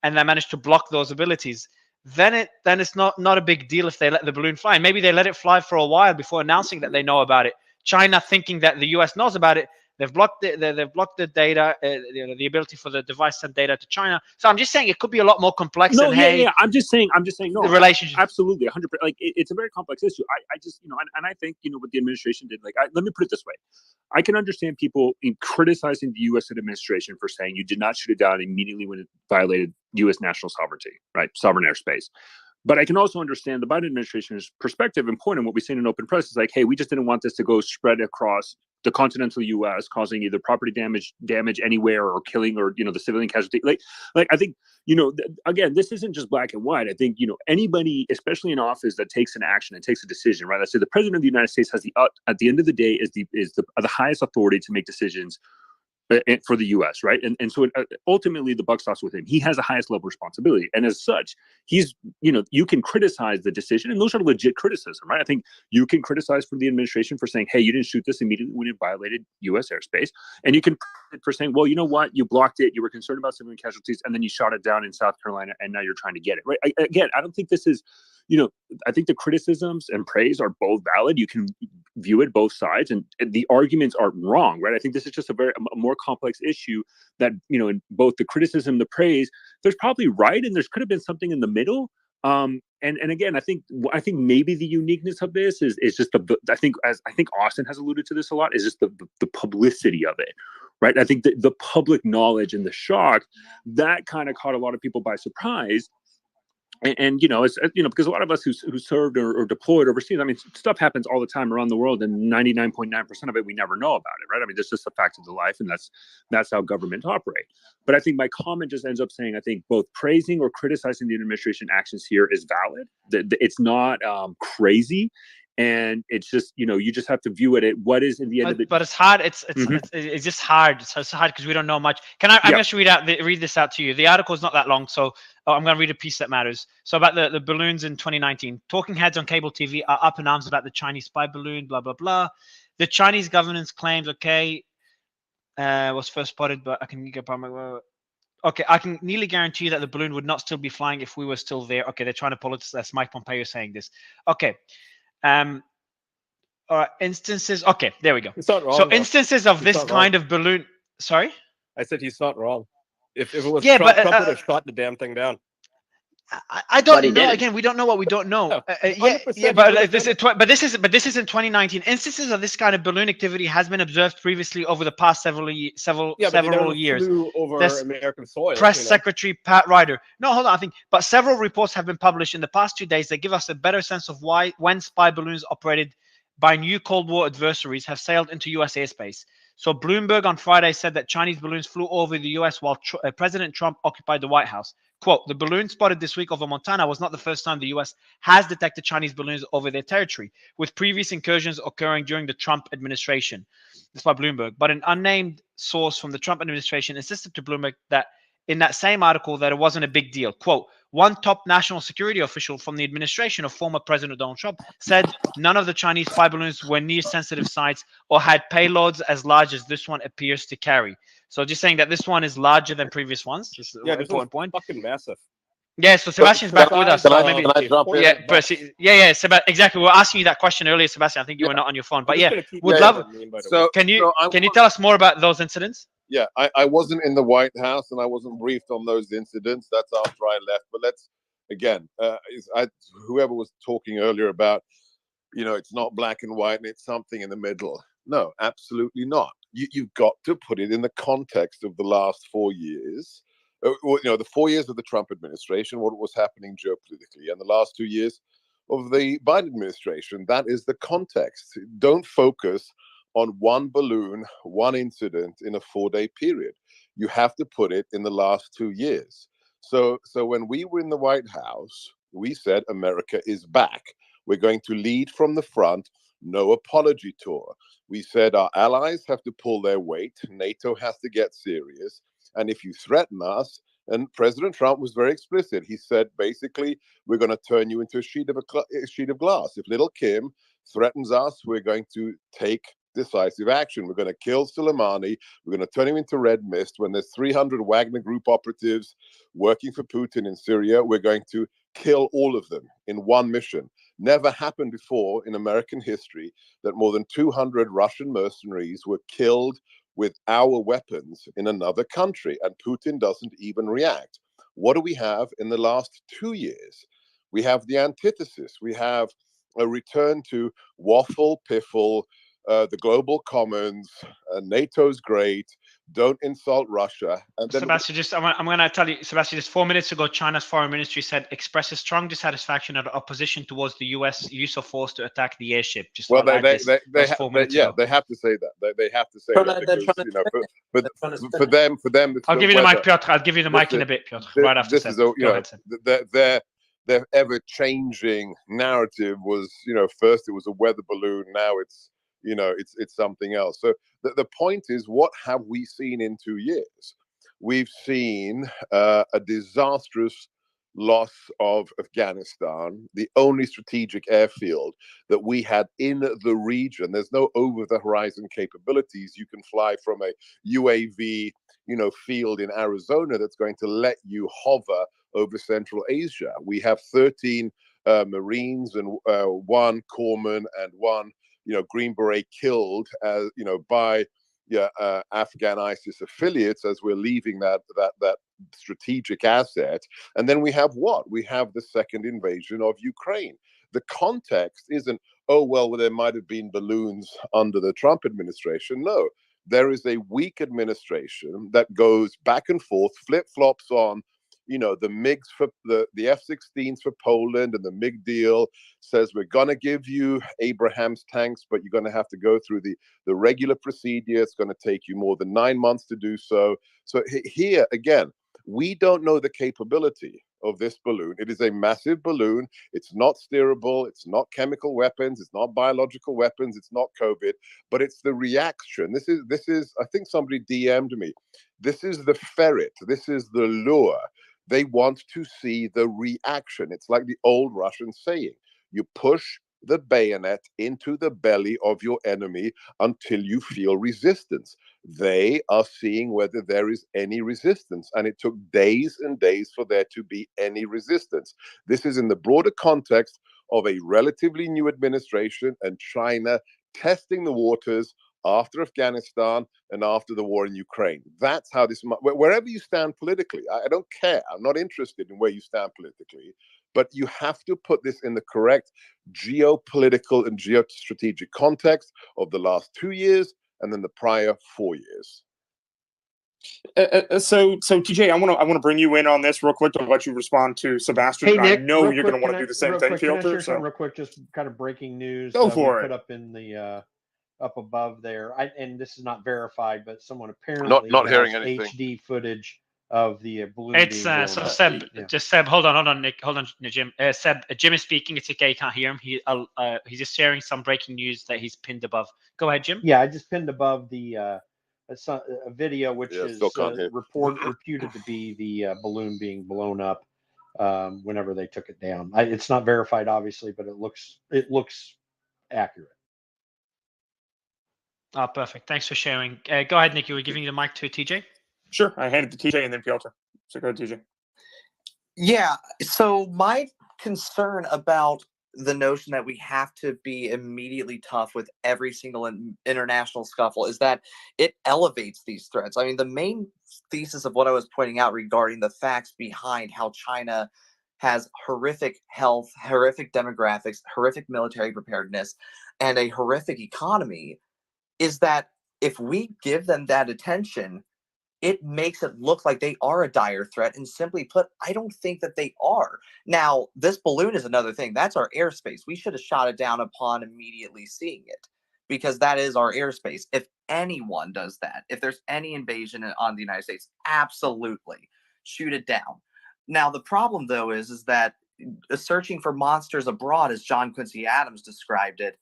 and they managed to block those abilities, then it's not a big deal if they let the balloon fly. And maybe they let it fly for a while before announcing that they know about it. China, thinking that the US knows about it, they've blocked the data, the ability for the device to send data to China. So I'm just saying it could be a lot more complex. No, than, yeah. I'm just saying. No, the relationship. Absolutely, 100%. Like it's a very complex issue. I just, and I think what the administration did. Like, let me put it this way: I can understand people in criticizing the U.S. administration for saying you did not shoot it down immediately when it violated U.S. national sovereignty, right? Sovereign airspace. But I can also understand the Biden administration's perspective and point on what we say in an open press is like, hey, we just didn't want this to go spread across the continental U.S., causing either property damage anywhere, or killing, or the civilian casualty. Like I think again, this isn't just black and white. I think anybody, especially in office, that takes an action and takes a decision, right? Let's say the president of the United States has at the end of the day is the highest authority to make decisions for the U.S., right? And so ultimately the buck stops with him. He has the highest level of responsibility, and as such, he's you can criticize the decision, and those are legit criticism, right? I think you can criticize for the administration for saying, hey, you didn't shoot this immediately when it violated U.S. airspace, and you can for saying, well, you know what, you blocked it, you were concerned about civilian casualties, and then you shot it down in South Carolina, and now you're trying to get it, right? Again, I don't think this is. I think the criticisms and praise are both valid. You can view it both sides, and the arguments aren't wrong, right? I think this is just a more complex issue that, in both the criticism, the praise, there's probably right, and there could have been something in the middle. And again, I think maybe the uniqueness of this is just I think Austin has alluded to this a lot, is just the publicity of it, right? I think the public knowledge and the shock that kind of caught a lot of people by surprise. And it's because a lot of us who served or deployed overseas, I mean, stuff happens all the time around the world, and 99.9% of it we never know about it, right? I mean, this is a fact of the life, and that's how governments operate. But I think my comment just ends up saying I think both praising or criticizing the administration actions here is valid. It's not crazy. And it's just, you just have to view it at what is in the end of the. But it's hard. It's just hard. It's hard because we don't know much. I'm going to read this out to you. The article is not that long, so I'm going to read a piece that matters. So about the balloons in 2019, talking heads on cable TV are up in arms about the Chinese spy balloon. Blah blah blah. The Chinese government claims was first spotted, but I can get by okay, I can nearly guarantee you that the balloon would not still be flying if we were still there. Okay, they're trying to politicize. That's Mike Pompeo saying this. Okay. All right, instances. Okay, there we go. It's not wrong, so though. instances of this kind of balloon. Sorry? I said he's not wrong. If it was Yeah, Trump, but, Trump would have shot the damn thing down. I don't know. Again, we don't know what we don't know. But this is in 2019. Instances of this kind of balloon activity has been observed previously over the past several years. Flew over American soil. Press Secretary Pat Ryder. No, hold on. But several reports have been published in the past 2 days that give us a better sense of when spy balloons operated by new Cold War adversaries have sailed into U.S. airspace. So Bloomberg on Friday said that Chinese balloons flew over the U.S. while President Trump occupied the White House. Quote, the balloon spotted this week over Montana was not the first time the U.S. has detected Chinese balloons over their territory, with previous incursions occurring during the Trump administration. This is by Bloomberg. But an unnamed source from the Trump administration insisted to Bloomberg that in that same article that it wasn't a big deal. Quote, one top national security official from the administration of former President Donald Trump said none of the Chinese spy balloons were near sensitive sites or had payloads as large as this one appears to carry. So just saying that this one is larger than previous ones. This is an important point. Fucking massive. Yeah, so Sebastian's back with us. Can So I maybe, jump in? yeah, exactly. We were asking you that question earlier, Sebastian. I think you were not on your phone, but yeah, would love. Can you tell us more about those incidents? Yeah, I wasn't in the White House and I wasn't briefed on those incidents. That's after I left. But let's again, whoever was talking earlier about, it's not black and white and it's something in the middle. No, absolutely not. You've got to put it in the context of the last 4 years. The 4 years of the Trump administration, what was happening geopolitically, and the last 2 years of the Biden administration. That is the context. Don't focus on one balloon, one incident in a 4-day period. You have to put it in the last 2 years. So when we were in the White House, we said America is back. We're going to lead from the front, no apology tour. We said our allies have to pull their weight. NATO has to get serious. And if you threaten us, and President Trump was very explicit. He said, basically, we're going to turn you into a sheet of glass. If little Kim threatens us, we're going to take decisive action. We're going to kill Soleimani. We're going to turn him into red mist. When there's 300 Wagner Group operatives working for Putin in Syria, we're going to kill all of them in one mission. Never happened before in American history that more than 200 Russian mercenaries were killed with our weapons in another country, and Putin doesn't even react. What do we have in the last 2 years? We have the antithesis. We have a return to waffle, piffle, the global commons, NATO's great, don't insult Russia. And then Sebastian, I'm going to tell you, Sebastian, just 4 minutes ago, China's foreign ministry expresses strong dissatisfaction and opposition towards the U.S. use of force to attack the airship. Just well, they have to say that. They have to say that because, for them. I'll give you the mic, Piotr. I'll give you the mic in a bit, Piotr. Right after this. Their ever-changing narrative was, first it was a weather balloon, now it's something else. So the point is, what have we seen in 2 years? We've seen a disastrous loss of Afghanistan, the only strategic airfield that we had in the region. There's no over-the-horizon capabilities. You can fly from a UAV, field in Arizona that's going to let you hover over Central Asia. We have 13 Marines and 1 corpsman and 1 Green Beret killed, by Afghan ISIS affiliates as we're leaving that strategic asset. And then we have what? We have the second invasion of Ukraine. The context isn't, there might have been balloons under the Trump administration. No, there is a weak administration that goes back and forth, flip-flops on the MiGs for the F-16s for Poland, and the MiG deal says we're going to give you Abrams tanks, but you're going to have to go through the regular procedure. It's going to take you more than 9 months to do so. So here, again, we don't know the capability of this balloon. It is a massive balloon. It's not steerable. It's not chemical weapons. It's not biological weapons. It's not COVID, but it's the reaction. This is, I think somebody DM'd me. This is the ferret. This is the lure. They want to see the reaction. It's like the old Russian saying, you push the bayonet into the belly of your enemy until you feel resistance. They are seeing whether there is any resistance, and it took days and days for there to be any resistance. This is in the broader context of a relatively new administration and China testing the waters after Afghanistan and after the war in Ukraine. That's how this, wherever you stand politically, I don't care. I'm not interested in where you stand politically, but you have to put this in the correct geopolitical and geostrategic context of the last 2 years and then the prior 4 years. So TJ, I want to bring you in on this real quick to let you respond to Sebastian. Hey, Nick, I know you're going to want to do the same thing, Piotr. Real quick, just kind of breaking news. Go for it. Put up in the up above there, and this is not verified, but someone apparently not hearing has anything. HD footage of the balloon It's being blown so up. Seb, Yeah. just Seb, hold on, Nick, hold on, Jim. Seb, Jim is speaking. It's okay, you can't hear him. He's just sharing some breaking news that he's pinned above. Go ahead, Jim. Yeah, I just pinned above the a video which is still can't hear. reputed to be the balloon being blown up whenever they took it down. It's not verified, obviously, but it looks accurate. Oh, perfect. Thanks for sharing. Go ahead, Nick. You were giving the mic to TJ. Sure, I handed it to TJ and then Piotr. So go ahead, TJ. Yeah. So my concern about the notion that we have to be immediately tough with every single international scuffle is that it elevates these threats. I mean, the main thesis of what I was pointing out regarding the facts behind how China has horrific health, horrific demographics, horrific military preparedness, and a horrific economy is that if we give them that attention, it makes it look like they are a dire threat. And simply put, I don't think that they are. Now, this balloon is another thing. That's our airspace. We should have shot it down upon immediately seeing it, because that is our airspace. If anyone does that, if there's any invasion on the United States, absolutely shoot it down. Now, the problem, though, is that searching for monsters abroad, as John Quincy Adams described it,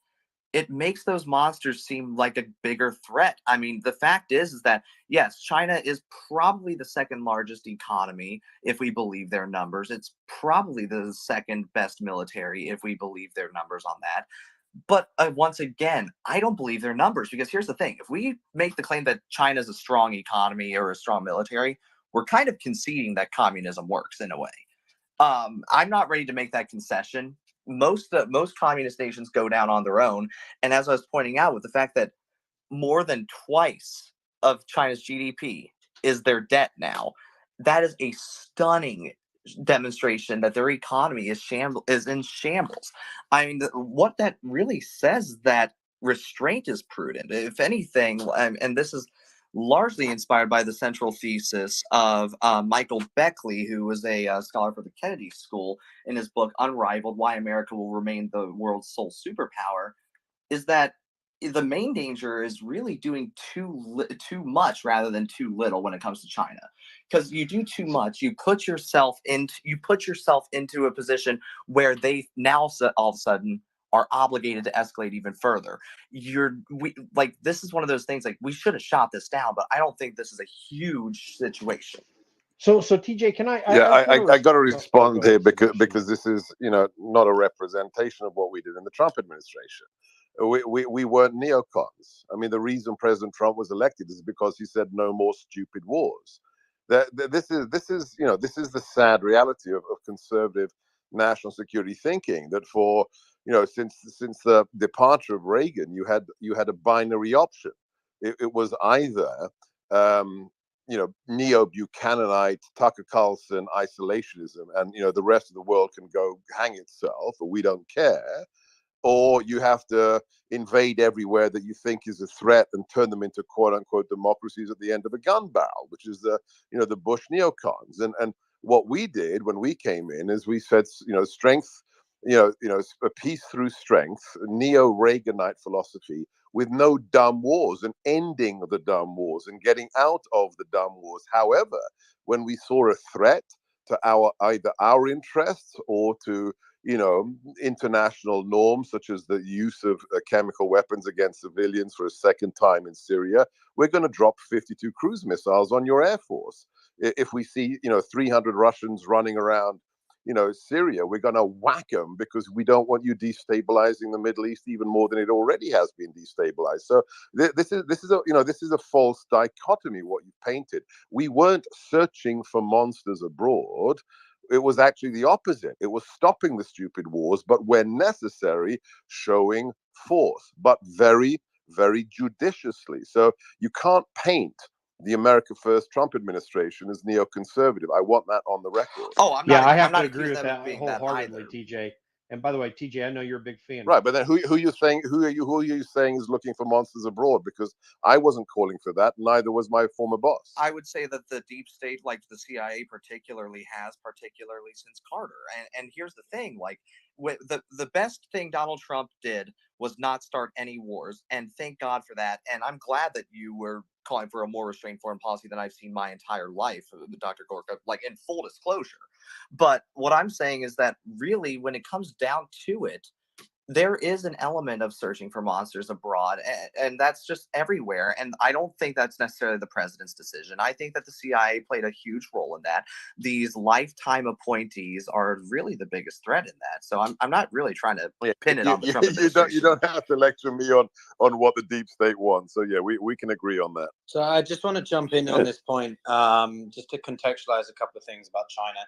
it makes those monsters seem like a bigger threat. I mean, the fact is that, yes, China is probably the second largest economy if we believe their numbers. It's probably the second best military if we believe their numbers on that. But once again, I don't believe their numbers, because here's the thing. If we make the claim that China is a strong economy or a strong military, we're kind of conceding that communism works in a way. I'm not ready to make that concession. Most communist nations go down on their own. And as I was pointing out, with the fact that more than twice of China's GDP is their debt now, that is a stunning demonstration that their economy is in shambles. I mean, what that really says is that restraint is prudent. If anything, and this is largely inspired by the central thesis of Michael Beckley, who was a scholar for the Kennedy School, in his book Unrivaled: Why America Will Remain the World's Sole Superpower, is that the main danger is really doing too much rather than too little when it comes to China. Because you do too much, you put yourself into a position where they now all of a sudden are obligated to escalate even further. This is one of those things, like, we should have shot this down, but I don't think this is a huge situation. So TJ, can I? I got to respond here because this is, not a representation of what we did in the Trump administration. We weren't neocons. I mean, the reason President Trump was elected is because he said no more stupid wars. This is the sad reality of conservative national security thinking, that for since the departure of Reagan, you had a binary option. It was either neo-Buchananite, Tucker Carlson isolationism, and the rest of the world can go hang itself, or we don't care, or you have to invade everywhere that you think is a threat and turn them into quote unquote democracies at the end of a gun barrel, which is the Bush neocons. And what we did when we came in is we said, strength, a peace through strength, neo-Reaganite philosophy, with no dumb wars, and ending the dumb wars and getting out of the dumb wars. However, when we saw a threat to either our interests or to international norms, such as the use of chemical weapons against civilians for a second time in Syria, we're going to drop 52 cruise missiles on your air force. If we see 300 Russians running around Syria, we're going to whack them, because we don't want you destabilizing the Middle East even more than it already has been destabilized. So this is a false dichotomy what you painted. We weren't searching for monsters abroad. It was actually the opposite. It was stopping the stupid wars, but when necessary, showing force, but very, very judiciously. So you can't paint the America First Trump administration as neoconservative. I want that on the record. Oh, I have to agree with that wholeheartedly, TJ. And by the way, TJ, I know you're a big fan. Right, but then who are you saying is looking for monsters abroad? Because I wasn't calling for that. Neither was my former boss. I would say that the deep state, like the CIA particularly since Carter. And here's the thing, the best thing Donald Trump did was not start any wars, and thank God for that. And I'm glad that you were calling for a more restrained foreign policy than I've seen my entire life, Dr. Gorka, like in full disclosure. But what I'm saying is that really, when it comes down to it, there is an element of searching for monsters abroad, and that's just everywhere. And I don't think that's necessarily the president's decision. I think that the CIA played a huge role in that. These lifetime appointees are really the biggest threat in that. So I'm not really trying to pin it on the Trump administration. You don't have to lecture me on what the deep state wants. So yeah, we can agree on that. So I just want to jump in on this point, just to contextualize a couple of things about China.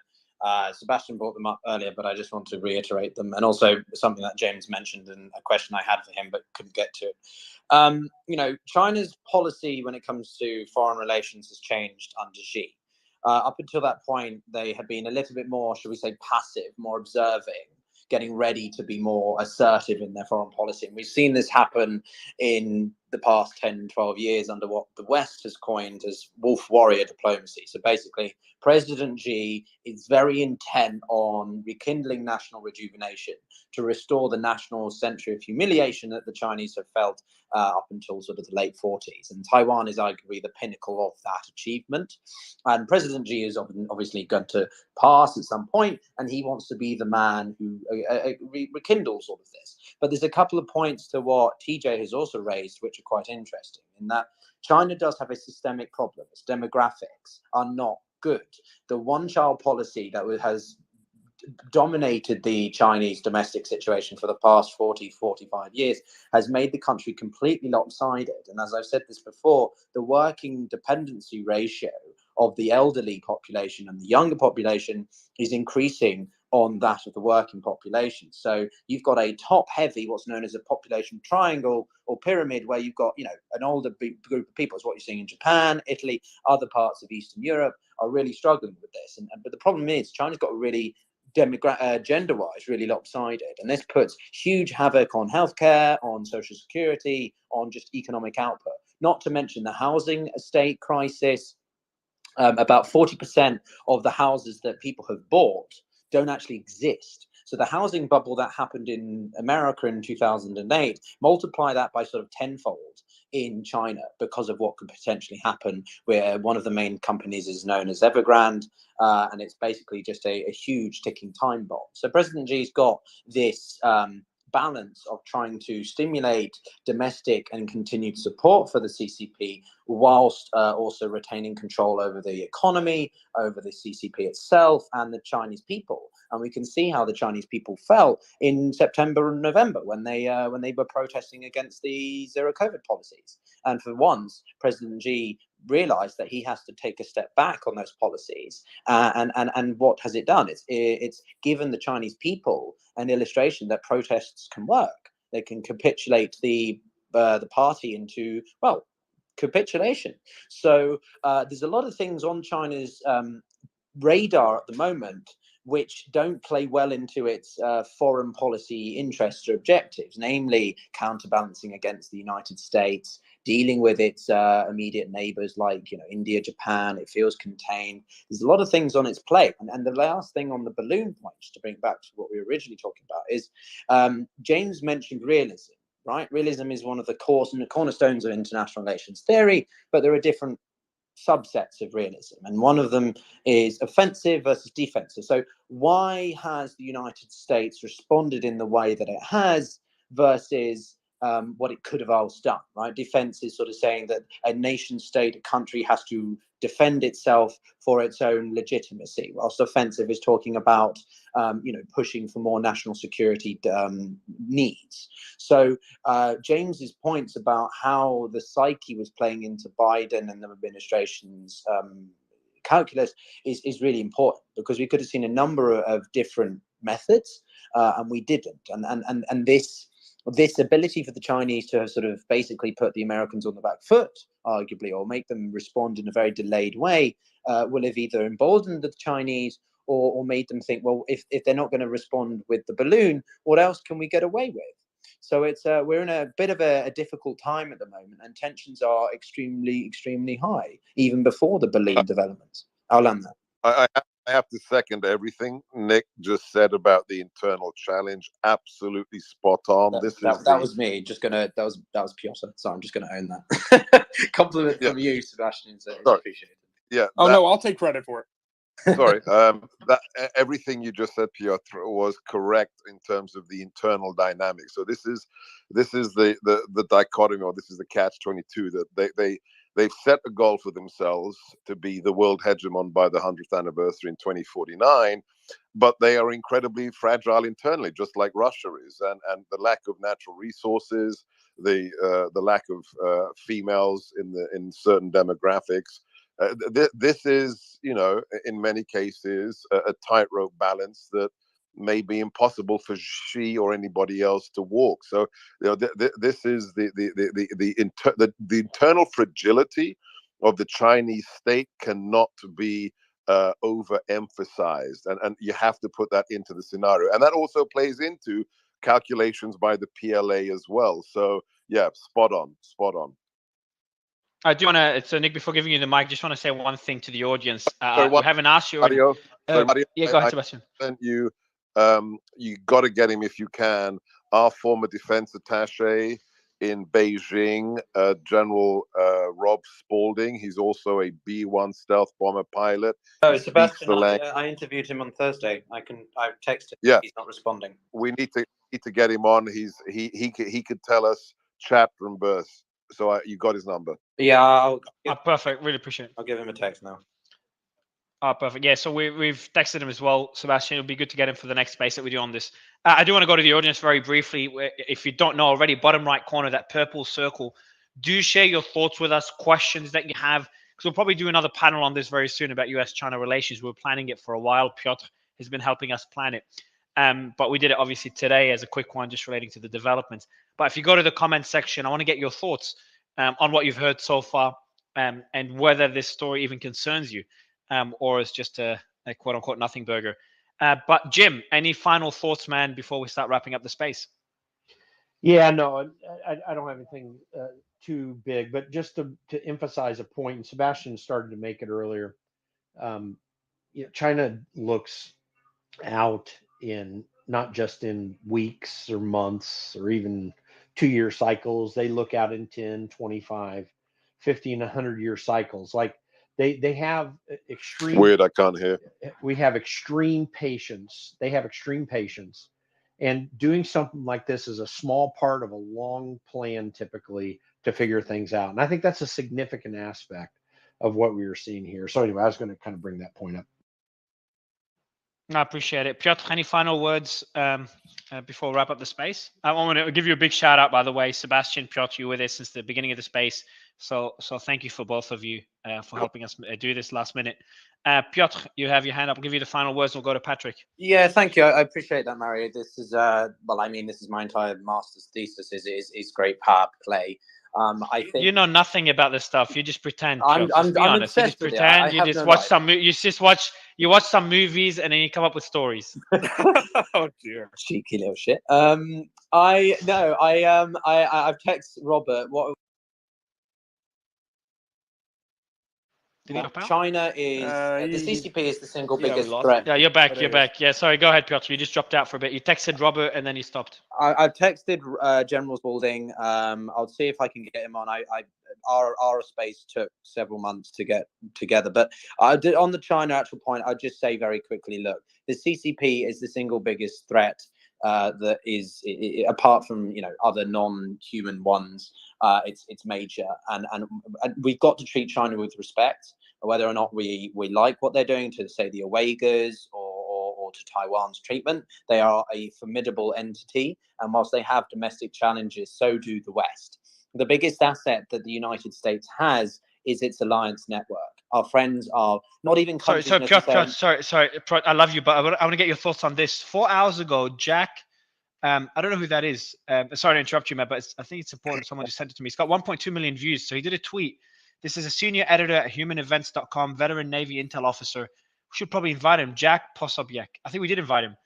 Sebastian brought them up earlier, but I just want to reiterate them, and also something that James mentioned and a question I had for him but couldn't get to it. China's policy when it comes to foreign relations has changed under Xi. Up until that point, they had been a little bit more, should we say, passive, more observing, getting ready to be more assertive in their foreign policy. And we've seen this happen in the past 10, 12 years under what the West has coined as wolf warrior diplomacy. So basically, President Xi is very intent on rekindling national rejuvenation to restore the national century of humiliation that the Chinese have felt up until sort of the late 40s. And Taiwan is arguably the pinnacle of that achievement. And President Xi is obviously going to pass at some point, and he wants to be the man who rekindles all of this. But there's a couple of points to what TJ has also raised, which are quite interesting, in that China does have a systemic problem. Its demographics are not good. The one-child policy that has dominated the Chinese domestic situation for the past 40, 45 years has made the country completely lopsided. And as I've said this before, the working dependency ratio of the elderly population and the younger population is increasing on that of the working population. So you've got a top-heavy, what's known as a population triangle or pyramid, where you've got, an older group of people. It's what you're seeing in Japan, Italy, other parts of Eastern Europe are really struggling with this. But the problem is China's got a really gender-wise really lopsided, and this puts huge havoc on healthcare, on social security, on just economic output. Not to mention the housing estate crisis. About 40% of the houses that people have bought don't actually exist. So the housing bubble that happened in America in 2008, multiply that by sort of tenfold in China because of what could potentially happen, where one of the main companies is known as Evergrande, and it's basically just a huge ticking time bomb. So President Xi's got this balance of trying to stimulate domestic and continued support for the CCP whilst also retaining control over the economy, over the CCP itself and the Chinese people. And we can see how the Chinese people felt in September and November when they were protesting against the zero COVID policies. And for once, President Xi realized that he has to take a step back on those policies. And what has it done? It's given the Chinese people an illustration that protests can work. They can capitulate the party into, well, capitulation. So there's a lot of things on China's radar at the moment which don't play well into its foreign policy interests or objectives, namely counterbalancing against the United States, dealing with its immediate neighbors like India, Japan. It feels contained. There's a lot of things on its plate. And the last thing on the balloon point, just to bring it back to what we were originally talking about, is James mentioned realism. Right? Realism is one of the cornerstones of international relations theory, but there are different subsets of realism, and one of them is offensive versus defensive. So why has the United States responded in the way that it has versus what it could have else done, right? Defense is sort of saying that a nation state, a country has to defend itself for its own legitimacy, whilst offensive is talking about, pushing for more national security needs. So James's points about how the psyche was playing into Biden and the administration's calculus is really important, because we could have seen a number of different methods and we didn't. And this ability for the Chinese to have sort of basically put the Americans on the back foot, arguably, or make them respond in a very delayed way, will have either emboldened the Chinese or made them think, well, if they're not going to respond with the balloon, what else can we get away with? So it's we're in a bit of a difficult time at the moment, and tensions are extremely, extremely high, even before the balloon developments. I'll land that. I have to second everything Nick just said about the internal challenge. Absolutely spot on. That was me. That was Piotr. So I'm just gonna own that. Compliment from you, Sebastian. So it's appreciated. Yeah. Oh no, I'll take credit for it. Sorry, everything you just said, Piotr, was correct in terms of the internal dynamics. So this is the dichotomy, or this is the catch-22, that they've set a goal for themselves to be the world hegemon by the 100th anniversary in 2049, but they are incredibly fragile internally, just like Russia is, and the lack of natural resources, the lack of females in certain demographics. This is, in many cases, a tightrope balance that may be impossible for Xi or anybody else to walk. So, this is the internal fragility of the Chinese state cannot be overemphasized, and you have to put that into the scenario, and that also plays into calculations by the PLA as well. So, yeah, spot on. I do want to, so Nick, before giving you the mic, just want to say one thing to the audience. We haven't asked you. Mario, yeah, go ahead, Sebastian. Sent you, you got to get him if you can. Our former defense attaché in Beijing, General Rob Spalding. He's also a B-1 stealth bomber pilot. Oh, Sebastian, I interviewed him on Thursday. I've texted him. Yeah, he's not responding. We need to get him on. He could tell us chapter and verse. So you got his number. Yeah. Perfect. Really appreciate it. I'll give him a text now. Perfect. Yeah, so we've texted him as well, Sebastian. It'll be good to get him for the next space that we do on this. I do want to go to the audience very briefly. If you don't know already, bottom right corner, that purple circle, do share your thoughts with us, questions that you have, because we'll probably do another panel on this very soon about US-China relations. We're planning it for a while. Piotr has been helping us plan it. But we did it obviously today as a quick one, just relating to the developments. But if you go to the comment section, I want to get your thoughts on what you've heard so far, and whether this story even concerns you, or is just a quote unquote nothing burger. But Jim, any final thoughts, man, before we start wrapping up the space? Yeah, no, I don't have anything too big, but just to emphasize a point, and Sebastian started to make it earlier. China looks out in not just in weeks or months or even 2-year cycles. They look out in 10, 25, 50 and 100-year cycles. Like they have extreme. Weird, I can't hear. We have extreme patience. They have extreme patience, and doing something like this is a small part of a long plan, typically, to figure things out. And I think that's a significant aspect of what we were seeing here. So anyway, I was going to kind of bring that point up. I appreciate it. Piotr, any final words before we wrap up the space? I want to give you a big shout out, by the way. Sebastian, Piotr, you were there since the beginning of the space. So thank you for both of you for helping us do this last minute. Piotr, you have your hand up. I'll give you the final words. We'll go to Patrick. Yeah, thank you. I appreciate that, Mario. This is, this is my entire master's thesis is great power play. I think you know nothing about this stuff. You just pretend. I'm honest. You just pretend. You just watch some. You watch some movies and then you come up with stories. Oh dear, cheeky little shit. I've texted Robert. What? China is the CCP is the single biggest threat. Yeah, you're back. You're back. Yeah, sorry. Go ahead, Piotr. You just dropped out for a bit. You texted Robert and then you stopped. I've texted General Spalding. I'll see if I can get him on. Our space took several months to get together, but on the China actual point, I'll just say very quickly. Look, the CCP is the single biggest threat. That is, apart from other non-human ones, it's major, and we've got to treat China with respect, whether or not we like what they're doing to, say, the Uyghurs or to Taiwan's treatment. They are a formidable entity, and whilst they have domestic challenges, so do the West. The biggest asset that the United States has is its alliance network. Our friends are not even countries. Sorry, I love you, but I want to get your thoughts on this. 4 hours ago, Jack, I don't know who that is. Sorry to interrupt you, Matt, but I think it's important. Someone just sent it to me. It's got 1.2 million views. So he did a tweet. This is a senior editor at humanevents.com, veteran Navy intel officer. We should probably invite him, Jack Posobiec. I think we did invite him.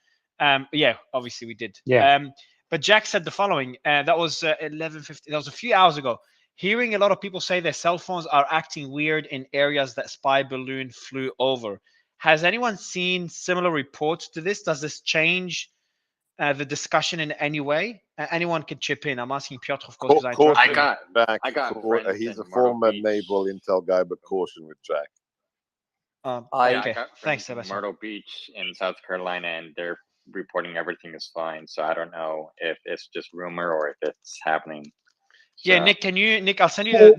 Yeah, obviously we did. Yeah. But Jack said the following. That was 11:50. That was a few hours ago. Hearing a lot of people say their cell phones are acting weird in areas that spy balloon flew over. Has anyone seen similar reports to this? Does this change the discussion in any way? Anyone can chip in. I'm asking Piotr, of course, because Caution, I got friends he's a in Myrtle former Beach. naval intel guy, but caution with Jack. I Okay, got thanks, friends in Sebastian. Myrtle Beach in South Carolina, and they're reporting everything is fine. So I don't know if it's just rumor or if it's happening. Yeah, So- Nick, I'll send you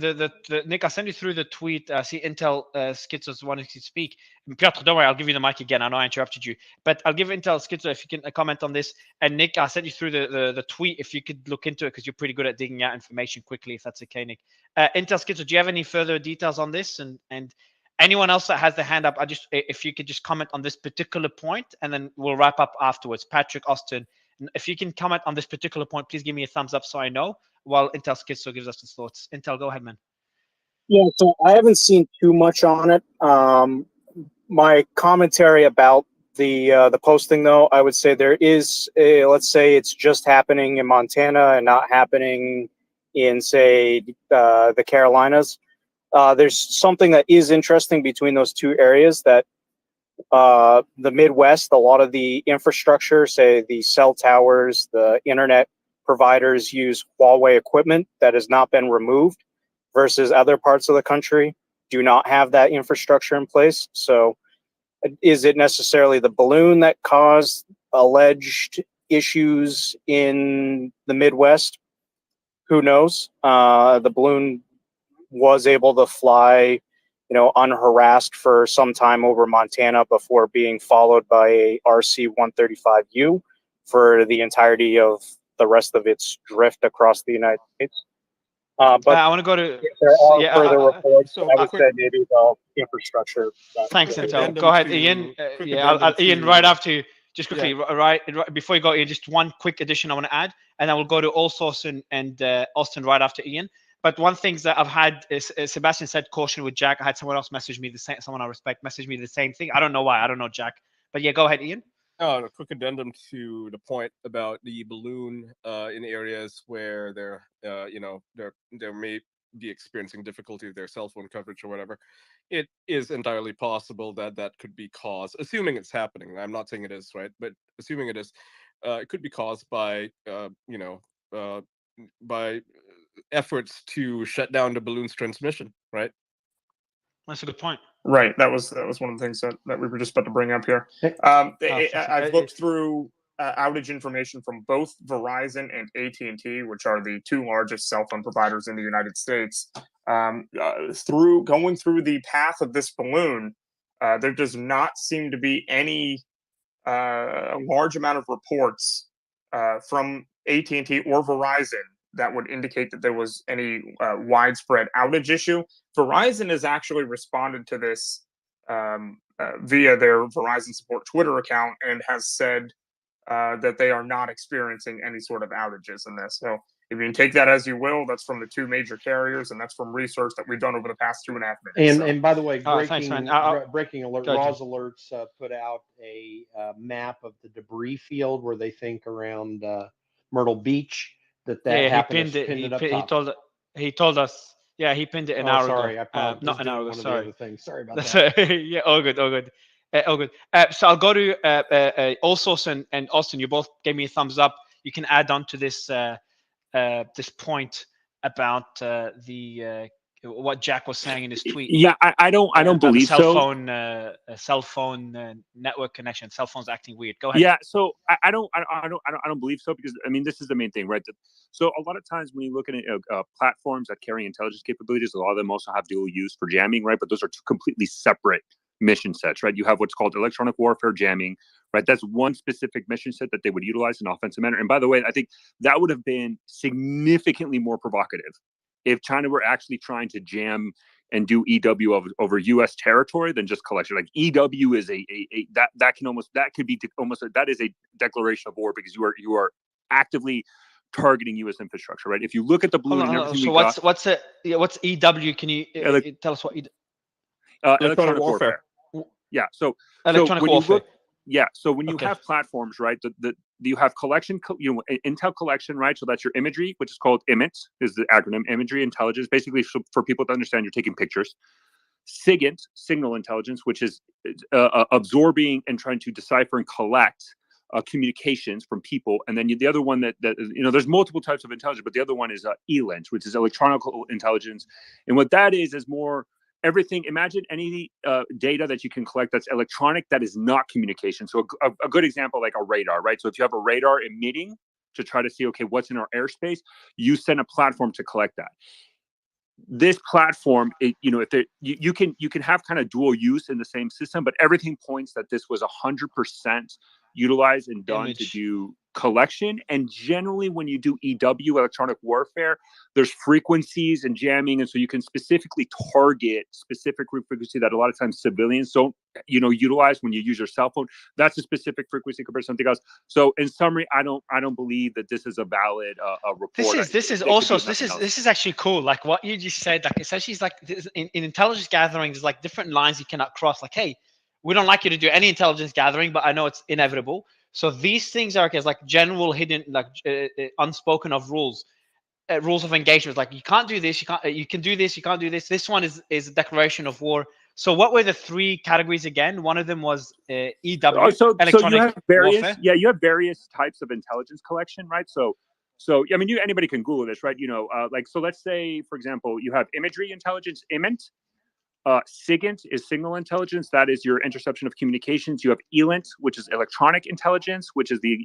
Nick, I'll send you through the tweet. See, Intel Schizo's wanting to speak. Piotr, don't worry, I'll give you the mic again. I know I interrupted you, but I'll give Intel Schizo if you can comment on this. And Nick, I'll send you through the tweet if you could look into it, because you're pretty good at digging out information quickly, if that's okay, Nick. Intel Schizo, do you have any further details on this? And anyone else that has their hand up, if you could just comment on this particular point, and then we'll wrap up afterwards. Patrick, Austin, if you can comment on this particular point, please give me a thumbs up so I know, while Intel Schizo gives us his thoughts. Intel, go ahead, man. Yeah, so I haven't seen too much on it. My commentary about the posting, though, I would say there is let's say it's just happening in Montana and not happening in, say, the Carolinas. There's something that is interesting between those two areas, that the Midwest, a lot of the infrastructure, say the cell towers, the internet providers, use Huawei equipment that has not been removed, versus other parts of the country do not have that infrastructure in place. So is it necessarily the balloon that caused alleged issues in the Midwest? Who knows? The balloon was able to fly, unharassed for some time over Montana before being followed by a RC-135U for the entirety of the rest of its drift across the United States. But I want to go to. If there are yeah, further reports, so I would quick- say maybe the infrastructure. Thanks, quick Intel. addendum Go ahead, to- Ian. quick Yeah, addendum Ian, to- right after you. Just quickly, Yeah. right before you go, Ian, just one quick addition I want to add, and then we'll go to Allsource and Austin right after Ian. But one thing that I've had is Sebastian said caution with Jack. I had someone else message me the same. Someone I respect message me the same thing. I don't know why. I don't know Jack. But yeah, go ahead, Ian. A quick addendum to the point about the balloon in areas where there may be experiencing difficulty with their cell phone coverage or whatever. It is entirely possible that could be caused, assuming it's happening. I'm not saying it is, right? But assuming it is, it could be caused by by efforts to shut down the balloon's transmission, right? That's a good point. Right. That was one of the things that we were just about to bring up here. I've looked through outage information from both Verizon and AT&T, which are the two largest cell phone providers in the United States. Through going through the path of this balloon, there does not seem to be any large amount of reports from AT&T or Verizon that would indicate that there was any widespread outage issue. Verizon has actually responded to this via their Verizon support Twitter account and has said that they are not experiencing any sort of outages in this. So if you can take that as you will, that's from the two major carriers, and that's from research that we've done over the past 2.5 minutes. And by the way, thanks, man. breaking alert, Go ahead, Roz Alerts put out a map of the debris field where they think around Myrtle Beach that Yeah, happened. he pinned it. He told us. Yeah, he pinned it an Oh, hour sorry, ago. I Not an hour ago. one of the Sorry. other things. Sorry about That's that. yeah, all good. All good. So I'll go to Allsource and Austin. You both gave me a thumbs up. You can add on to this this point about what Jack was saying in his tweet. Yeah, I don't believe cell so. Cell phone network connection. Cell phones acting weird. Go ahead. Yeah, so I don't believe so, because I mean, this is the main thing, right? So a lot of times when you look at platforms that carry intelligence capabilities, a lot of them also have dual use for jamming, right? But those are two completely separate mission sets, right? You have what's called electronic warfare jamming, right? That's one specific mission set that they would utilize in offensive manner. And by the way, I think that would have been significantly more provocative if China were actually trying to jam and do EW over U.S. territory than just collection. Like EW is that is a declaration of war, because you are actively targeting U.S. infrastructure, right? If you look at the balloon and everything, so what's EW? Can you tell us what? Electronic warfare. Yeah. So electronic when warfare. You look, so when you have platforms, right, you have collection, intel collection, right? So that's your imagery, which is called IMIT, is the acronym, imagery intelligence. Basically, for people to understand, you're taking pictures. SIGINT, signal intelligence, which is absorbing and trying to decipher and collect communications from people. And then the other one that there's multiple types of intelligence, but the other one is ELINT, which is electronic intelligence. And what that is more everything. Imagine any data that you can collect that's electronic that is not communication. So a good example, like a radar, right? So if you have a radar emitting to try to see, okay, what's in our airspace, you send a platform to collect that. This platform, you can have kind of dual use in the same system, but everything points that this was 100% utilized and done to do collection. And generally, when you do EW, electronic warfare, there's frequencies and jamming, and so you can specifically target specific frequency that a lot of times civilians don't, utilize when you use your cell phone. That's a specific frequency compared to something else. So, in summary, I don't believe that this is a valid report. This is actually cool. Like what you just said, like essentially, it's like in intelligence gathering, there's like different lines you cannot cross. Like, hey, we don't like you to do any intelligence gathering, but I know it's inevitable. So these things are like general hidden, like unspoken of rules of engagement. Like you can't do this, you can do this, you can't do this. This one is a declaration of war. So what were the three categories again? One of them was EW, electronic you have various, warfare. Yeah, you have various types of intelligence collection, right? So I mean, anybody can Google this, right? So let's say, for example, you have imagery intelligence, IMINT. SIGINT is signal intelligence. That is your interception of communications. You have ELINT, which is electronic intelligence, which is the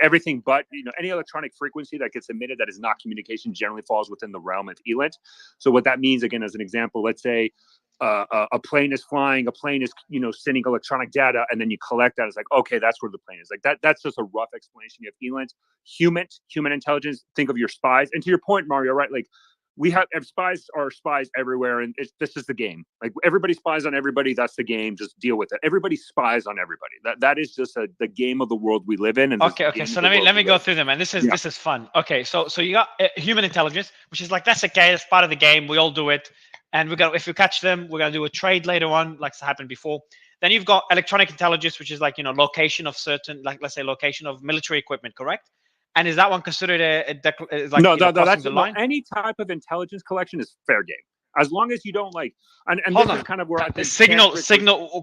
everything but any electronic frequency that gets emitted that is not communication generally falls within the realm of ELINT. So what that means, again, as an example, let's say a plane is flying, a plane is sending electronic data, and then you collect that. It's like, okay, that's where the plane is. Like that's just a rough explanation. You have ELINT, human intelligence. Think of your spies, and to your point, Mario, right? Like we have spies are spies everywhere, and this is the game. Like everybody spies on everybody. That's the game. Just deal with it. Everybody spies on everybody. That is just the game of the world we live in. And okay. So let me go through them, and this is fun. Okay, so you got human intelligence, which is like that's okay. That's part of the game. We all do it, and if we catch them, we're gonna do a trade later on, like happened before. Then you've got electronic intelligence, which is like location of certain, like let's say location of military equipment, correct? And is that one considered any type of intelligence collection is fair game, as long as you don't and hold this on. Is kind of where I think signal.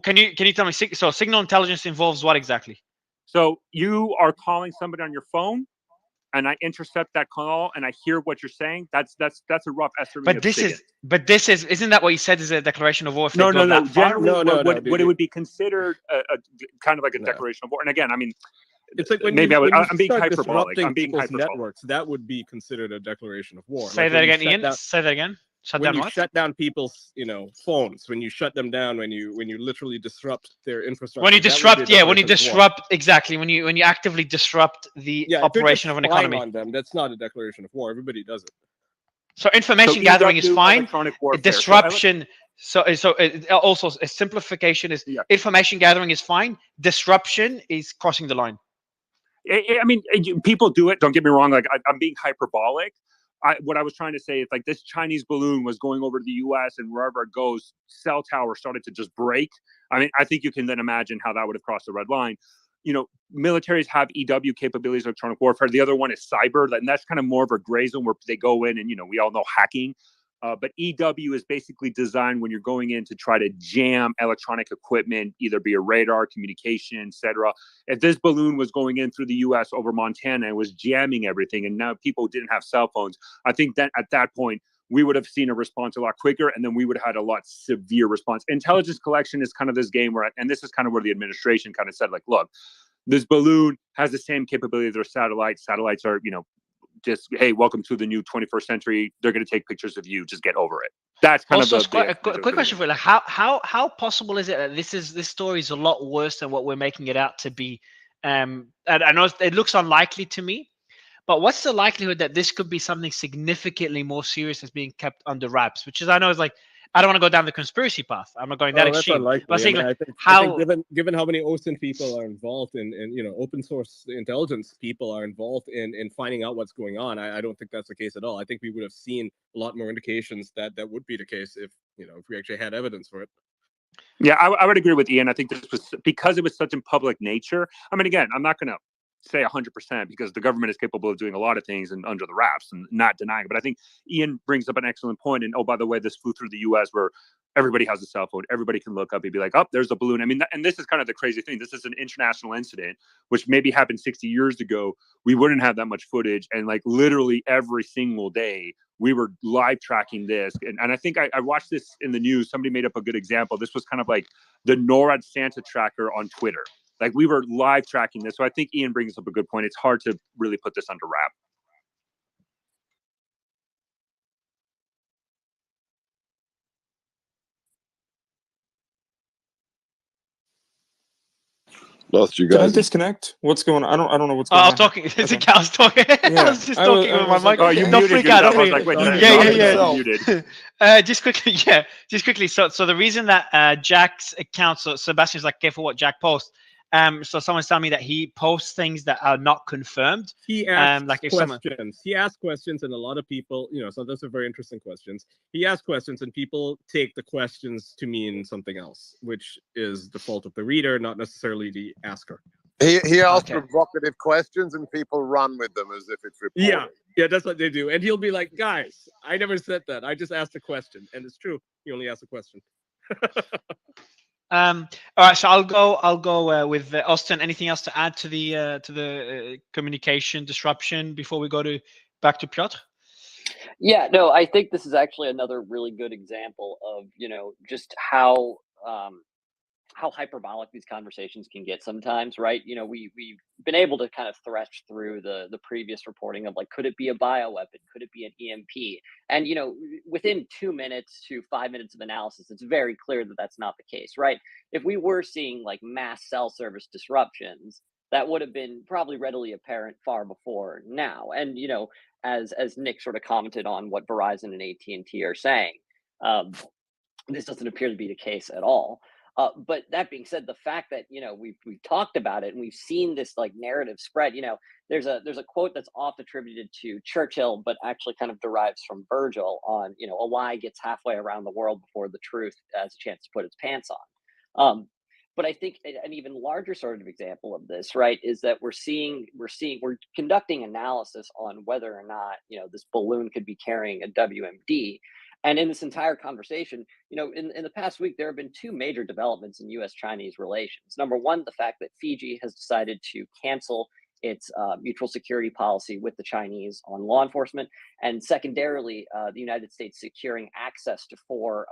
Can you tell me? So signal intelligence involves what exactly? So you are calling somebody on your phone, and I intercept that call, and I hear what you're saying. That's a rough estimate. But this isn't that what you said is a declaration of war? No. Generally, what it would be considered a kind of like a declaration of war. And again, I mean. It's like when I'm being hyperbolic. I'm being hyperbolic. Networks, that would be considered a declaration of war. Say that again, Ian. Say that again. When you shut down people's, phones, when you shut them down, when you literally disrupt their infrastructure. When you disrupt, exactly. When you actively disrupt the operation of an economy. On them, that's not a declaration of war. Everybody does it. So information gathering is fine. Disruption. So also a simplification is information gathering is fine. Disruption is crossing the line. I mean, people do it. Don't get me wrong. Like I'm being hyperbolic. What I was trying to say is like this Chinese balloon was going over to the U.S. and wherever it goes, cell tower started to just break. I mean, I think you can then imagine how that would have crossed the red line. Militaries have EW capabilities, electronic warfare. The other one is cyber, and that's kind of more of a gray zone where they go in and we all know hacking. But EW is basically designed when you're going in to try to jam electronic equipment, either be a radar, communication, etc. If this balloon was going in through the U.S. over Montana and was jamming everything, and now people didn't have cell phones, I think that at that point, we would have seen a response a lot quicker, and then we would have had a lot severe response. Intelligence collection is kind of this game where, and this is kind of where the administration kind of said, like, look, this balloon has the same capability as their satellites. Satellites are, just, hey, welcome to the new 21st century. They're going to take pictures of you. Just get over it. That's kind also, of a quick question for you. Like, how possible is it that this story is a lot worse than what we're making it out to be? And I know it looks unlikely to me, but what's the likelihood that this could be something significantly more serious that's being kept under wraps? Which is, I know, is like, I don't want to go down the conspiracy path. I'm not going that extreme. But I think given how many OSINT people are involved in open source intelligence people are involved in finding out what's going on, I don't think that's the case at all. I think we would have seen a lot more indications that would be the case if we actually had evidence for it. Yeah, I would agree with Ian. I think this was because it was such in public nature. I mean, again, I'm not going to say 100% because the government is capable of doing a lot of things and under the wraps and not denying it. But I think Ian brings up an excellent point. And oh, by the way, this flew through the U.S. where everybody has a cell phone. Everybody can look up and be like, oh, there's a balloon. I mean, and this is kind of the crazy thing. This is an international incident, which maybe happened 60 years ago. We wouldn't have that much footage. And like literally every single day, we were live tracking this. And I think I watched this in the news. Somebody made up a good example. This was kind of like the NORAD Santa tracker on Twitter. Like we were live tracking this. So I think Ian brings up a good point. It's hard to really put this under wrap. Lost you Did I guys. disconnect? What's going on? I don't know what's going on. I was talking. It's a I was talking. I was just talking with my mic. Oh, you Don't muted freak out. yourself. Don't I was freak like, wait, out. did I Yeah. you muted? Just quickly. So the reason that Jack's account, so Sebastian's like, careful what Jack posts. So someone's telling me that he posts things that are not confirmed. He asks like if questions. He asks questions, and a lot of people, so those are very interesting questions. He asks questions, and people take the questions to mean something else, which is the fault of the reader, not necessarily the asker. He asks provocative questions, and people run with them as if it's reported. Yeah, that's what they do. And he'll be like, guys, I never said that. I just asked a question. And it's true. He only asked a question. All right, so I'll go with Austin. Anything else to add to the communication disruption before we go back to Piotr? Yeah, no, I think this is actually another really good example of just how hyperbolic these conversations can get sometimes, right? We've been able to kind of thresh through the previous reporting of like, could it be a bioweapon? Could it be an EMP? And, within 2 minutes to 5 minutes of analysis, it's very clear that that's not the case, right? If we were seeing like mass cell service disruptions, that would have been probably readily apparent far before now. And, as Nick sort of commented on what Verizon and AT&T are saying, this doesn't appear to be the case at all. But that being said, the fact that we've talked about it and we've seen this like narrative spread, there's a quote that's oft attributed to Churchill, but actually kind of derives from Virgil on a lie gets halfway around the world before the truth has a chance to put its pants on. But I think an even larger sort of example of this, right, is that we're conducting analysis on whether or not this balloon could be carrying a WMD. And in this entire conversation, in the past week, there have been two major developments in U.S.-Chinese relations. Number one, the fact that Fiji has decided to cancel its mutual security policy with the Chinese on law enforcement. And secondarily, the United States securing access to 4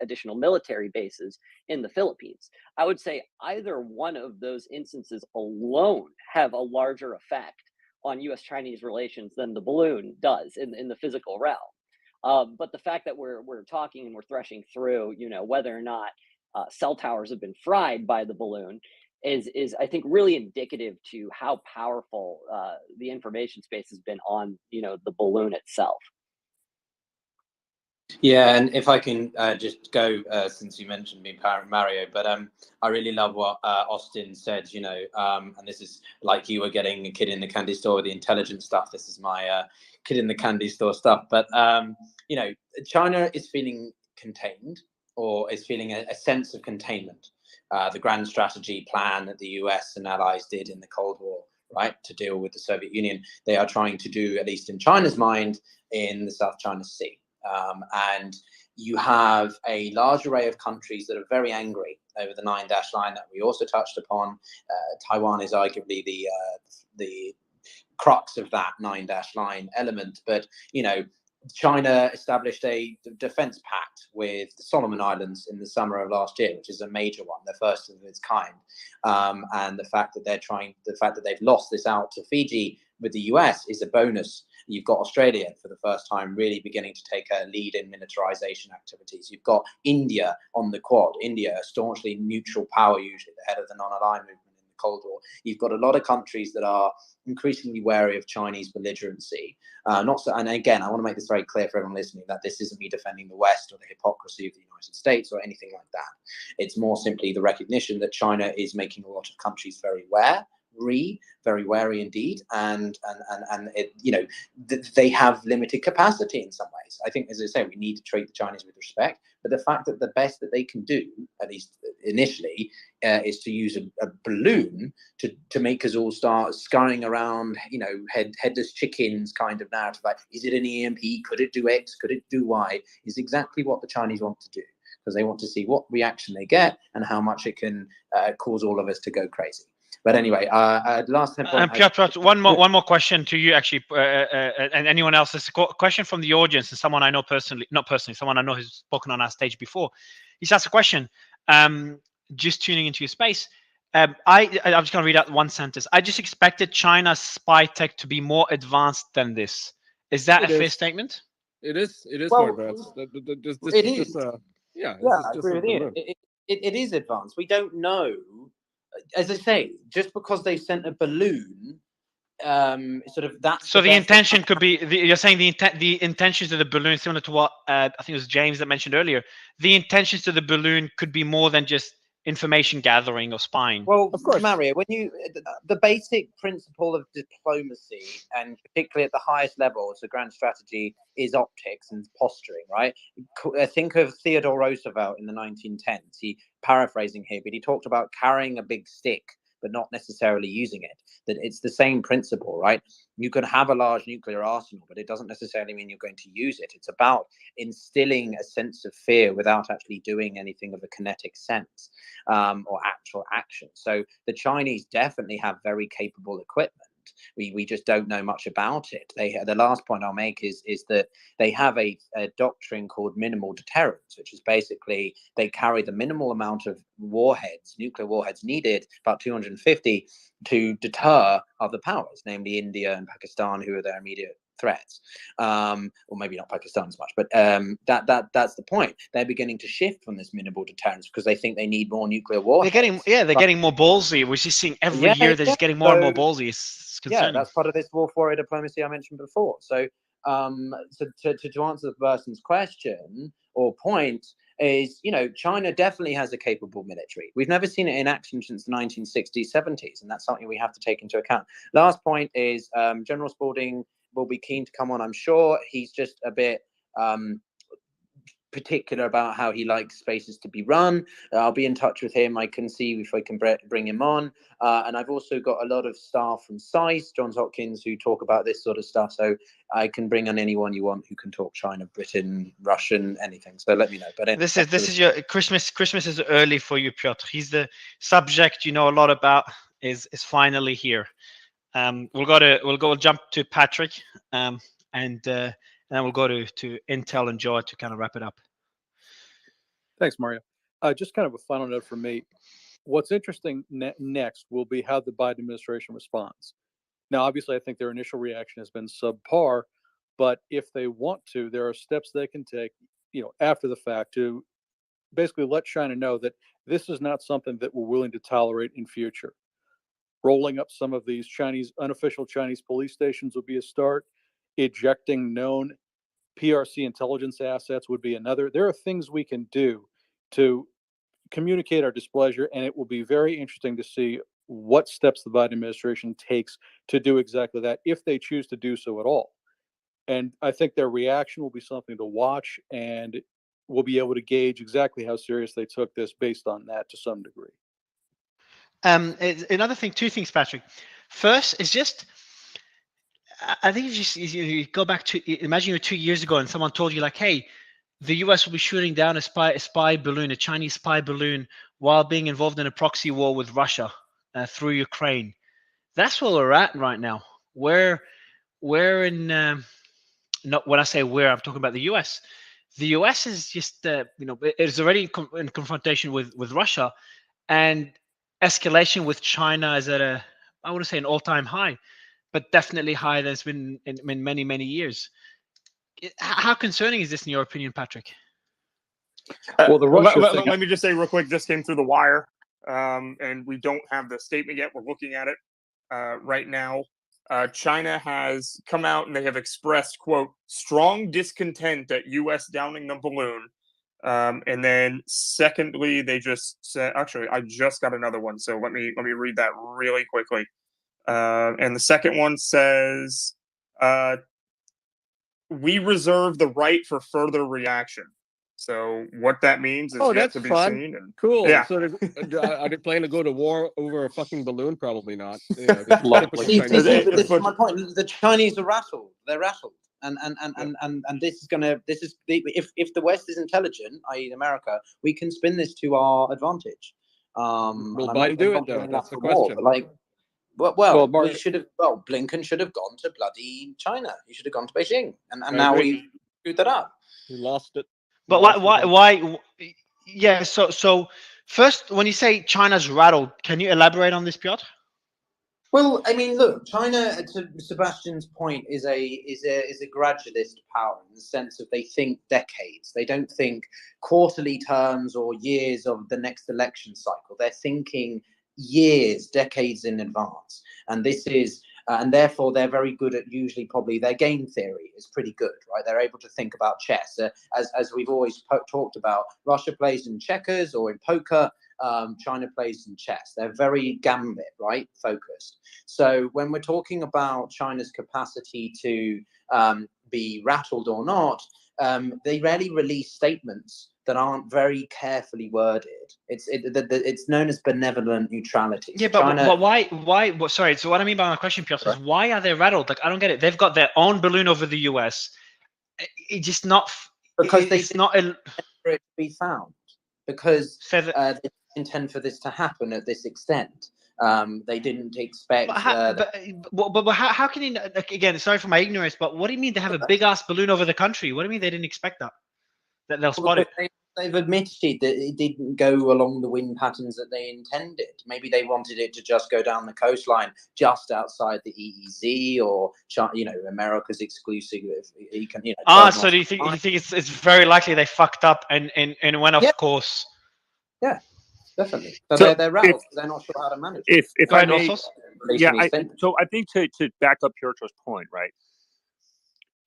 additional military bases in the Philippines. I would say either one of those instances alone have a larger effect on U.S.-Chinese relations than the balloon does in the physical realm. But the fact that we're talking and we're threshing through, whether or not cell towers have been fried by the balloon is I think really indicative to how powerful the information space has been on, the balloon itself. Yeah, and if I can just go, since you mentioned me, Mario, but I really love what Austin said, and this is like you were getting a kid in the candy store with the intelligent stuff. This is my kid in the candy store stuff. But, China is feeling contained, or is feeling a sense of containment. The grand strategy plan that the US and allies did in the Cold War, right, to deal with the Soviet Union, they are trying to do, at least in China's mind, in the South China Sea. And you have a large array of countries that are very angry over the 9-dash line that we also touched upon. Taiwan is arguably the crux of that 9-dash line element. But, China established a defense pact with the Solomon Islands in the summer of last year, which is a major one, the first of its kind. And the fact that they've lost this out to Fiji with the US is a bonus. You've got Australia for the first time really beginning to take a lead in militarization activities. You've got India on the Quad. India, a staunchly neutral power, usually the head of the non-aligned movement in the Cold War. You've got a lot of countries that are increasingly wary of Chinese belligerency. And again, I want to make this very clear for everyone listening that this isn't me defending the West or the hypocrisy of the United States or anything like that. It's more simply the recognition that China is making a lot of countries very wary indeed, and it, they have limited capacity in some ways. I think, as I say, we need to treat the Chinese with respect, but the fact that the best that they can do, at least initially, is to use a balloon to make us all start scurrying around, headless chickens kind of narrative, like, is it an EMP? Could it do X? Could it do Y? Is exactly what the Chinese want to do. because they want to see what reaction they get and how much it can cause all of us to go crazy. But anyway, last time. And Piotr, one more question to you, actually, and anyone else. This question from the audience, and someone I know personally, not personally, someone I know who's spoken on our stage before. He's asked a question. Just tuning into your space. I'm just going to read out one sentence. I just expected China's spy tech to be more advanced than this. Is that a fair statement? It is. It is Well, more advanced. It is. Yeah. I agree with you. It is advanced. We don't know. As I say, just because they sent a balloon, sort of that's. So the intention could be. You're saying the intentions of the balloon, similar to what I think it was James that mentioned earlier. The intentions of the balloon could be more than just information gathering or spying. Well, of course, Mario, when the basic principle of diplomacy, and particularly at the highest levels, the grand strategy is optics and posturing, right? Think of Theodore Roosevelt in the 1910s. He paraphrasing here, but he talked about carrying a big stick, but not necessarily using it. That it's the same principle, right? You can have a large nuclear arsenal, but it doesn't necessarily mean you're going to use it. It's about instilling a sense of fear without actually doing anything of a kinetic sense or actual action. So the Chinese definitely have very capable equipment. We just don't know much about it. The last point I'll make is that they have a doctrine called minimal deterrence, which is basically they carry the minimal amount of warheads, nuclear warheads needed, about 250, to deter other powers, namely India and Pakistan, who are their immediate threats, or maybe not Pakistan as much, but that's the point. They're beginning to shift from this minimal deterrence because they think they need more nuclear warheads. They're getting more ballsy. We're just seeing every year they're just getting more and more ballsy. It's concerning. Yeah, that's part of this war warrior diplomacy I mentioned before. So, to answer the person's question or point is, China definitely has a capable military. We've never seen it in action since the 1960s, 70s, and that's something we have to take into account. Last point is General Spalding will be keen to come on, I'm sure. He's just a bit particular about how he likes spaces to be run. I'll be in touch with him. I can see if I can bring him on. And I've also got a lot of staff from SAIS, Johns Hopkins, who talk about this sort of stuff. So I can bring on anyone you want who can talk China, Britain, Russian, anything. So let me know. But this is your Christmas. Christmas is early for you, Piotr. He's the subject you know a lot about is finally here. We'll jump to Patrick, and then we'll go to Intel and Joy to kind of wrap it up. Thanks, Mario. Just kind of a final note from me. What's interesting next will be how the Biden administration responds. Now, obviously, I think their initial reaction has been subpar, but if they want to, there are steps they can take, after the fact to basically let China know that this is not something that we're willing to tolerate in future. Rolling up some of these unofficial Chinese police stations would be a start. Ejecting known PRC intelligence assets would be another. There are things we can do to communicate our displeasure, and it will be very interesting to see what steps the Biden administration takes to do exactly that, if they choose to do so at all. And I think their reaction will be something to watch, and we'll be able to gauge exactly how serious they took this based on that to some degree. Another thing, two things, Patrick. First is just, I think you go back to, imagine you're 2 years ago and someone told you like, hey, the US will be shooting down a spy balloon, a Chinese spy balloon, while being involved in a proxy war with Russia through Ukraine. That's where we're at right now. We're in, not when I say we're, I'm talking about the US. The US is just, it's already in confrontation with Russia, and escalation with China is at I wouldn't say an all-time high, but definitely higher than it's been in many, many years. How concerning is this in your opinion, Patrick? Well, let me just say real quick, this came through the wire, and we don't have the statement yet. We're looking at it right now. China has come out and they have expressed, quote, strong discontent at U.S. downing the balloon. And then secondly, they just said, actually, I just got another one. So let me read that really quickly. And the second one says, we reserve the right for further reaction. So what that means is yet to be seen. And, cool. Yeah. So are they planning to go to war over a fucking balloon? Probably not. See, this is my point. The Chinese are rattled. They're rattled. And this is if the West is intelligent, i.e. America, we can spin this to our advantage. Will Biden do it though? That's the question. Well, Mark, we should have. Well, Blinken should have gone to bloody China. He should have gone to Beijing, and I now agree. we've screwed that up. He lost it. But why? Yeah. So first, when you say China's rattled, can you elaborate on this, Piotr? Well, I mean, look, China, to Sebastian's point, is a gradualist power in the sense of they think decades. They don't think quarterly terms or years of the next election cycle. They're thinking years, decades in advance. And this is, and therefore they're very good at usually probably their game theory is pretty good, right? They're able to think about chess. As we've always talked about, Russia plays in checkers or in poker. China plays in chess. They're very gambit, right? Focused. So when we're talking about China's capacity to be rattled or not, they rarely release statements that aren't very carefully worded. It's known as benevolent neutrality. Yeah, but why? Sorry. So what I mean by my question, Piotr, is why are they rattled? Like, I don't get it. They've got their own balloon over the US. It's just not because it's not a, for it to be found. Because they didn't intend for this to happen at this extent. They didn't expect. But how can you? Like, again, sorry for my ignorance, but what do you mean they have a big ass balloon over the country? What do you mean they didn't expect that? That they'll spot it. They've admitted that it didn't go along the wind patterns that they intended. Maybe they wanted it to just go down the coastline, just outside the EEZ, or America's exclusive. So do you think it's very likely they fucked up and went off course? Yeah, definitely. So they're rattled. They're not sure how to manage it. If I may, so I think to back up Piotr's point, right?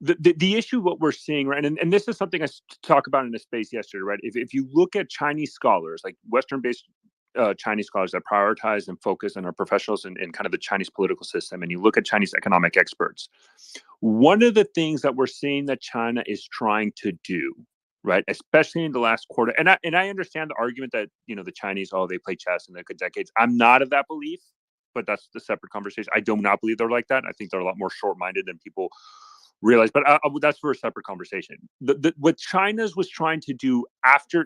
The issue, what we're seeing, right, and this is something I talked about in the space yesterday, right? If you look at Chinese scholars, like Western-based Chinese scholars that prioritize and focus and are professionals in kind of the Chinese political system, and you look at Chinese economic experts, one of the things that we're seeing that China is trying to do, right, especially in the last quarter, and I understand the argument that the Chinese, they play chess in the decades. I'm not of that belief, but that's the separate conversation. I do not believe they're like that. I think they're a lot more short-minded than people realize, but that's for a separate conversation. What China's was trying to do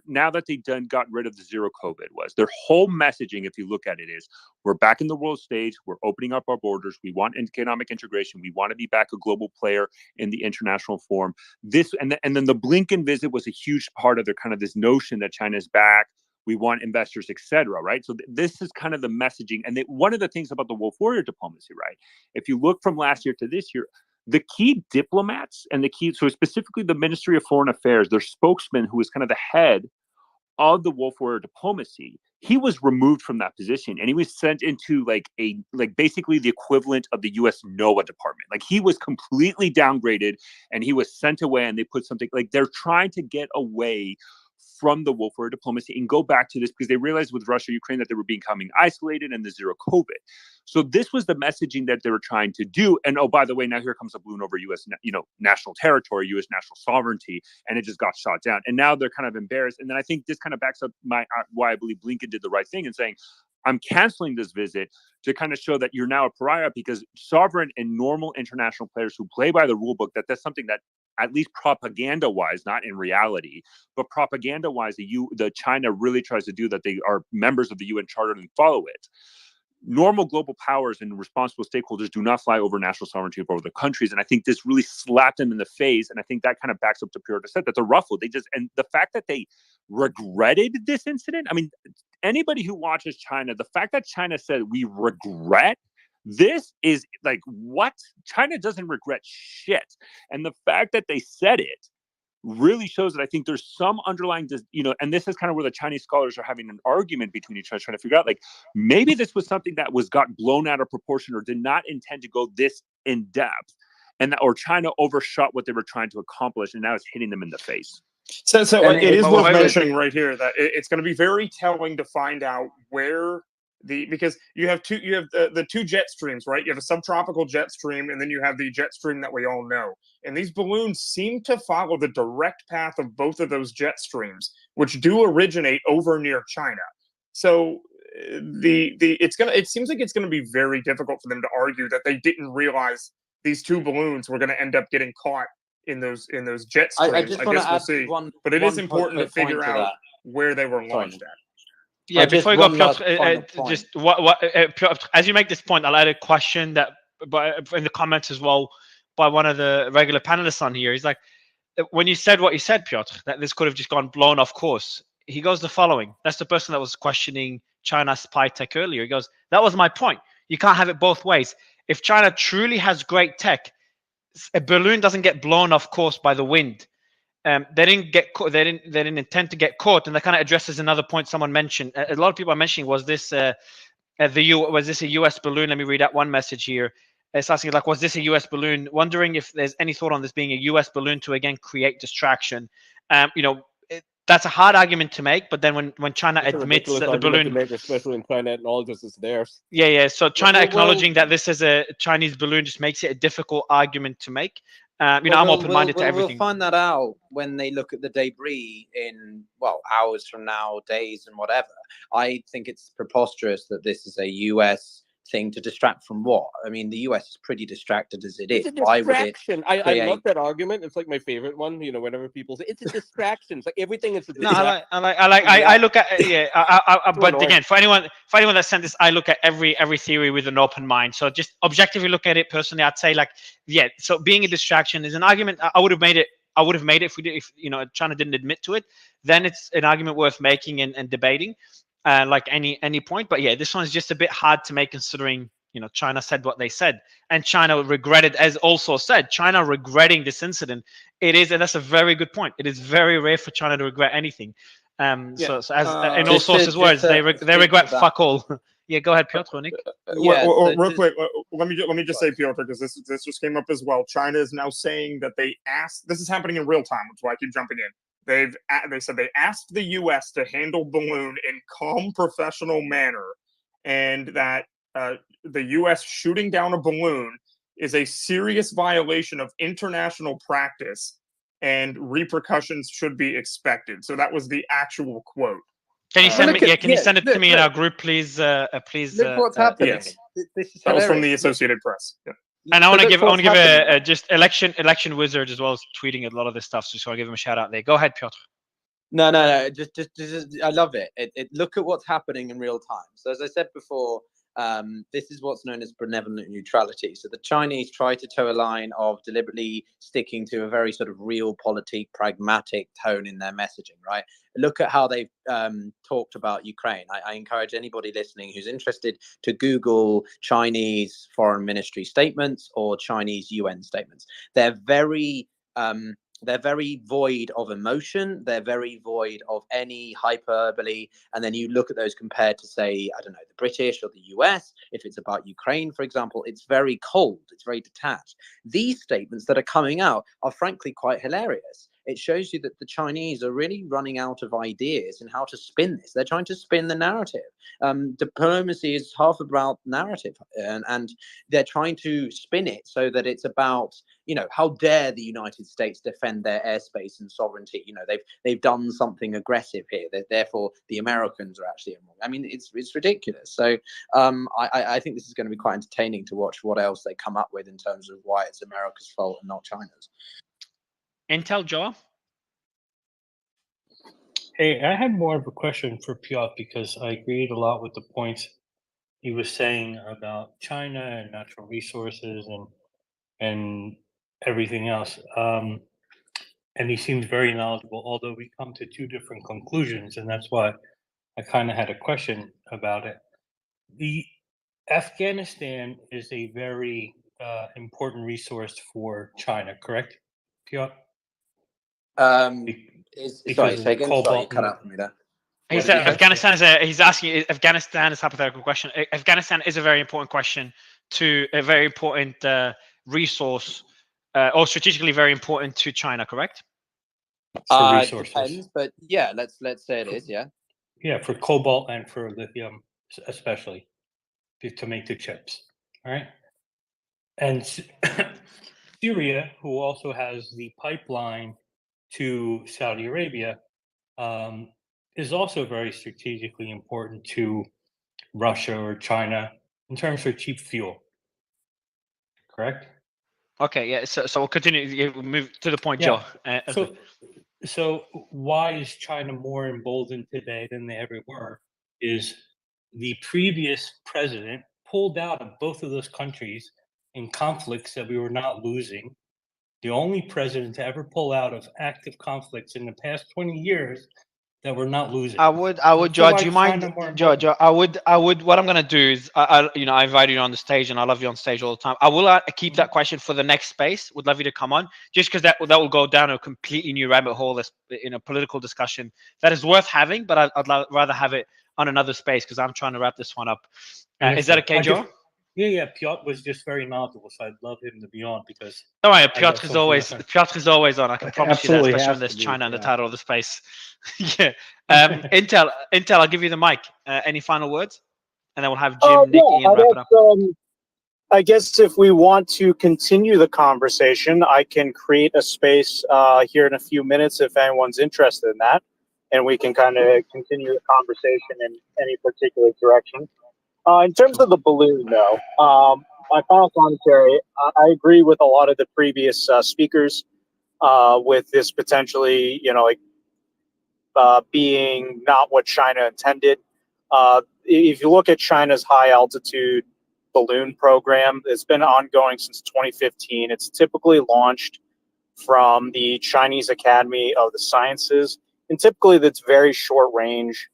now that they got rid of the zero COVID, was their whole messaging, if you look at it, is we're back in the world stage, we're opening up our borders, we want economic integration, we want to be back a global player in the international forum. This and then the Blinken visit was a huge part of their kind of this notion that China's back. We want investors, etc. Right? So this is kind of the messaging. And one of the things about the Wolf Warrior diplomacy, right? If you look from last year to this year, the key diplomats and so specifically the Ministry of Foreign Affairs, their spokesman, who was kind of the head of the Wolf Warrior diplomacy, he was removed from that position and he was sent into basically the equivalent of the U.S. NOAA department. Like, he was completely downgraded and he was sent away, and they put something like they're trying to get away from the Wolf Warrior diplomacy and go back to this because they realized with Russia, Ukraine, that they were becoming isolated and the zero COVID. So this was the messaging that they were trying to do. And by the way, now here comes a balloon over U.S. national territory, U.S. national sovereignty, and it just got shot down. And now they're kind of embarrassed. And then I think this kind of backs up why I believe Blinken did the right thing in saying, I'm canceling this visit to kind of show that you're now a pariah, because sovereign and normal international players who play by the rule book, that's something that, at least propaganda-wise, not in reality, but propaganda-wise, the China really tries to do, that they are members of the UN Charter and follow it. Normal global powers and responsible stakeholders do not fly over national sovereignty over the countries. And I think this really slapped them in the face. And I think that kind of backs up to Piotr said that they're ruffled. And the fact that they regretted this incident, I mean, anybody who watches China, the fact that China said we regret this is like, what? China doesn't regret shit. And the fact that they said it really shows that I think there's some underlying, and this is kind of where the Chinese scholars are having an argument between each other, trying to figure out, like, maybe this was something that got blown out of proportion or did not intend to go this in depth, or China overshot what they were trying to accomplish, and now it's hitting them in the face. So it is worth mentioning right here that it's going to be very telling to find out where because you have the two jet streams, right? You have a subtropical jet stream, and then you have the jet stream that we all know. And these balloons seem to follow the direct path of both of those jet streams, which do originate over near China. So it seems like it's going to be very difficult for them to argue that they didn't realize these two balloons were going to end up getting caught in those jet streams. I just I want guess to we'll add see. one. But it is one important to quick point figure to out that. where they were Sorry. launched at. Yeah, Just before you go, one last Piotr, final point. just Piotr, as you make this point, I'll add a question that, but in the comments as well, by one of the regular panelists on here. He's like, when you said what you said, Piotr, that this could have just gone blown off course. He goes the following. That's the person that was questioning China's spy tech earlier. He goes, that was my point. You can't have it both ways. If China truly has great tech, a balloon doesn't get blown off course by the wind. They didn't get caught. They didn't intend to get caught, and that kind of addresses another point someone mentioned. A lot of people are mentioning, was this was this a U.S. balloon? Let me read out one message here. It's asking like, was this a U.S. balloon? Wondering if there's any thought on this being a U.S. balloon to again create distraction. That's a hard argument to make, but then when China It's a admits ridiculous that the argument balloon, to make, especially when China acknowledges it's theirs. yeah. So China Well, acknowledging that this is a Chinese balloon just makes it a difficult argument to make. I'm open-minded to everything. We'll find that out when they look at the debris in, hours from now, days and whatever. I think it's preposterous that this is a US thing to distract from what? I mean, the US is pretty distracted as it is. It's a Why would it distraction. I create... love that argument. It's like my favorite one. Whenever people say it's a distraction, it's like everything is a No, distraction. I look at but annoying. again, for anyone that sent this, I look at every theory with an open mind. So just objectively look at it personally, I'd say so being a distraction is an argument. I would have made it if China didn't admit to it. Then it's an argument worth making and debating, like any point. But yeah, this one's just a bit hard to make considering China said what they said, and China regretted, as also said, China regretting this incident. It is, and that's a very good point. It is very rare for China to regret anything. So as in all sources' words, they regret fuck all. Yeah, go ahead, Piotr, Nick. Real quick, let me just say, Piotr, because this just came up as well. China is now saying that they asked. This is happening in real time, which is why I keep jumping in. They said they asked the U.S. to handle balloon in calm, professional manner, and that the U.S. shooting down a balloon is a serious violation of international practice, and repercussions should be expected. So that was the actual quote. Can you send me? Can you send it to me in our group, please? Please. Look what's happening. Yes. That was from the Associated Press. Yeah. And I want to give a just election wizard as well as tweeting a lot of this stuff. So I give him a shout out there. Go ahead, Piotr. No. Just I love it. Look at what's happening in real time. So as I said before, this is what's known as benevolent neutrality. So the Chinese try to toe a line of deliberately sticking to a very sort of realpolitik, pragmatic tone in their messaging, right? Look at how they've talked about Ukraine. I encourage anybody listening who's interested to Google Chinese foreign ministry statements or Chinese UN statements. They're very void of emotion. They're very void of any hyperbole. And then you look at those compared to, say, I don't know, the British or the US. If it's about Ukraine, for example, it's very cold. It's very detached. These statements that are coming out are frankly quite hilarious. It shows you that the Chinese are really running out of ideas in how to spin this. They're trying to spin the narrative. Diplomacy is half about narrative, and they're trying to spin it so that it's about, how dare the United States defend their airspace and sovereignty? They've done something aggressive here. Therefore, the Americans are actually wrong. I mean, it's ridiculous. So I think this is going to be quite entertaining to watch what else they come up with in terms of why it's America's fault and not China's. Intel, Joe? Hey, I had more of a question for Piotr because I agreed a lot with the points he was saying about China and natural resources and everything else. And he seems very knowledgeable, although we come to two different conclusions, and that's why I kind of had a question about it. The Afghanistan is a very important resource for China, correct, Piotr? Sorry, say again. Sorry, you cut out for me there. He said Afghanistan he's asking Afghanistan is a hypothetical question. Afghanistan is a very important question to a very important resource, or strategically very important to China, correct? For resources. Depends, but yeah, let's say it is, yeah. Yeah, for cobalt and for lithium, especially to make the chips. All right. And Syria, who also has the pipeline to Saudi Arabia, is also very strategically important to Russia or China in terms of cheap fuel. Correct? Okay, yeah. So we'll continue. We'll move to the point, Yeah. Joe. So why is China more emboldened today than they ever were? Is the previous president pulled out of both of those countries in conflicts that we were not losing. The only president to ever pull out of active conflicts in the past 20 years that we're not losing. I would, George. Do you mind, George? I would. What I'm gonna do is, I invite you on the stage, and I love you on stage all the time. I will keep that question for the next space. Would love you to come on, just because that will go down a completely new rabbit hole in a political discussion that is worth having. But I'd rather have it on another space because I'm trying to wrap this one up. Is that okay, Joe? Yeah. Piotr was just very knowledgeable, so I'd love him to be on because. All right, Piotr is always on. I can promise you that, especially when there's China in the title of the space. Yeah. Intel, I'll give you the mic. Any final words? And then we'll have Jim, Nick, Ian wrap it up. I guess if we want to continue the conversation, I can create a space here in a few minutes if anyone's interested in that. And we can kind of continue the conversation in any particular direction. In terms of the balloon, though, my final commentary, I agree with a lot of the previous speakers with this potentially, being not what China intended. If you look at China's high altitude balloon program, it's been ongoing since 2015. It's typically launched from the Chinese Academy of the Sciences, and typically that's very short range.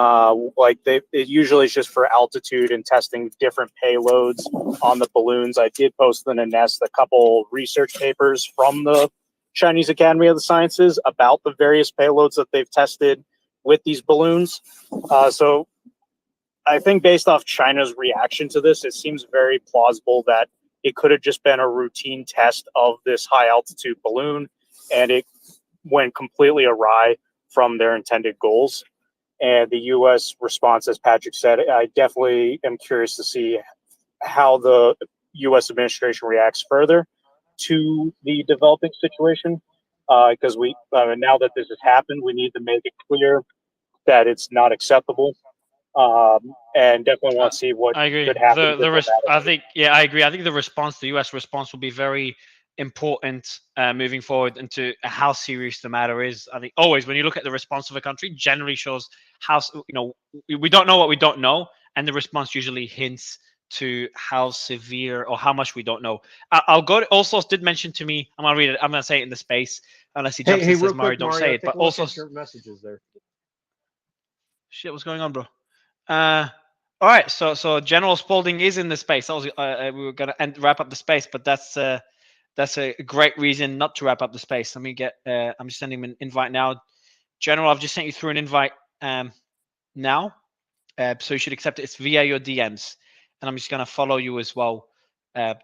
It usually is just for altitude and testing different payloads on the balloons. I did post in the nest a couple research papers from the Chinese Academy of the Sciences about the various payloads that they've tested with these balloons. So I think based off China's reaction to this, it seems very plausible that it could have just been a routine test of this high altitude balloon and it went completely awry from their intended goals. And the U.S. response, as Patrick said, I definitely am curious to see how the U.S. administration reacts further to the developing situation. Because now that this has happened, we need to make it clear that it's not acceptable. And definitely want to see what could happen. I think I agree. I think the U.S. response will be very important moving forward into how serious the matter is. I think always when you look at the response of a country, generally shows how we don't know what we don't know, and the response usually hints to how severe or how much we don't know. I'll go. Also, did mention to me. I'm gonna read it. I'm gonna say it in the space unless he jumps and says, "Mario, don't say it." But also, messages there. Shit, what's going on, bro? All right. So General Spalding is in the space. We were gonna wrap up the space, but that's a great reason not to wrap up the space. Let me get. I'm just sending him an invite now. General, I've just sent you through an invite now, so you should accept it. It's via your DMs, and I'm just gonna follow you as well,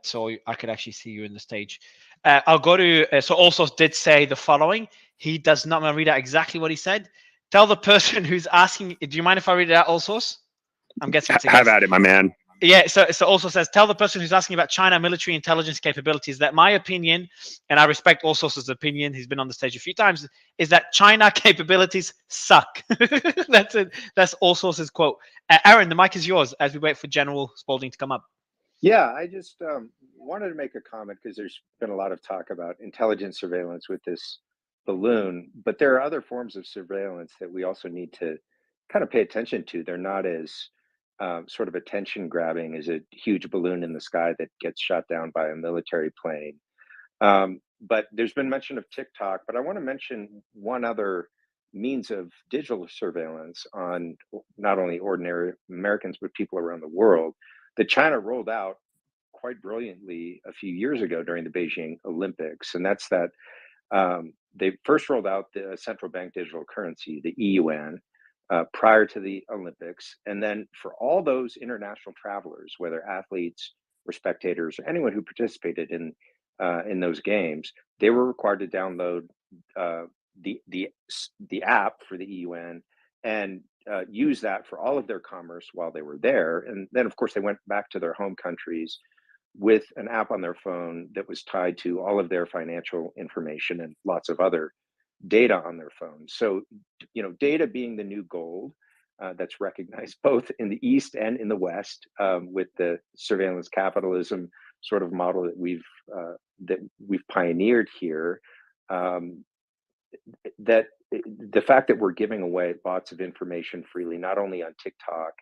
so I could actually see you in the stage. I'll go to. So also did say the following. He does not. I'm gonna read out exactly what he said. Tell the person who's asking. Do you mind if I read it out, also? I'm guessing it's have at it, my man. Yeah, so also says, tell the person who's asking about China military intelligence capabilities that my opinion, and I respect all sources' opinion, he's been on the stage a few times, is that China capabilities suck. That's it. That's all sources' quote. Aaron, the mic is yours as we wait for General Spalding to come up. Yeah, I just wanted to make a comment because there's been a lot of talk about intelligence surveillance with this balloon, but there are other forms of surveillance that we also need to kind of pay attention to. They're not as sort of attention grabbing as a huge balloon in the sky that gets shot down by a military plane. But there's been mention of TikTok, but I want to mention one other means of digital surveillance on not only ordinary Americans, but people around the world that China rolled out quite brilliantly a few years ago during the Beijing Olympics. And that's that they first rolled out the central bank digital currency, the yuan, prior to the Olympics. And then for all those international travelers, whether athletes or spectators or anyone who participated in those games, they were required to download the app for the yuan and use that for all of their commerce while they were there. And then, of course, they went back to their home countries with an app on their phone that was tied to all of their financial information and lots of other data on their phones. So, data being the new gold, that's recognized both in the East and in the West with the surveillance capitalism sort of model that we've pioneered here. That the fact that we're giving away lots of information freely, not only on TikTok,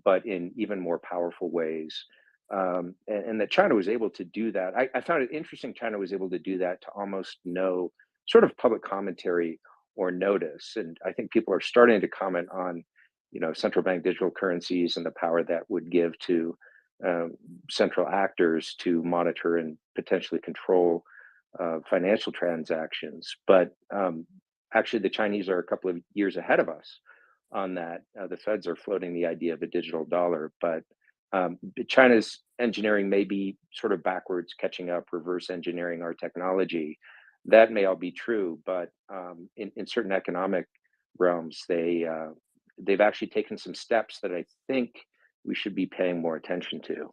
but in even more powerful ways, and that China was able to do that. I found it interesting. China was able to do that to almost no sort of public commentary or notice, and I think people are starting to comment on, central bank digital currencies and the power that would give to central actors to monitor and potentially control financial transactions. But actually, the Chinese are a couple of years ahead of us on that. The Feds are floating the idea of a digital dollar, but China's engineering may be sort of backwards, catching up, reverse engineering our technology. That may all be true, but in certain economic realms, they've actually taken some steps that I think we should be paying more attention to.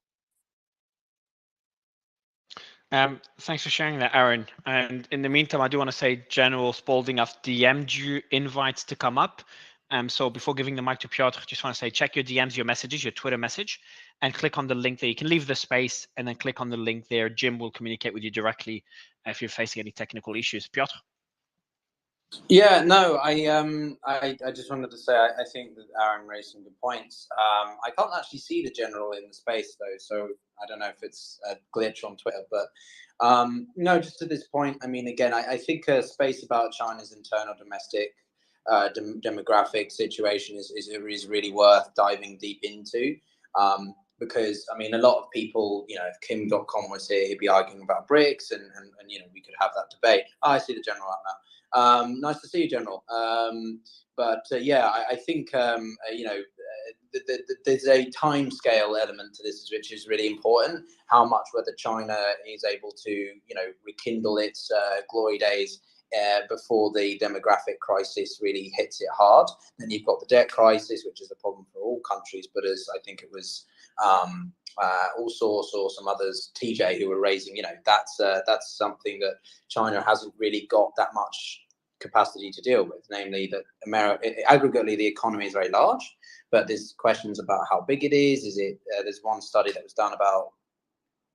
Thanks for sharing that, Aaron. And in the meantime, I do want to say General Spalding, I've DM'd you invites to come up. So before giving the mic to Piotr, just want to say, check your DMs, your messages, your Twitter message, and click on the link there. You can leave the space and then click on the link there. Jim will communicate with you directly if you're facing any technical issues. Piotr? Yeah, no, I just wanted to say I think that Aaron raised some good points. I can't actually see the general in the space though, so I don't know if it's a glitch on Twitter, but no, just to this point, I mean, again, I think a space about China's internal domestic demographic situation is really worth diving deep into. Because I mean, a lot of people, if Kim.com was here, he'd be arguing about BRICS, and we could have that debate. Oh, I see the general out now. Nice to see you, General. Yeah, I think there's a time scale element to this, which is really important. How much whether China is able to, rekindle its glory days before the demographic crisis really hits it hard. Then you've got the debt crisis, which is a problem for all countries. But as I think it was Allsource or some others, TJ, who were raising, that's something that China hasn't really got that much capacity to deal with. Namely, that aggregately the economy is very large, but there's questions about how big it is. There's one study that was done about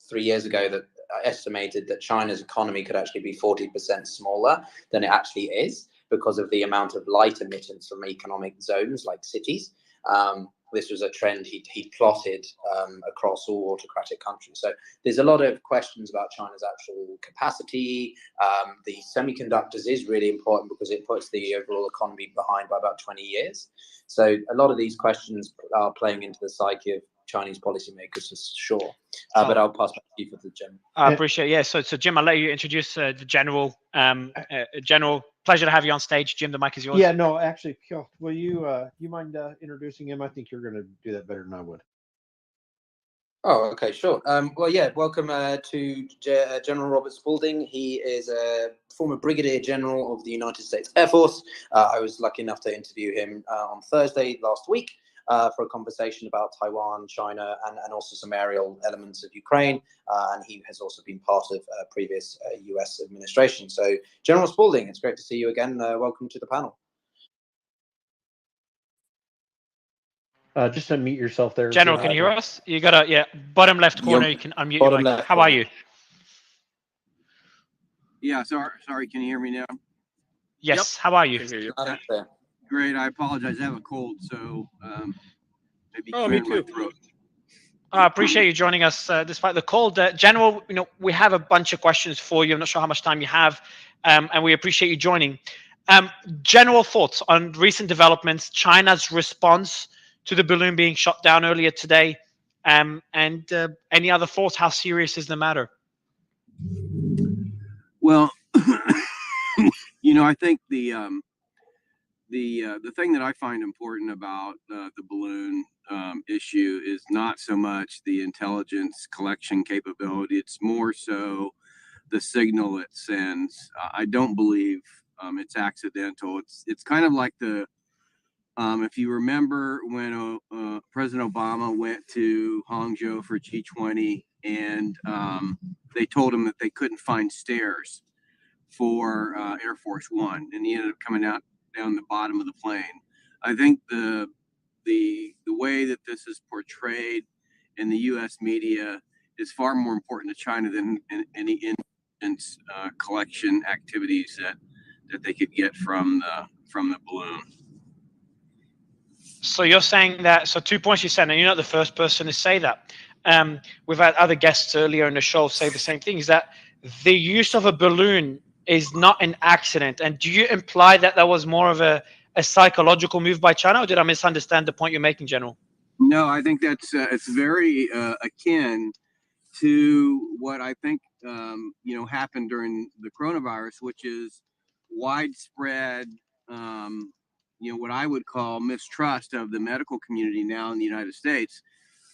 3 years ago that estimated that China's economy could actually be 40% smaller than it actually is because of the amount of light emittance from economic zones like cities. This was a trend he plotted across all autocratic countries. So there's a lot of questions about China's actual capacity. The semiconductors is really important because it puts the overall economy behind by about 20 years. So a lot of these questions are playing into the psyche of Chinese policymakers, for sure. But I'll pass back to you for the general. I appreciate it. Yeah. So Jim, I'll let you introduce the general. General, pleasure to have you on stage. Jim, the mic is yours. Yeah. No, actually, will you mind introducing him? I think you're going to do that better than I would. Oh, okay, sure. Well, yeah, welcome to General Robert Spalding. He is a former Brigadier General of the United States Air Force. I was lucky enough to interview him on Thursday last week for a conversation about Taiwan, China, and also some aerial elements of Ukraine. And he has also been part of previous US administration. So, General Spalding, it's great to see you again. Welcome to the panel. Just unmute yourself there. General, can you hear us? You got bottom left corner. You can unmute your mic. How are you? Yeah, sorry. Can you hear me now? Yes. Yep. How are you? Great. I apologize. I have a cold, so maybe me too. my throat. I appreciate you joining us despite the cold. General, we have a bunch of questions for you. I'm not sure how much time you have, and we appreciate you joining. General thoughts on recent developments, China's response to the balloon being shot down earlier today, and any other thoughts? How serious is the matter? Well, I think the thing that I find important about the balloon issue is not so much the intelligence collection capability. It's more so the signal it sends. I don't believe it's accidental. It's kind of like if you remember when President Obama went to Hangzhou for G20 and they told him that they couldn't find stairs for Air Force One, and he ended up coming out down the bottom of the plane. I think the way that this is portrayed in the U.S. media is far more important to China than any intelligence collection activities that they could get from the balloon. So you're saying that, so 2 points you said, and you're not the first person to say that. We've had other guests earlier in the show say the same thing, is that the use of a balloon is not an accident. And do you imply that that was more of a psychological move by China, or did I misunderstand the point you're making, General? No, I think that's it's very akin to what I think happened during the coronavirus, which is widespread what I would call mistrust of the medical community now in the United States.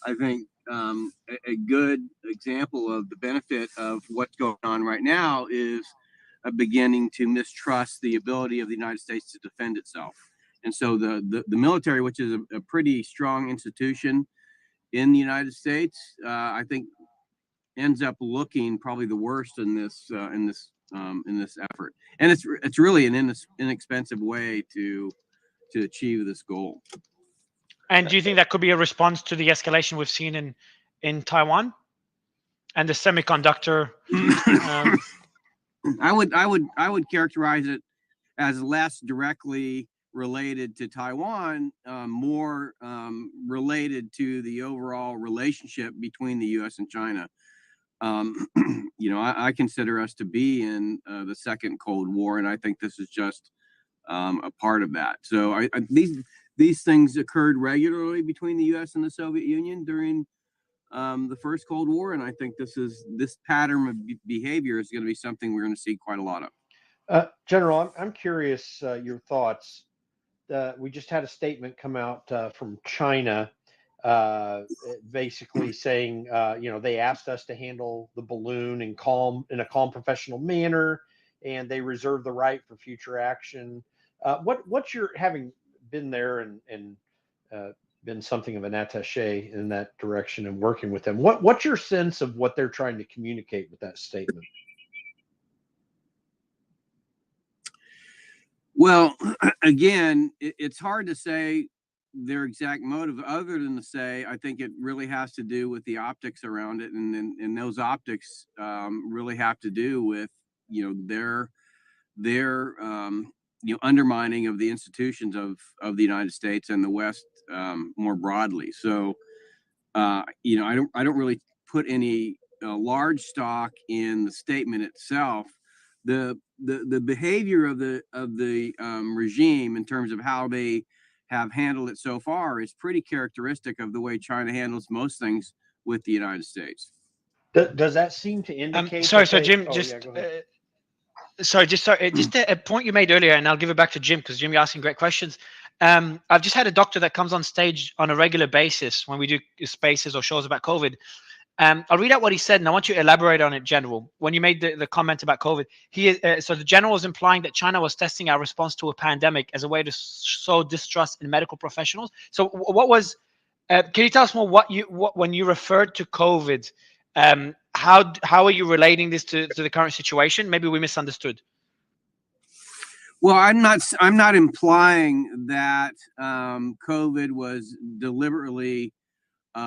I think a good example of the benefit of what's going on right now is beginning to mistrust the ability of the United States to defend itself. And so the military, which is a pretty strong institution in the United States, I think ends up looking probably the worst in this effort. And it's really an inexpensive way to achieve this goal. And do you think that could be a response to the escalation we've seen in Taiwan and the semiconductor? I would characterize it as less directly related to Taiwan, more related to the overall relationship between the U.S. and China. I consider us to be in the second Cold War, and I think this is just a part of that. So these things occurred regularly between the U.S. and the Soviet Union during the first Cold War, and I think this pattern of behavior is going to be something we're going to see quite a lot of. General, I'm curious your thoughts. We just had a statement come out from China, basically saying, they asked us to handle the balloon in a calm, professional manner, and they reserve the right for future action. What's your, having been there and been something of an attaché in that direction and working with them, what's your sense of what they're trying to communicate with that statement? Well, again, it's hard to say their exact motive, other than to say I think it really has to do with the optics around it, and those optics really have to do with their undermining of the institutions of the United States and the West more broadly. So I don't really put any large stock in the statement itself. The behavior of the regime in terms of how they have handled it so far is pretty characteristic of the way China handles most things with the United States. Does that seem to indicate? Sorry, Jim, just a point you made earlier, and I'll give it back to Jim, because Jim, you're asking great questions. I've just had a doctor that comes on stage on a regular basis when we do spaces or shows about COVID. I'll read out what he said, and I want you to elaborate on it, General. When you made the comment about COVID, so the General was implying that China was testing our response to a pandemic as a way to sow distrust in medical professionals. So, what was? Can you tell us more when you referred to COVID? How are you relating this to the current situation? Maybe we misunderstood. Well, I'm not implying that COVID was deliberately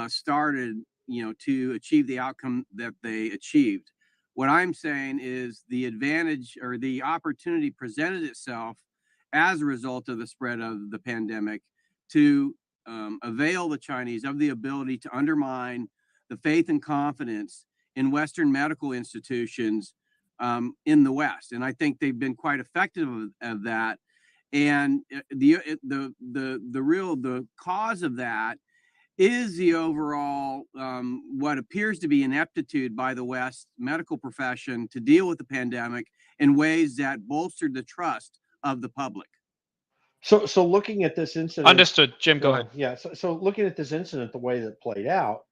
started to achieve the outcome that they achieved. What I'm saying is the advantage or the opportunity presented itself as a result of the spread of the pandemic to avail the Chinese of the ability to undermine the faith and confidence in Western medical institutions in the West. And I think they've been quite effective of that. And the cause of that is the overall what appears to be ineptitude by the West medical profession to deal with the pandemic in ways that bolstered the trust of the public. So looking at this incident, understood. Jim, go ahead. Yeah. So looking at this incident, the way that it played out,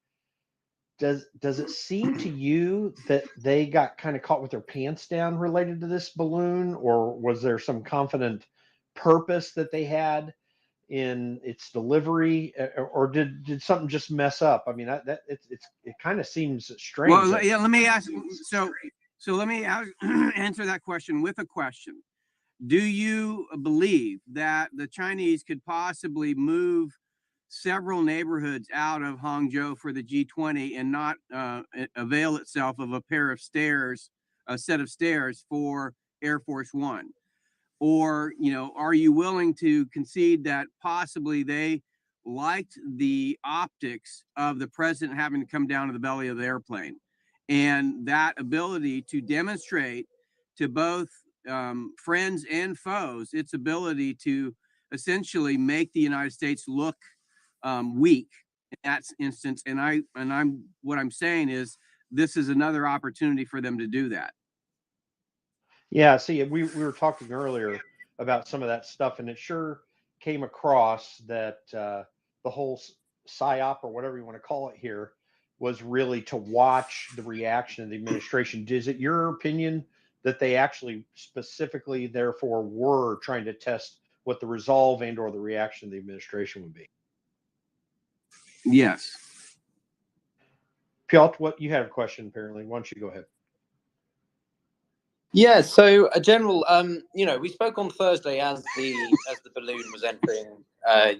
does it seem to you that they got kind of caught with their pants down related to this balloon, or was there some confident purpose that they had in its delivery, or did something just mess up? I mean, it kind of seems strange. Well, yeah. Let me ask. So let me answer that question with a question. Do you believe that the Chinese could possibly move several neighborhoods out of Hangzhou for the G20 and not avail itself of a set of stairs for Air Force One? Or, are you willing to concede that possibly they liked the optics of the president having to come down to the belly of the airplane, and that ability to demonstrate to both friends and foes its ability to essentially make the United States look weak in that instance? What I'm saying is this is another opportunity for them to do that. Yeah, see, we were talking earlier about some of that stuff, and it sure came across that the whole PSYOP, or whatever you want to call it here, was really to watch the reaction of the administration. Is it your opinion that they actually specifically, therefore, were trying to test what the resolve and or the reaction of the administration would be? Yes. Piotr, what you had a question apparently. Why don't you go ahead? Yeah, so General, we spoke on Thursday as the balloon was entering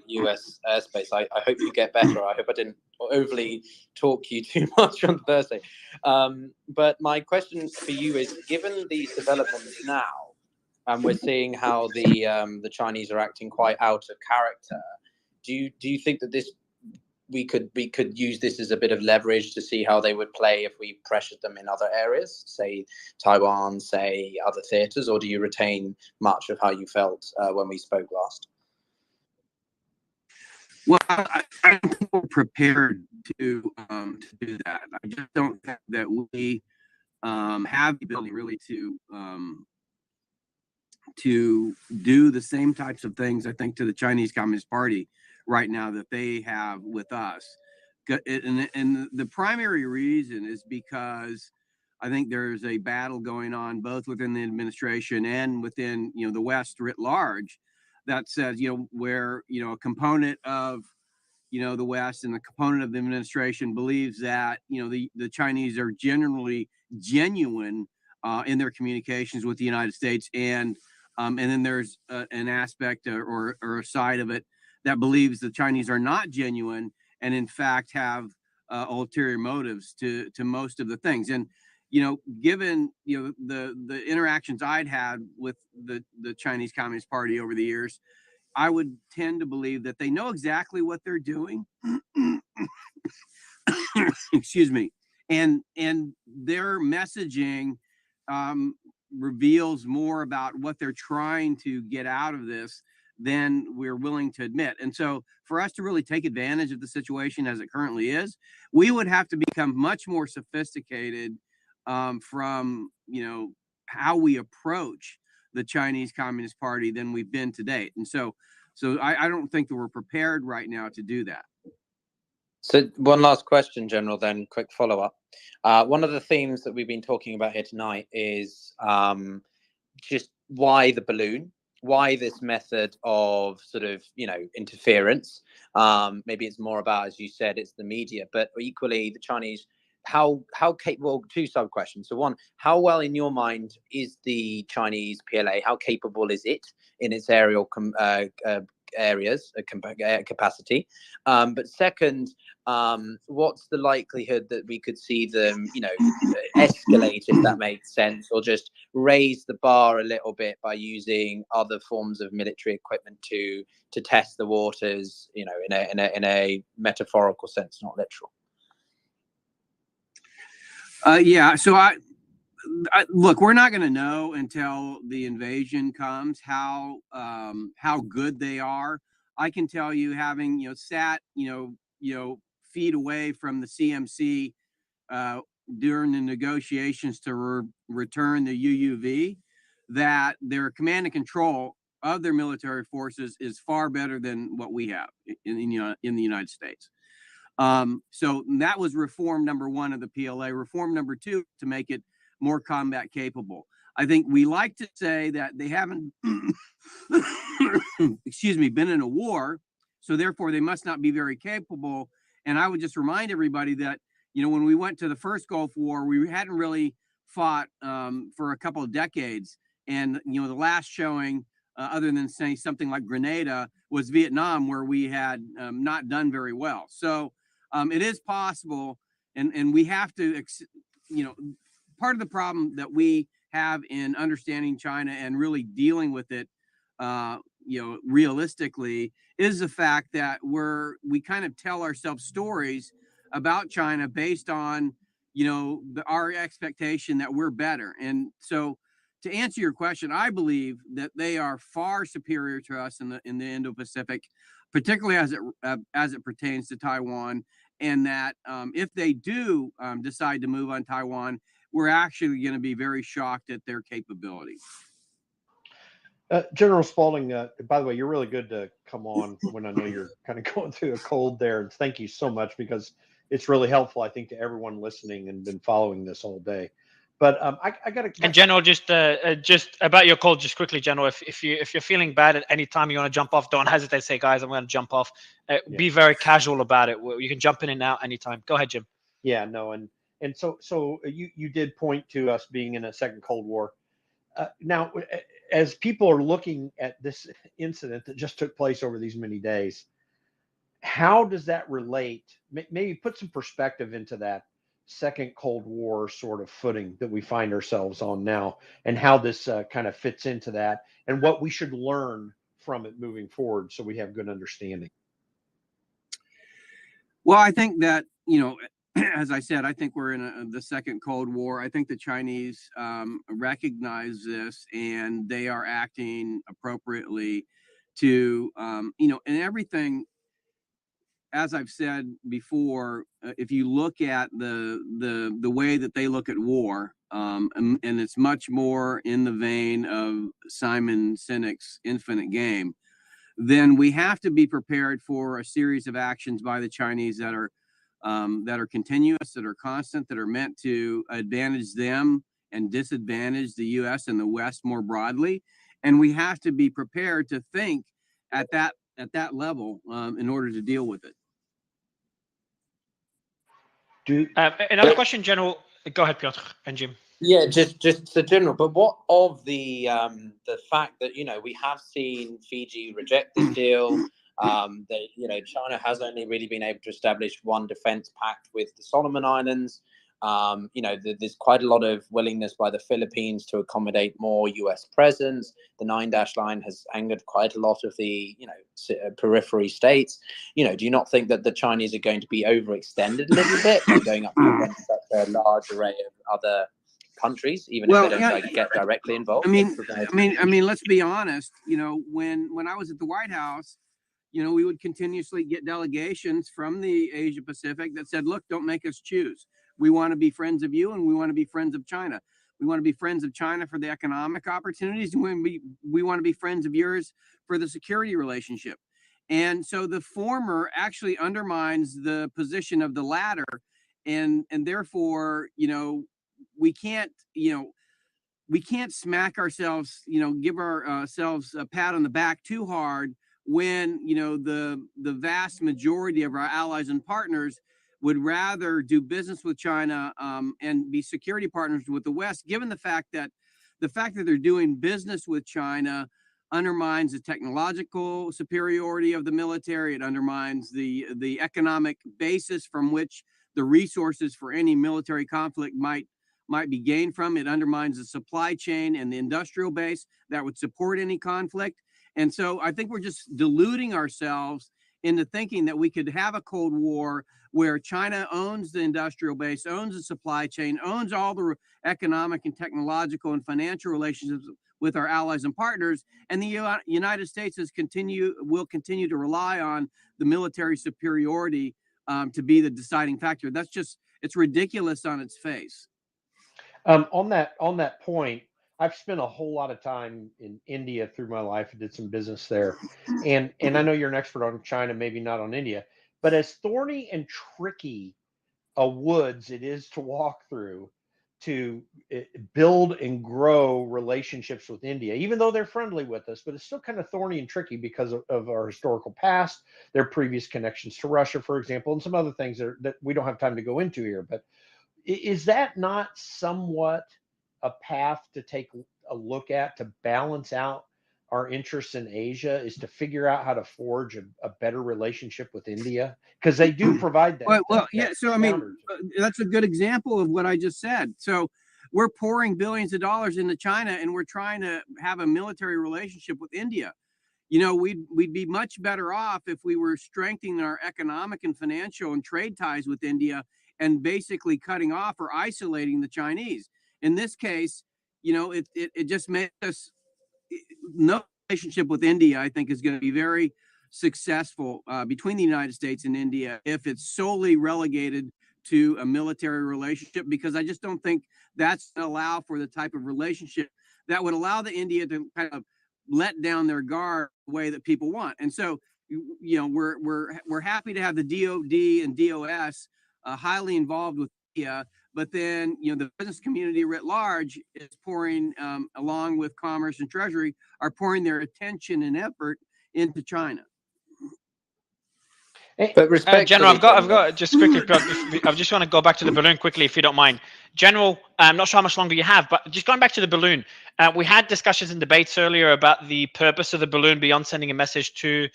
U.S. airspace. I hope you get better. I hope I didn't overly talk you too much on Thursday. But my question for you is, given these developments now, and we're seeing how the Chinese are acting quite out of character, do you think that we could use this as a bit of leverage to see how they would play if we pressured them in other areas, say Taiwan, say other theaters, or do you retain much of how you felt when we spoke last? Well, I think we're prepared to do that. I just don't think that we have the ability really to do the same types of things, I think, to the Chinese Communist Party right now that they have with us. And the primary reason is because I think there's a battle going on both within the administration and within the West writ large that says where a component of the West and the component of the administration believes that the Chinese are generally genuine in their communications with the United States, and then there's an aspect or a side of it that believes the Chinese are not genuine and in fact have ulterior motives to most of the things. And given the interactions I'd had with the Chinese Communist Party over the years, I would tend to believe that they know exactly what they're doing. Excuse me. And their messaging reveals more about what they're trying to get out of this than we're willing to admit. And so for us to really take advantage of the situation as it currently is, we would have to become much more sophisticated from how we approach the Chinese Communist Party than we've been to date. And so I don't think that we're prepared right now to do that. So one last question, General, then quick follow-up. One of the themes that we've been talking about here tonight is just why the balloon, why this method of sort of, interference. Maybe it's more about, as you said, it's the media, but equally the Chinese, how capable, two sub questions. So one, how well in your mind is the Chinese PLA? How capable is it in its aerial areas, capacity? But second, what's the likelihood that we could see them, escalate, if that makes sense, or just raise the bar a little bit by using other forms of military equipment to test the waters, in a metaphorical sense, not literal? Yeah. So I look, we're not going to know until the invasion comes how good they are. I can tell you, having sat feet away from the CMC during the negotiations to return the UUV, that their command and control of their military forces is far better than what we have in the United States. So that was reform number one of the PLA. Reform number two, to make it more combat capable. I think we like to say that they haven't, excuse me, been in a war, so therefore they must not be very capable. And I would just remind everybody that, when we went to the first Gulf War, we hadn't really fought for a couple of decades. And, the last showing other than say something like Grenada, was Vietnam, where we had not done very well. So it is possible, and we have to, part of the problem that we have in understanding China and really dealing with it, realistically, is the fact that we kind of tell ourselves stories about China based on, our expectation that we're better. And so, to answer your question, I believe that they are far superior to us in the Indo-Pacific, particularly as it pertains to Taiwan, and that if they do decide to move on Taiwan, we're actually going to be very shocked at their capability. General Spalding, by the way, you're really good to come on when I know you're kind of going through a cold there. And thank you so much, because it's really helpful, I think, to everyone listening and been following this all day. But I got to. And General, just about your cold, just quickly, General. If you're feeling bad at any time, you want to jump off, don't hesitate. Say, guys, I'm going to jump off. Be very casual about it. You can jump in and out anytime. Go ahead, Jim. Yeah, no, and so you did point to us being in a second Cold War. Now, as people are looking at this incident that just took place over these many days, how does that relate? Maybe put some perspective into that second Cold War sort of footing that we find ourselves on now, and how this kind of fits into that, and what we should learn from it moving forward, so we have good understanding. Well, I think that, as I said, I think we're in the second Cold War. I think the Chinese recognize this, and they are acting appropriately to, and everything. As I've said before, if you look at the way that they look at war, and it's much more in the vein of Simon Sinek's Infinite Game, then we have to be prepared for a series of actions by the Chinese that are continuous, that are constant, that are meant to advantage them and disadvantage the U.S. and the West more broadly. And we have to be prepared to think at that level in order to deal with it. Another question, General. Go ahead, Piotr and Jim. Yeah, just the general. But what of the fact that we have seen Fiji reject this deal? That China has only really been able to establish one defense pact with the Solomon Islands. There's quite a lot of willingness by the Philippines to accommodate more U.S. presence. The 9-dash line has angered quite a lot of the periphery states. Do you not think that the Chinese are going to be overextended a little bit by going up against such a large array of other countries, even if they don't get directly involved? I mean, let's be honest. When I was at the White House, we would continuously get delegations from the Asia Pacific that said, look, don't make us choose. We want to be friends of you, and we want to be friends of China. We want to be friends of China for the economic opportunities, and we want to be friends of yours for the security relationship. And so the former actually undermines the position of the latter, and therefore, we can't smack ourselves, give ourselves a pat on the back too hard when the vast majority of our allies and partners would rather do business with China and be security partners with the West, given the fact that they're doing business with China undermines the technological superiority of the military. It undermines the economic basis from which the resources for any military conflict might be gained from. It undermines the supply chain and the industrial base that would support any conflict. And so I think we're just deluding ourselves into thinking that we could have a Cold War where China owns the industrial base, owns the supply chain, owns all the economic and technological and financial relationships with our allies and partners, and the United States will continue to rely on the military superiority to be the deciding factor. It's ridiculous on its face. On that point, I've spent a whole lot of time in India through my life and did some business there. And I know you're an expert on China, maybe not on India, but as thorny and tricky a woods it is to walk through to build and grow relationships with India, even though they're friendly with us, but it's still kind of thorny and tricky because of our historical past, their previous connections to Russia, for example, and some other things that we don't have time to go into here. But is that not somewhat a path to take a look at to balance out our interests in Asia is to figure out how to forge a better relationship with India, because they do provide that. Well, yeah. So I mean, counter. that's a good example of what I just said. So we're pouring billions of dollars into China, and we're trying to have a military relationship with India. You know, we'd be much better off if we were strengthening our economic and financial and trade ties with India and basically cutting off or isolating the Chinese. In this case, you know, it just makes us no relationship with India, I think, is going to be very successful between the United States and India if it's solely relegated to a military relationship, because I just don't think that's going to allow for the type of relationship that would allow the India to kind of let down their guard the way that people want. And so, you know, we're happy to have the DoD and DOS highly involved with India, but then, you know, the business community writ large is pouring, along with Commerce and Treasury, are pouring their attention and effort into China. But General, I've got just quickly. I just want to go back to the balloon quickly, if you don't mind. General, I'm not sure how much longer you have, but just going back to the balloon, we had discussions and debates earlier about the purpose of the balloon beyond sending a message to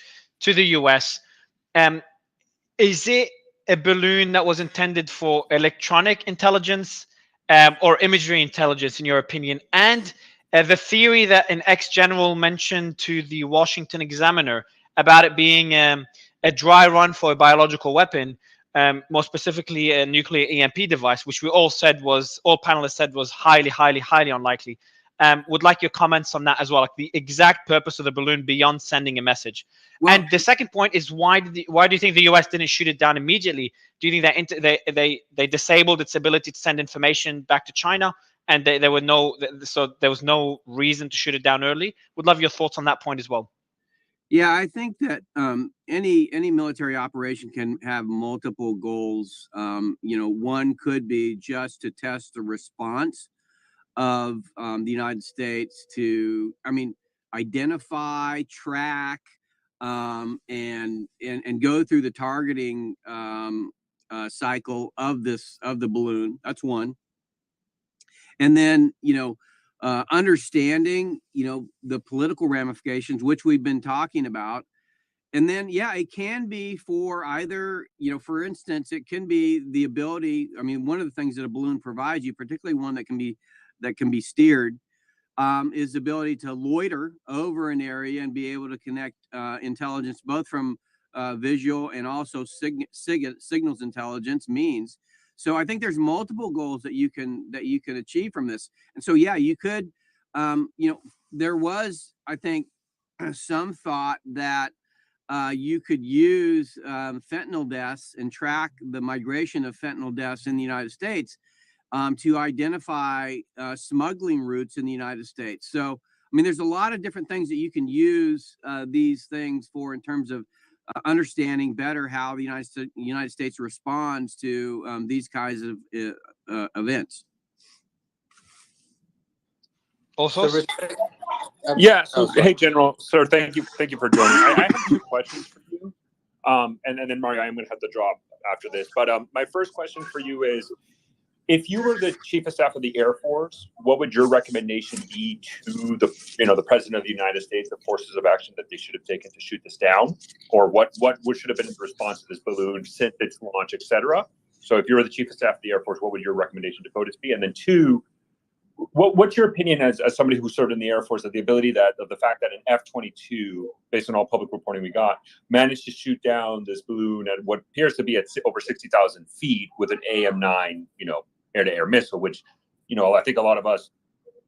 the US. Is it a balloon that was intended for electronic intelligence or imagery intelligence, in your opinion? And the theory that an ex-general mentioned to the Washington Examiner about it being a dry run for a biological weapon, more specifically a nuclear EMP device, which all panelists said was highly, highly, highly unlikely. Would like your comments on that as well, like the exact purpose of the balloon beyond sending a message. Well, and the second point is, why do you think the US didn't shoot it down immediately? Do you think that they disabled its ability to send information back to China, and there was no reason to shoot it down early? Would love your thoughts on that point as well. Yeah, I think that any military operation can have multiple goals. You know, one could be just to test the response of the United States to, identify, track, and go through the targeting cycle of the balloon. That's one. And then, understanding, the political ramifications, which we've been talking about. And then, yeah, it can be for either, for instance, it can be the ability. One of the things that a balloon provides you, particularly one that can be steered, is the ability to loiter over an area and be able to connect intelligence, both from visual and also signals intelligence means. So I think there's multiple goals that you can achieve from this. And so, yeah, you could, there was, I think, some thought that you could use fentanyl deaths and track the migration of fentanyl deaths in the United States to identify smuggling routes in the United States. So, there's a lot of different things that you can use these things for in terms of understanding better how the United States responds to these kinds of events. Also, yeah. So, hey, General, sir, thank you for joining. I have two questions for you, and then Mario, I'm going to have to drop after this. But my first question for you is, if you were the Chief of Staff of the Air Force, what would your recommendation be to the President of the United States, the forces of action that they should have taken to shoot this down, or what should have been the response to this balloon since its launch, et cetera? So, if you were the Chief of Staff of the Air Force, what would your recommendation to POTUS be? And then two, what's your opinion as somebody who served in the Air Force of the ability of the fact that an F-22, based on all public reporting we got, managed to shoot down this balloon at what appears to be at over 60,000 feet with an AIM-9, air-to-air missile, which, I think a lot of us,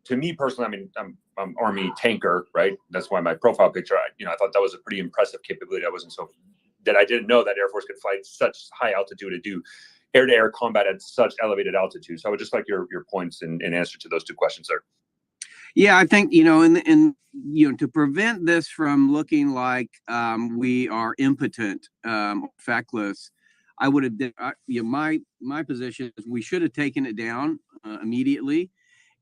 to me personally, I'm Army tanker, right? That's why my profile picture, I thought that was a pretty impressive capability. I didn't know that Air Force could fly such high altitude and do air-to-air combat at such elevated altitude. So I would just like your points in answer to those two questions, sir. Yeah, I think, to prevent this from looking like we are impotent, feckless, I would have, my position is we should have taken it down immediately.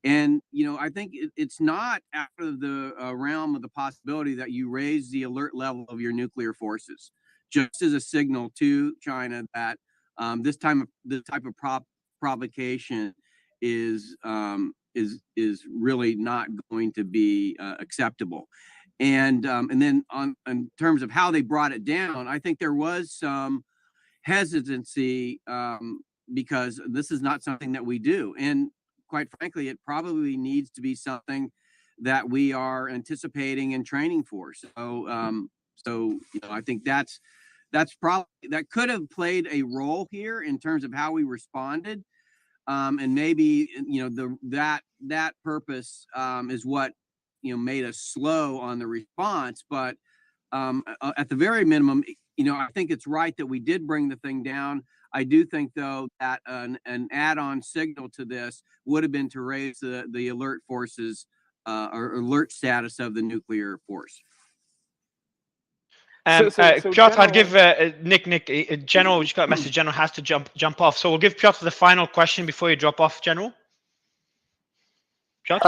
And, I think it's not out of the realm of the possibility that you raise the alert level of your nuclear forces, just as a signal to China that this type of provocation is really not going to be acceptable. And then in terms of how they brought it down, I think there was some hesitancy because this is not something that we do. And quite frankly, it probably needs to be something that we are anticipating and training for. So, I think that could have played a role here in terms of how we responded. And maybe, that purpose is what, made us slow on the response. But at the very minimum, I think it's right that we did bring the thing down. I do think, though, that an add-on signal to this would have been to raise the alert forces or alert status of the nuclear force. Piotr, I'd give Nick, General, we just got a message. General has to jump off. So we'll give Piotr the final question before you drop off, General. Piotr?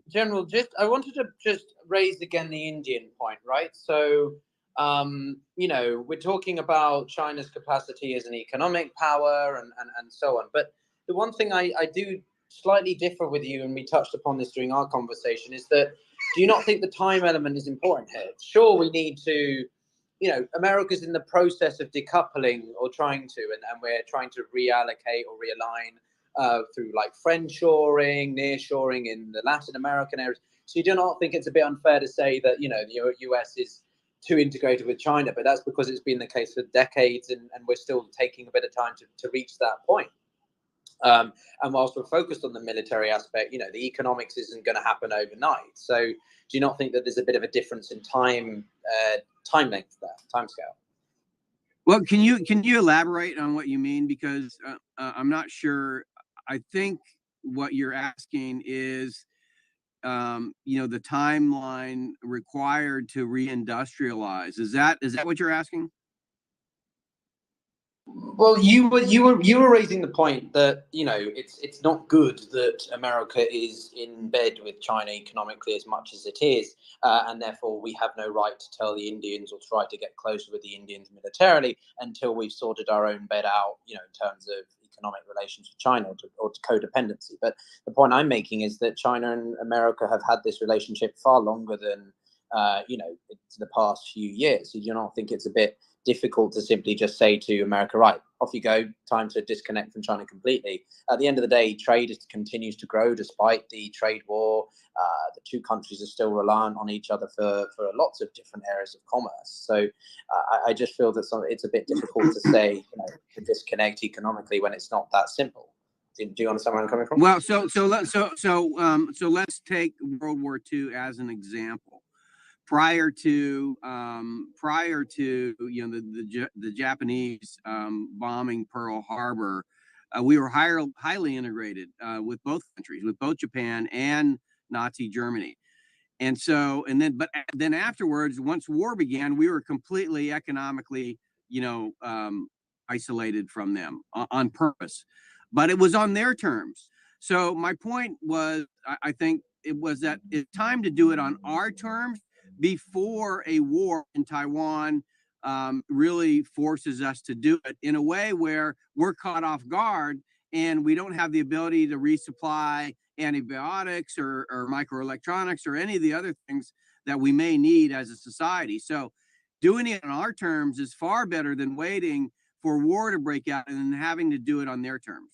General, I wanted to just raise again the Indian point, right? So, we're talking about China's capacity as an economic power and so on. But the one thing I do slightly differ with you, and we touched upon this during our conversation, is that do you not think the time element is important here? Sure, we need to, America's in the process of decoupling or trying to, and we're trying to reallocate or realign through like friendshoring, nearshoring in the Latin American areas. So you do not think it's a bit unfair to say that, the US is too integrated with China, but that's because it's been the case for decades and we're still taking a bit of time to reach that point. And whilst we're focused on the military aspect, the economics isn't going to happen overnight. So do you not think that there's a bit of a difference in time length there, time scale? Well, can you elaborate on what you mean? Because I'm not sure. I think what you're asking is, the timeline required to reindustrialize. Is that what you're asking? Well, you were raising the point that it's not good that America is in bed with China economically as much as it is, and therefore we have no right to tell the Indians or try to get closer with the Indians militarily until we've sorted our own bed out, in terms of economic relations with China or to codependency. But the point I'm making is that China and America have had this relationship far longer than the past few years. So do you not think it's a bit difficult to simply just say to America, right, off you go, time to disconnect from China completely? At the end of the day, trade continues to grow despite the trade war. The two countries are still reliant on each other for lots of different areas of commerce. So I just feel that it's a bit difficult to say to disconnect economically when it's not that simple. Do you understand where I'm coming from? Well, so let's take World War II as an example. Prior to the Japanese bombing Pearl Harbor, we were highly integrated with both countries, with both Japan and Nazi Germany, but then afterwards, once war began, we were completely economically isolated from them on purpose, but it was on their terms. So my point was, I think it was that it's time to do it on our terms before a war in Taiwan really forces us to do it in a way where we're caught off guard and we don't have the ability to resupply antibiotics or microelectronics or any of the other things that we may need as a society. So doing it on our terms is far better than waiting for war to break out and then having to do it on their terms.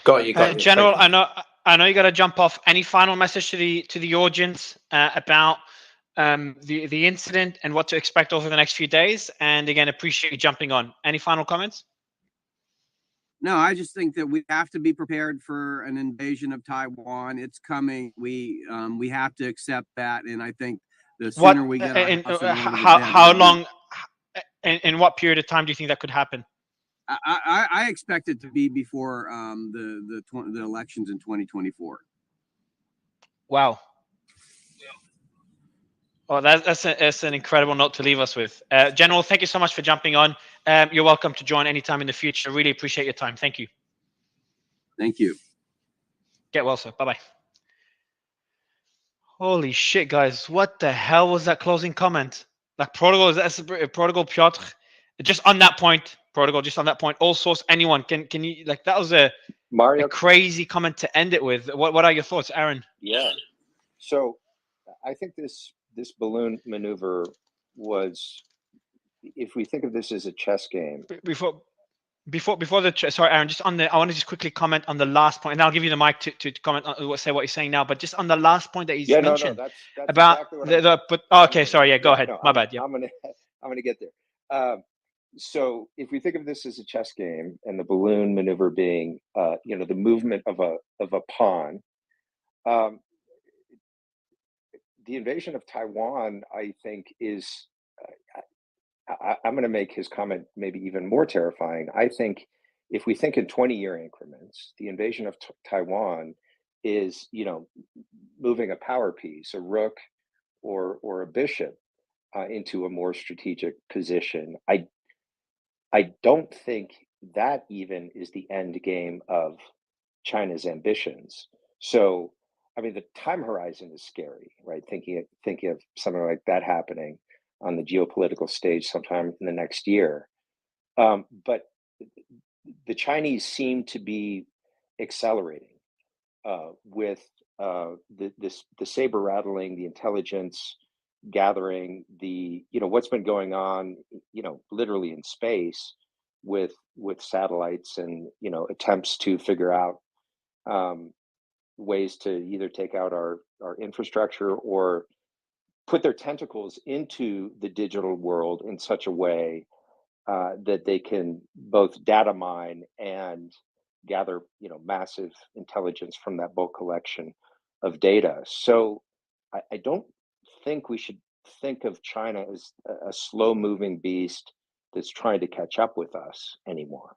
Got you. General, I know you got to jump off. Any final message to the audience about the incident and what to expect over the next few days? And again, appreciate you jumping on. Any final comments? No, I just think that we have to be prepared for an invasion of Taiwan. It's coming. We have to accept that, and I think the sooner we get how long, in what period of time do you think that could happen? I expect it to be before the elections in 2024. Wow. Well, that's an incredible note to leave us with. General, thank you so much for jumping on. You're welcome to join anytime in the future. Really appreciate your time. Thank you. Thank you. Get well, sir. Bye-bye. Holy shit, guys. What the hell was that closing comment? Like, Protocol, Piotr. Just on that point, Protocol, just on that point, all source, anyone, can you, like, that was a crazy comment to end it with. What are your thoughts, Aaron? Yeah. So I think this balloon maneuver was, if we think of this as a chess game. Before sorry, Aaron, just on the, I want to just quickly comment on the last point, and I'll give you the mic to comment on say what you're saying now. But just on the last point that he's mentioned that's about exactly what okay, sorry, yeah, go ahead. My bad. Yeah. I'm gonna get there. So if we think of this as a chess game, and the balloon maneuver being, the movement of a pawn, the invasion of Taiwan, I think, is. I'm going to make his comment maybe even more terrifying. I think if we think in 20-year increments, the invasion of Taiwan is, moving a power piece, a rook or a bishop, into a more strategic position. I don't think that even is the end game of China's ambitions. So, I mean, the time horizon is scary, right? Thinking of something like that happening on the geopolitical stage sometime in the next year. But the Chinese seem to be accelerating with the saber rattling, the intelligence gathering, what's been going on, literally in space with satellites and attempts to figure out ways to either take out our infrastructure or put their tentacles into the digital world in such a way that they can both data mine and gather, massive intelligence from that bulk collection of data. So I don't think we should think of China as a slow-moving beast that's trying to catch up with us anymore.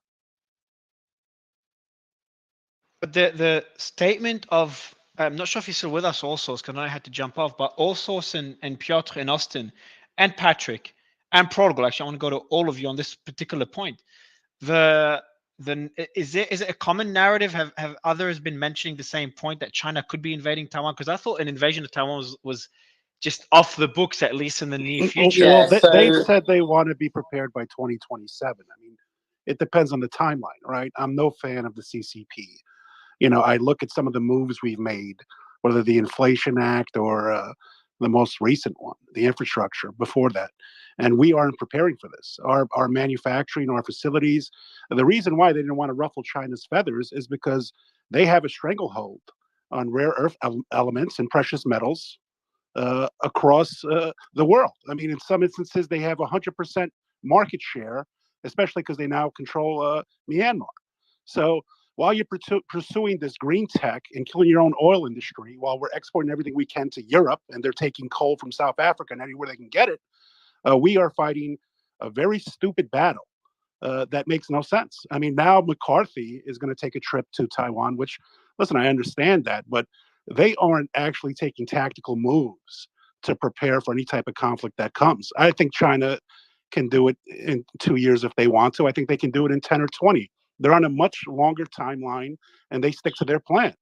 But the statement of, I'm not sure if you're still with us, also, because I had to jump off, but also and Piotr and Austin and Patrick and Prodigal, actually, I want to go to all of you on this particular point. Is it a common narrative? Have others been mentioning the same point, that China could be invading Taiwan? Because I thought an invasion of Taiwan was just off the books, at least in the near future. Well, they've said they want to be prepared by 2027. I mean, it depends on the timeline, right? I'm no fan of the CCP. I look at some of the moves we've made, whether the Inflation Act or the most recent one, the infrastructure before that. And we aren't preparing for this. Our manufacturing, our facilities, the reason why they didn't want to ruffle China's feathers is because they have a stranglehold on rare earth elements and precious metals across the world. I mean, in some instances, they have 100% market share, especially because they now control Myanmar. So while you're pursuing this green tech and killing your own oil industry, while we're exporting everything we can to Europe, and they're taking coal from South Africa and anywhere they can get it, we are fighting a very stupid battle that makes no sense. I mean, now McCarthy is going to take a trip to Taiwan, which, listen, I understand that, but they aren't actually taking tactical moves to prepare for any type of conflict that comes. I think China can do it in 2 years if they want to. I think they can do it in 10 or 20. They're on a much longer timeline, and they stick to their plan.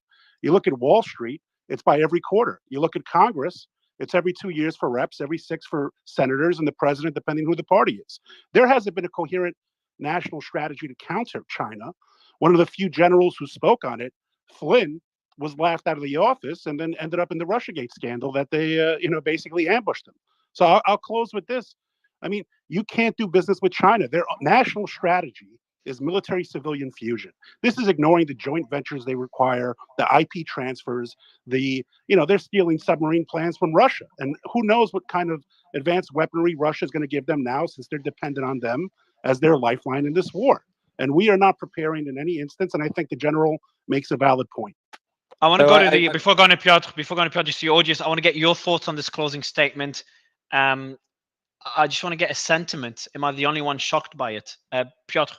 You look at Wall Street, it's by every quarter. You look at Congress, it's every 2 years for reps, every 6 for senators, and the president, depending who the party is. There hasn't been a coherent national strategy to counter China. One of the few generals who spoke on it, Flynn, was laughed out of the office and then ended up in the Russiagate scandal that they, basically ambushed him. So I'll close with this. I mean, you can't do business with China. Their national strategy is military-civilian fusion. This is ignoring the joint ventures they require, the IP transfers, they're stealing submarine plans from Russia. And who knows what kind of advanced weaponry Russia is going to give them now, since they're dependent on them as their lifeline in this war. And we are not preparing in any instance, and I think the general makes a valid point. I want to go to before going to Piotr, just the audience, I want to get your thoughts on this closing statement. I just want to get a sentiment. Am I the only one shocked by it? Piotr?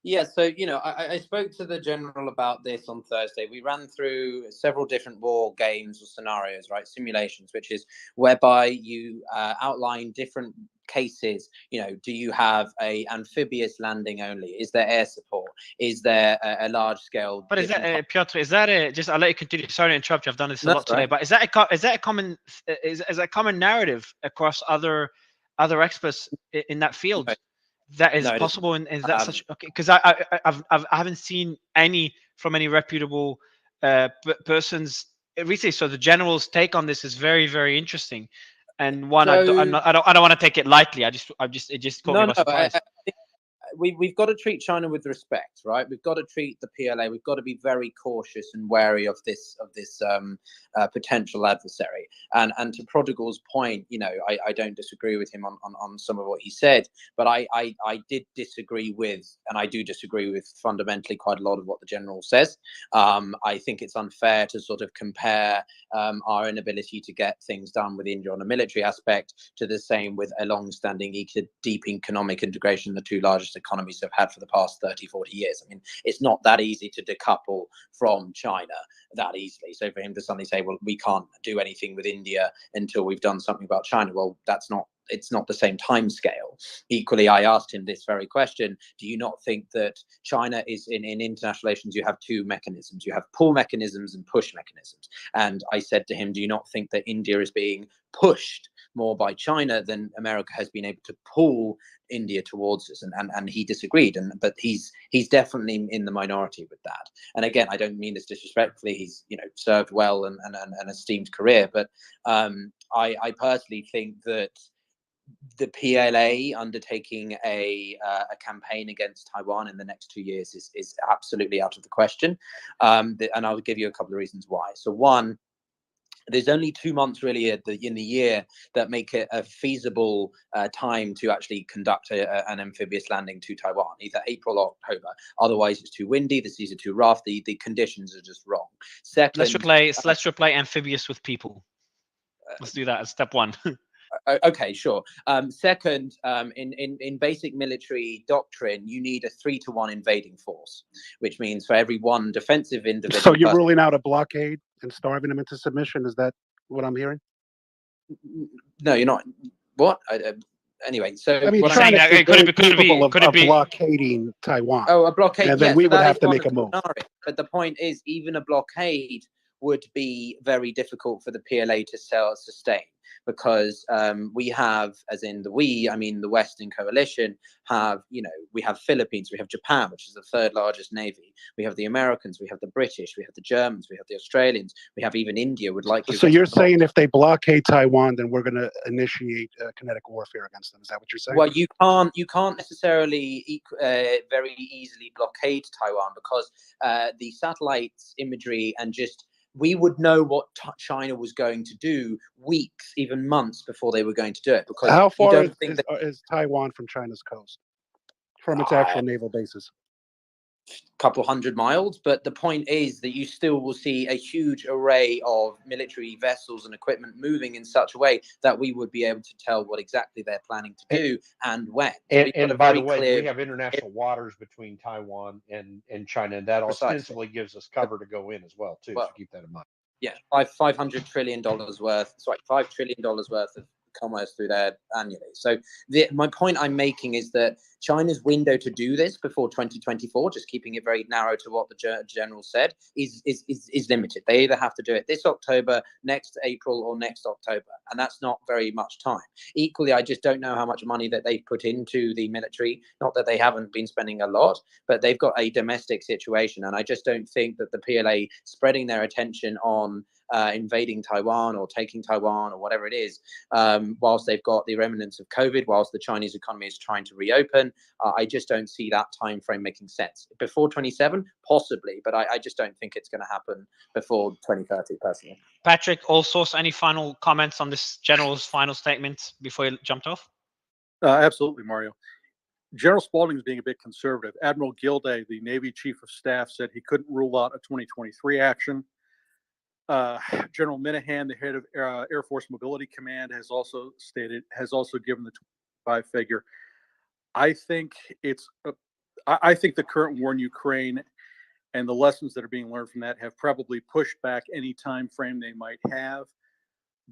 Yeah, so, I spoke to the general about this on Thursday. We ran through several different war games or scenarios, right? Simulations, which is whereby you outline different cases. Do you have a amphibious landing only? Is there air support? Is there a large scale? But is that, Piotr, is that just, I'll let you continue. Sorry to interrupt you. I've done this a lot today, but is that a common narrative across other experts in that field? That is possible, and is that such okay? Because I haven't seen any from any reputable persons recently. So the general's take on this is very, very interesting, and one So I don't want to take it lightly. It just caught me no, by no, surprise. we've got to treat China with respect, right? We've got to treat the PLA. We've got to be very cautious and wary of this potential adversary. And to Prodigal's point, you know, I don't disagree with him on some of what he said, but I did disagree with, and I do disagree with fundamentally quite a lot of what the general says. I think it's unfair to sort of compare our inability to get things done with India on a military aspect to the same with a long-standing deep economic integration the two largest economies have had for the past 30, 40 years. I mean, it's not that easy to decouple from China that easily. So for him to suddenly say, well, we can't do anything with India until we've done something about China, well, it's not the same time scale. Equally, I asked him this very question: do you not think that China is in international relations, you have two mechanisms, you have pull mechanisms and push mechanisms? And I said to him, do you not think that India is being pushed more by China than America has been able to pull India towards us? And he disagreed, but he's definitely in the minority with that. And again, I don't mean this disrespectfully. He's, you know, served well and an esteemed career, but I personally think that the PLA undertaking a campaign against Taiwan in the next 2 years is absolutely out of the question. And I'll give you a couple of reasons why. So one, there's only 2 months really in the year that make it a feasible time to actually conduct an amphibious landing to Taiwan, either April or October. Otherwise, it's too windy, the seas are too rough, the conditions are just wrong. Second, let's replace amphibious with people. Let's do that as step one. Okay, sure. Second, in basic military doctrine, you need a 3-to-1 invading force, which means for every one defensive individual. So you're ruling out a blockade and starving them into submission? Is that what I'm hearing? No, you're not. What? Anyway, so I mean, what China I'm is very capable of blockading Taiwan. Oh, a blockade. And then yeah, we so would that have is to one make of a the move. scenarios. But the point is, even a blockade would be very difficult for the PLA to sustain, because we have, as in I mean the Western coalition have, you know, we have Philippines, we have Japan, which is the third largest navy, we have the Americans, we have the British, we have the Germans, we have the Australians, we have even India would like to. So you're saying if they blockade Taiwan, then we're going to initiate kinetic warfare against them? Is that what you're saying? Well, you can't necessarily very easily blockade Taiwan, because the satellites imagery and just, we would know what China was going to do weeks, even months before they were going to do it. Because how far is Taiwan from China's coast, from its actual naval bases? Couple hundred miles, but the point is that you still will see a huge array of military vessels and equipment moving in such a way that we would be able to tell what exactly they're planning to do and when. And by the way, we have international waters between Taiwan and China, and that ostensibly gives us cover to go in as well, too. So keep that in mind. Yeah, $500 trillion worth. Sorry, $5 trillion worth of commerce through there annually. So my point I'm making is that China's window to do this before 2024, just keeping it very narrow to what the general said, is limited. They either have to do it this October, next April, or next October, and that's not very much time. Equally, I just don't know how much money that they've put into the military. Not that they haven't been spending a lot, but they've got a domestic situation, and I just don't think that the PLA spreading their attention on invading Taiwan or taking Taiwan or whatever it is, whilst they've got the remnants of COVID, whilst the Chinese economy is trying to reopen, I just don't see that time frame making sense. Before 27, possibly, but I just don't think it's going to happen before 2030, personally. Patrick, also, any final comments on this general's final statement before you jumped off? Absolutely, Mario. General Spalding is being a bit conservative. Admiral Gilday, the Navy Chief of Staff, said he couldn't rule out a 2023 action. General Minahan, the head of Air Force Mobility Command, has also given the 25 figure. I think I think the current war in Ukraine and the lessons that are being learned from that have probably pushed back any time frame they might have.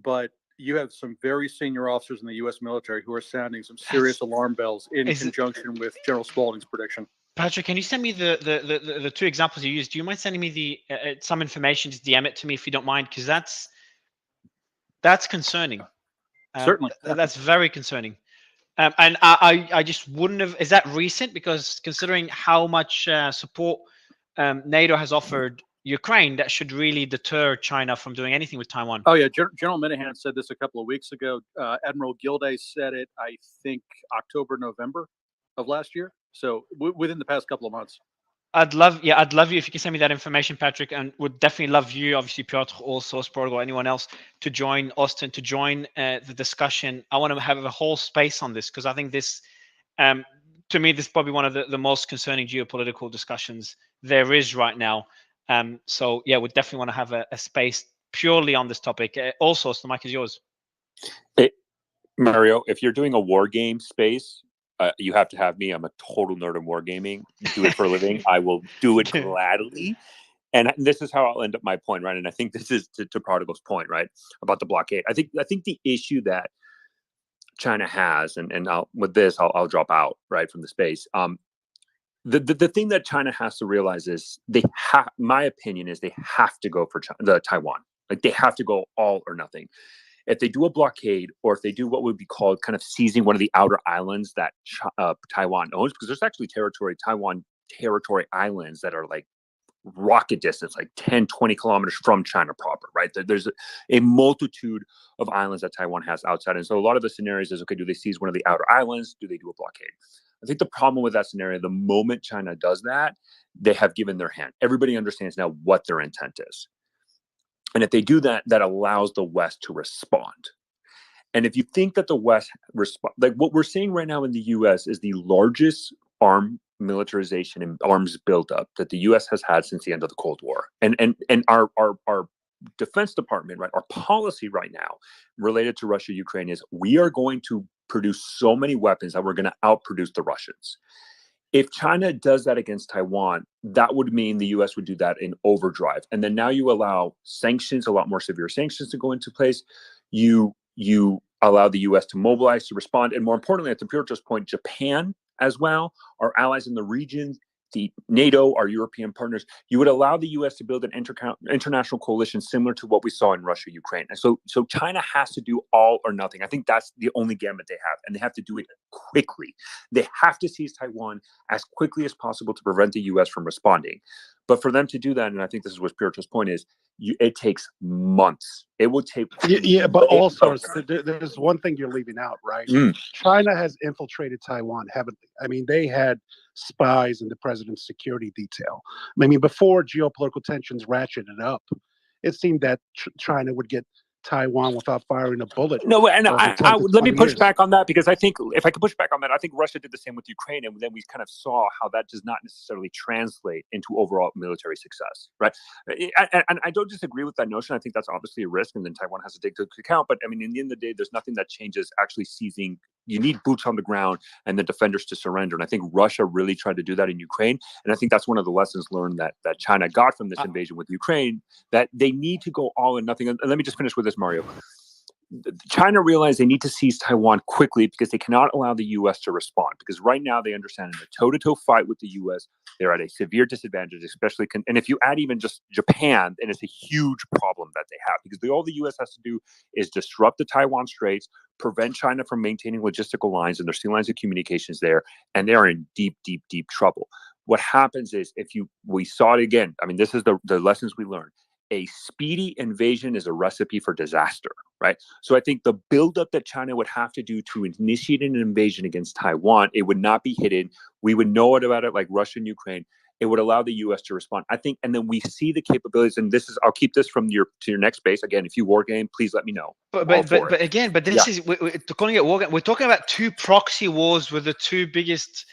But you have some very senior officers in the U.S. military who are sounding some serious alarm bells in conjunction with General Spalding's prediction. Patrick, can you send me the two examples you used? Do you mind sending me the some information? Just DM it to me if you don't mind, because that's concerning. Certainly, that's very concerning. And I just wouldn't have. Is that recent? Because considering how much support NATO has offered Ukraine that should really deter China from doing anything with Taiwan? Oh yeah, General Minahan said this a couple of weeks ago. Admiral Gilday said it, I think, October, November of last year. So within the past couple of months. I'd love you if you can send me that information, Patrick, and would definitely love you, obviously, Piotr, also Sporg, or anyone else to join Austin, to join the discussion. I want to have a whole space on this because I think this, to me, this is probably one of the most concerning geopolitical discussions there is right now. So yeah, we definitely want to have a space purely on this topic. Also, the mic is yours. Hey, Mario, if you're doing a war game space, you have to have me. I'm a total nerd in wargaming. Do it for a living. I will do it gladly. And this is how I'll end up my point, right? And I think this is to Prodigal's point, right, about the blockade. I think the issue that China has, and with this, I'll drop out right from the space. The thing that China has to realize is my opinion is they have to go for Taiwan. Like they have to go all or nothing. If they do a blockade, or if they do what would be called kind of seizing one of the outer islands that Taiwan owns, because there's actually Taiwan territory islands that are like rocket distance, like 10, 20 kilometers from China proper, right? There's a multitude of islands that Taiwan has outside. And so a lot of the scenarios is, okay, do they seize one of the outer islands? Do they do a blockade? I think the problem with that scenario, the moment China does that, they have given their hand. Everybody understands now what their intent is. And if they do that, that allows the West to respond. And if you think that the West respond, like what we're seeing right now in the U.S. is the largest arm militarization and arms buildup that the U.S. has had since the end of the Cold War. And our Defense Department, right, our policy right now related to Russia, Ukraine is we are going to produce so many weapons that we're going to outproduce the Russians. If China does that against Taiwan, that would mean the U.S. would do that in overdrive. And then now you allow sanctions, a lot more severe sanctions to go into place. You allow the U.S. to mobilize, to respond. And more importantly, at the Piotr's point, Japan as well, our allies in the region, the NATO, our European partners, you would allow the U.S. to build an international coalition similar to what we saw in Russia, Ukraine. And so China has to do all or nothing. I think that's the only gamut they have, and they have to do it quickly. They have to seize Taiwan as quickly as possible to prevent the U.S. from responding. But for them to do that, and I think this is what Piotr's point is, it takes months. It will take. Yeah, but also there's one thing you're leaving out, right? China has infiltrated Taiwan heavily. I mean, they had spies in the president's security detail. I mean, before geopolitical tensions ratcheted up, it seemed that China would get Taiwan without firing a bullet. No, and let me push back on that, because I think if I could push back on that, I think Russia did the same with Ukraine, and then we kind of saw how that does not necessarily translate into overall military success, right? And I don't disagree with that notion. I think that's obviously a risk, and then Taiwan has to take into account. But I mean, in the end of the day, there's nothing that changes actually seizing. You need boots on the ground and the defenders to surrender. And I think Russia really tried to do that in Ukraine. And I think that's one of the lessons learned that China got from this invasion with Ukraine, that they need to go all or nothing. And let me just finish with this, Mario. China realized they need to seize Taiwan quickly because they cannot allow the U.S. to respond. Because right now they understand in a toe-to-toe fight with the U.S., they're at a severe disadvantage, especially. And if you add even just Japan, then it's a huge problem that they have, because all the U.S. has to do is disrupt the Taiwan Straits, prevent China from maintaining logistical lines and their sea lines of communications there, and they are in deep, deep, deep trouble. What happens is, we saw it again. I mean, this is the lessons we learned. A speedy invasion is a recipe for disaster, right? So I think the buildup that China would have to do to initiate an invasion against Taiwan, it would not be hidden. We would know about it like Russia and Ukraine. It would allow the U.S. to respond, I think, and then we see the capabilities. And this is, I'll keep this to your next space. Again, if you war game, please let me know. But this is we're calling it war game. We're talking about two proxy wars with the two biggest.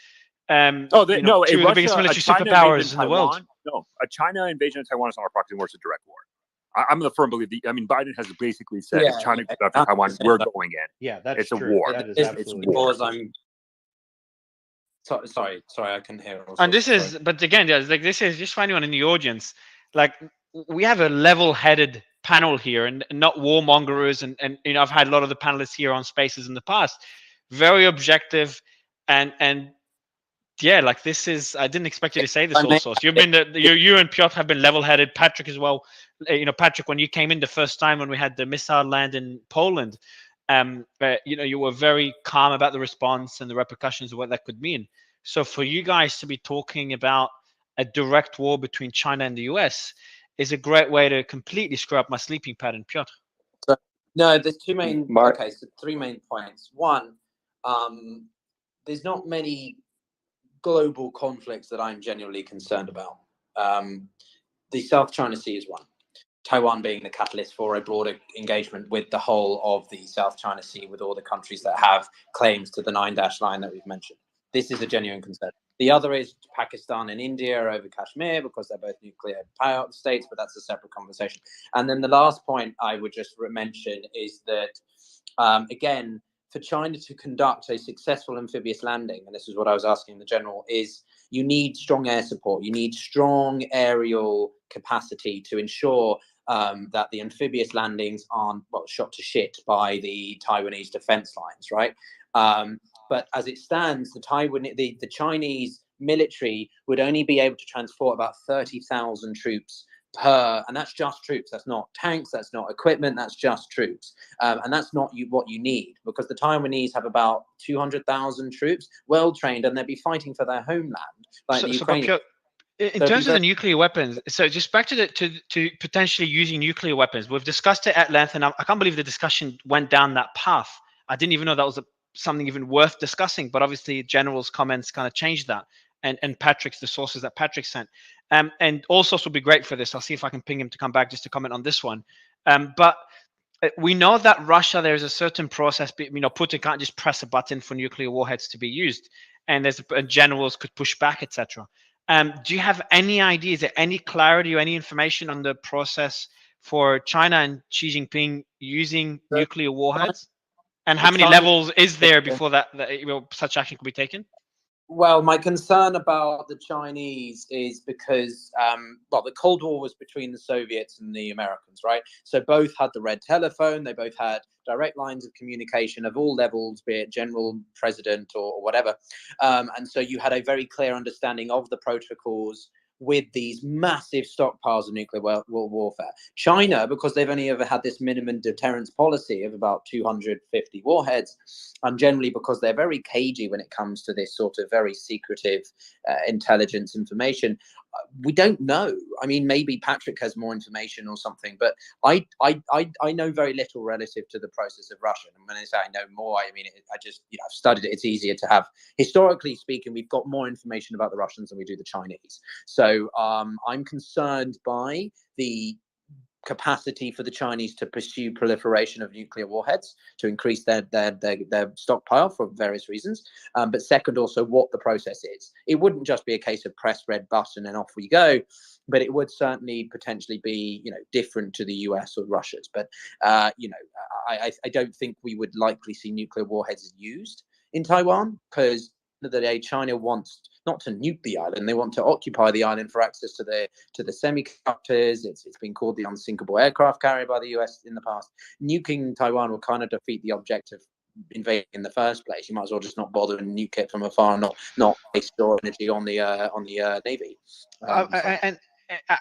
Two of the biggest military superpowers in the world. No, a China invasion of Taiwan is not a proxy war; it's a direct war. I'm the firm believer. I mean, Biden has basically said, if China goes after Taiwan, we're going in. Yeah, that's it's true. A war. It's war. Sorry, I can hear. Also. And this is, but again, like this is just for anyone in the audience. Like we have a level-headed panel here, and not warmongers. And I've had a lot of the panelists here on Spaces in the past, very objective, and. Yeah, like this is. I didn't expect you to say this. Also, so you've been you and Piotr have been level-headed. Patrick as well. Patrick, when you came in the first time when we had the missile land in Poland, you were very calm about the response and the repercussions of what that could mean. So for you guys to be talking about a direct war between China and the U.S., is a great way to completely screw up my sleeping pattern, Piotr. So, no, there's two main. Mark. Okay, so three main points. One, there's not many global conflicts that I'm genuinely concerned about. The South China Sea is one. Taiwan being the catalyst for a broader engagement with the whole of the South China Sea, with all the countries that have claims to the 9-dash line that we've mentioned. This is a genuine concern. The other is Pakistan and India over Kashmir, because they're both nuclear power states, but that's a separate conversation. And then the last point I would just mention is that, again, for China to conduct a successful amphibious landing, and this is what I was asking the general, is you need strong air support. You need strong aerial capacity to ensure that the amphibious landings aren't shot to shit by the Taiwanese defense lines, right? But as it stands, the Chinese military would only be able to transport about 30,000 troops per, and that's just troops. That's not tanks. That's not equipment. That's just troops, and that's not what you need, because the Taiwanese have about 200,000 troops, well trained, and they'd be fighting for their homeland, like the Ukrainians. In terms of the nuclear weapons, so just back to to potentially using nuclear weapons, we've discussed it at length, and I can't believe the discussion went down that path. I didn't even know that was something even worth discussing, but obviously General's comments kind of changed that, and Patrick's, the sources that Patrick sent. And all sorts will be great for this. I'll see if I can ping him to come back just to comment on this one. But we know that Russia, there's a certain process, Putin can't just press a button for nuclear warheads to be used, and generals could push back, etc. Do you have any idea, is there any clarity or any information on the process for China and Xi Jinping using nuclear warheads? And how many levels is there before that such action could be taken? Well, my concern about the Chinese is because, the Cold War was between the Soviets and the Americans, right? So both had the red telephone. They both had direct lines of communication of all levels, be it general, president, or whatever. And so you had a very clear understanding of the protocols with these massive stockpiles of nuclear warfare. China, because they've only ever had this minimum deterrence policy of about 250 warheads, and generally because they're very cagey when it comes to this sort of very secretive intelligence information, we don't know. I mean, maybe Patrick has more information or something, but I know very little relative to the process of Russia. And when I say I know more, I mean, I've studied it. It's easier to have, historically speaking, we've got more information about the Russians than we do the Chinese. So I'm concerned by the capacity for the Chinese to pursue proliferation of nuclear warheads, to increase their stockpile for various reasons. But second, also what the process is. It wouldn't just be a case of press red button and off we go, but it would certainly potentially be, different to the US or Russia's. But, I don't think we would likely see nuclear warheads used in Taiwan, because of the day, China wants not to nuke the island; they want to occupy the island for access to the semiconductors. It's been called the unsinkable aircraft carrier by the US in the past. Nuking Taiwan will kind of defeat the objective invading in the first place. You might as well just not bother and nuke it from afar, and not waste your energy on the navy. And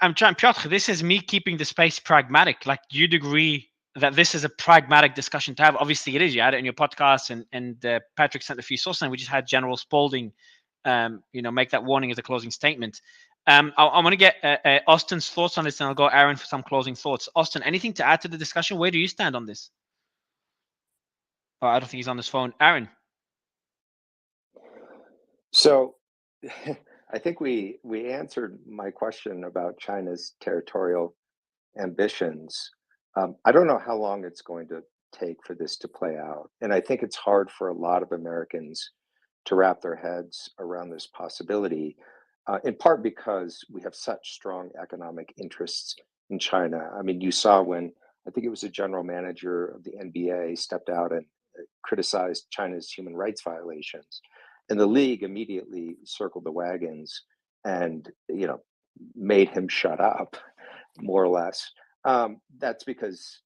I'm trying, Piotr. This is me keeping the space pragmatic. Like, you'd agree that this is a pragmatic discussion to have? Obviously, it is. You had it in your podcast, and Patrick sent a few sources, and we just had General Spalding, make that warning as a closing statement. I want to get Austin's thoughts on this, and I'll go Aaron for some closing thoughts. Austin, anything to add to the discussion? Where do you stand on this? Oh, I don't think he's on his phone. Aaron. So I think we answered my question about China's territorial ambitions. I don't know how long it's going to take for this to play out. And I think it's hard for a lot of Americans to wrap their heads around this possibility, in part because we have such strong economic interests in China. I mean, you saw when, I think it was the general manager of the NBA stepped out and criticized China's human rights violations. And the league immediately circled the wagons and, made him shut up, more or less. That's because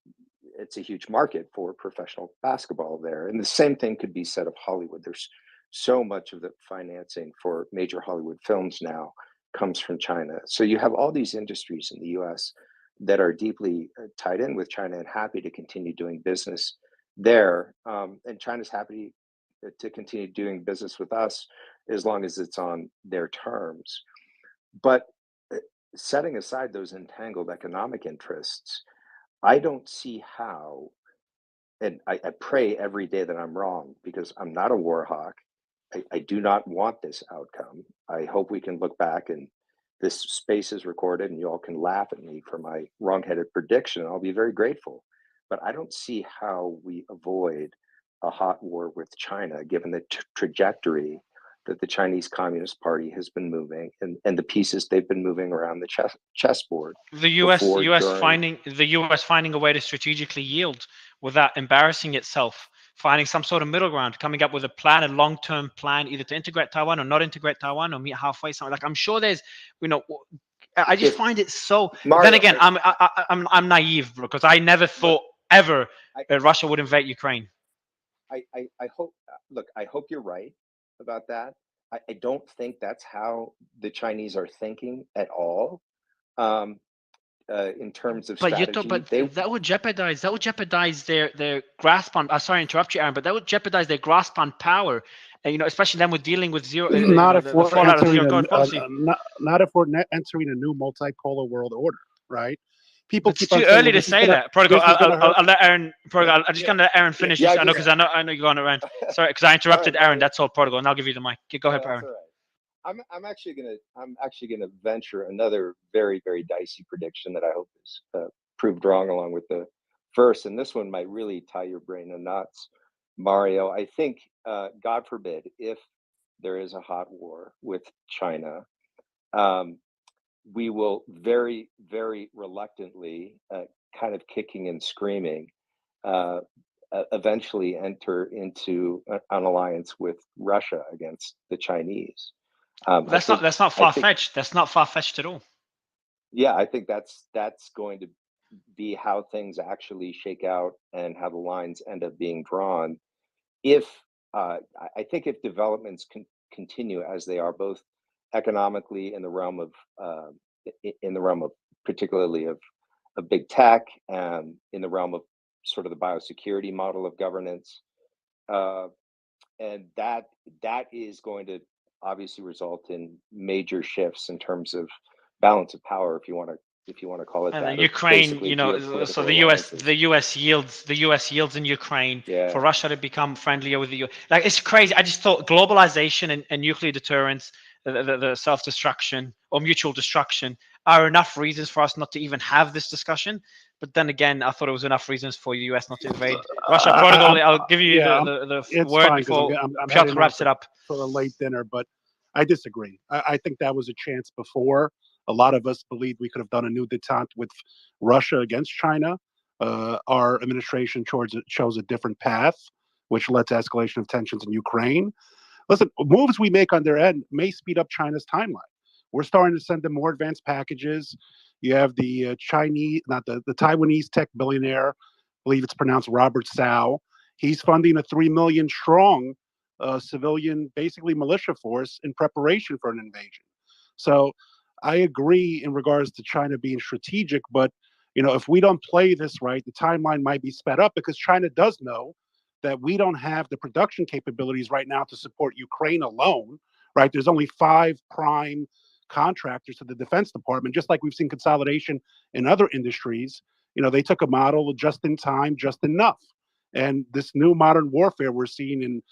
it's a huge market for professional basketball there. And the same thing could be said of Hollywood. There's so much of the financing for major Hollywood films now comes from China. So you have all these industries in the US that are deeply tied in with China and happy to continue doing business there. And China's happy to continue doing business with us as long as it's on their terms. But setting aside those entangled economic interests, I don't see how, and I pray every day that I'm wrong because I'm not a war hawk. I do not want this outcome. I hope we can look back and this space is recorded and you all can laugh at me for my wrongheaded prediction. I'll be very grateful. But I don't see how we avoid a hot war with China, given the trajectory that the Chinese Communist Party has been moving and the pieces they've been moving around the chessboard. The US finding a way to strategically yield without embarrassing itself, finding some sort of middle ground, coming up with a plan, a long-term plan, either to integrate Taiwan or not integrate Taiwan or meet halfway. Something like, I'm sure there's, I just find it so. Mario, then again, I'm naive because I never thought ever Russia would invade Ukraine. I hope, look, I hope you're right about that. I don't think that's how the Chinese are thinking at all. In terms of strategy, that would jeopardize their grasp on. Sorry to interrupt you, Aaron, but that would jeopardize their grasp on power. And, especially then with dealing with not if we're entering a new multipolar world order, right? People it's too early to say that. Protocol. I'll let Aaron. Protocol. I'm just gonna let Aaron finish this. I know because I know you're going around. Sorry, because I interrupted Aaron. That's all, Protocol. And I'll give you the mic. Go ahead, Aaron. I'm actually gonna venture another very, very dicey prediction that I hope is proved wrong along with the first, and this one might really tie your brain in knots, Mario. I think, God forbid, if there is a hot war with China, we will very, very reluctantly, kind of kicking and screaming, eventually enter into an alliance with Russia against the Chinese. That's not far-fetched. That's not far-fetched at all. Yeah, I think that's going to be how things actually shake out and how the lines end up being drawn. If I think if developments continue as they are, both economically in the realm of particularly of big tech and in the realm of sort of the biosecurity model of governance, and that is going to obviously result in major shifts in terms of balance of power, if you want to call it that. And Ukraine, so the US yields in Ukraine for Russia to become friendlier with the US. Like, it's crazy. I just thought globalization and nuclear deterrence, the self-destruction or mutual destruction, are enough reasons for us not to even have this discussion. But then again, I thought it was enough reasons for the US not to invade Russia. Protocol, I'll give you the word before Piotr wraps it up. For a late dinner, but I disagree. I think that was a chance before. A lot of us believed we could have done a new detente with Russia against China. Our administration chose a different path, which led to escalation of tensions in Ukraine. Listen, moves we make on their end may speed up China's timeline. We're starting to send them more advanced packages. You have the the Taiwanese tech billionaire, I believe it's pronounced Robert Tsao. He's funding a 3 million strong civilian, basically militia force in preparation for an invasion. So I agree in regards to China being strategic, but if we don't play this right, the timeline might be sped up because China does know that we don't have the production capabilities right now to support Ukraine alone, right? There's only 5 prime contractors to the Defense Department, just like we've seen consolidation in other industries. They took a model of just in time, just enough. And this new modern warfare we're seeing in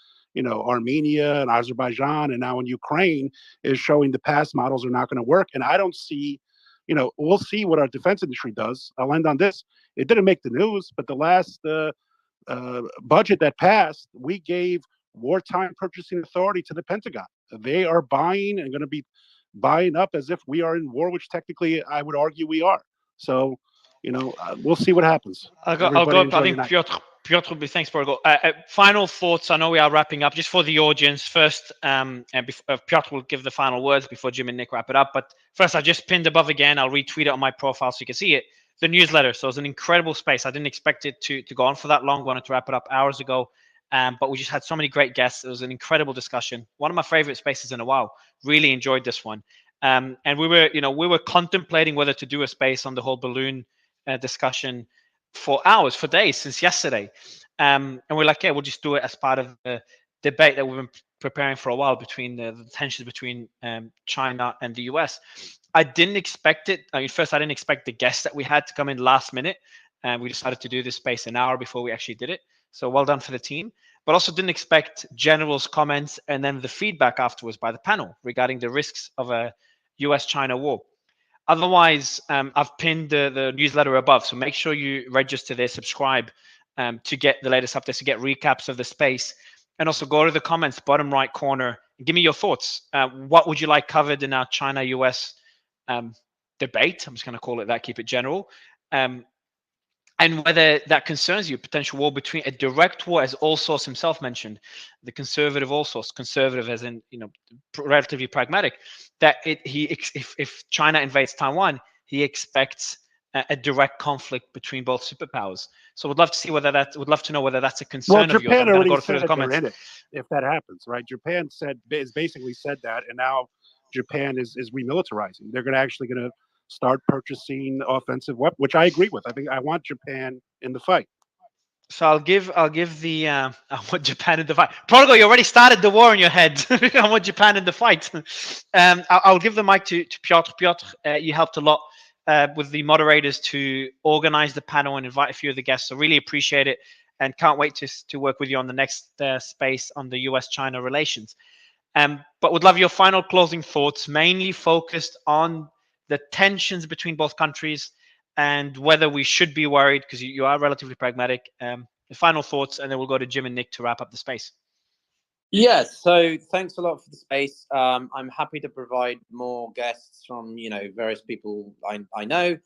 Armenia and Azerbaijan and now in Ukraine is showing the past models are not going to work. And I don't see, we'll see what our defense industry does. I'll end on this. It didn't make the news, but the last budget that passed, we gave wartime purchasing authority to the Pentagon. They are buying and going to be buying up as if we are in war, which technically I would argue we are. So, we'll see what happens. I'll go. I think Piotr will be. Thanks, Borgo. Final thoughts. I know we are wrapping up. Just for the audience first, and Piotr will give the final words before Jim and Nick wrap it up. But first, I just pinned above again. I'll retweet it on my profile so you can see it. The newsletter. So it's an incredible space. I didn't expect it to go on for that long. Wanted to wrap it up hours ago. But we just had so many great guests. It was an incredible discussion. One of my favorite spaces in a while. Really enjoyed this one. And we were contemplating whether to do a space on the whole balloon discussion for hours, for days, since yesterday. And we're like, yeah, we'll just do it as part of the debate that we've been preparing for a while between the tensions between China and the US. I didn't expect it. I mean, first, I didn't expect the guests that we had to come in last minute, and we decided to do this space an hour before we actually did it. So well done for the team. But also didn't expect General's comments and then the feedback afterwards by the panel regarding the risks of a US-China war. Otherwise, I've pinned the newsletter above, so make sure you register there, subscribe to get the latest updates, to get recaps of the space, and also go to the comments, bottom right corner, and give me your thoughts. What would you like covered in our China-US debate? I'm just going to call it that, keep it general. And whether that concerns you, potential war between a direct war, as Allsource himself mentioned, the conservative Allsource, conservative as in, you know, relatively pragmatic, that if China invades Taiwan, he expects a direct conflict between both superpowers. So would love to see whether that, would love to know whether that's a concern of yours. Japan I'm going to go already through said the comments. they're in it if that happens, right? Japan has basically said that, and now Japan is remilitarizing. They're actually going to start purchasing offensive weapons, which I agree with. I think I want Japan in the fight. So I'll give the I want Japan in the fight. Prodigal, you already started the war in your head. I want Japan in the fight. I'll give the mic to Piotr. Piotr, you helped a lot with the moderators to organize the panel and invite a few of the guests. So really appreciate it, and can't wait to work with you on the next space on the US-China relations. But would love your final closing thoughts, mainly focused on the tensions between both countries and whether we should be worried, because you are relatively pragmatic. The final thoughts, and then we'll go to Jim and Nick to wrap up the space. Yes, so thanks a lot for the space. I'm happy to provide more guests from, you know, various people I know.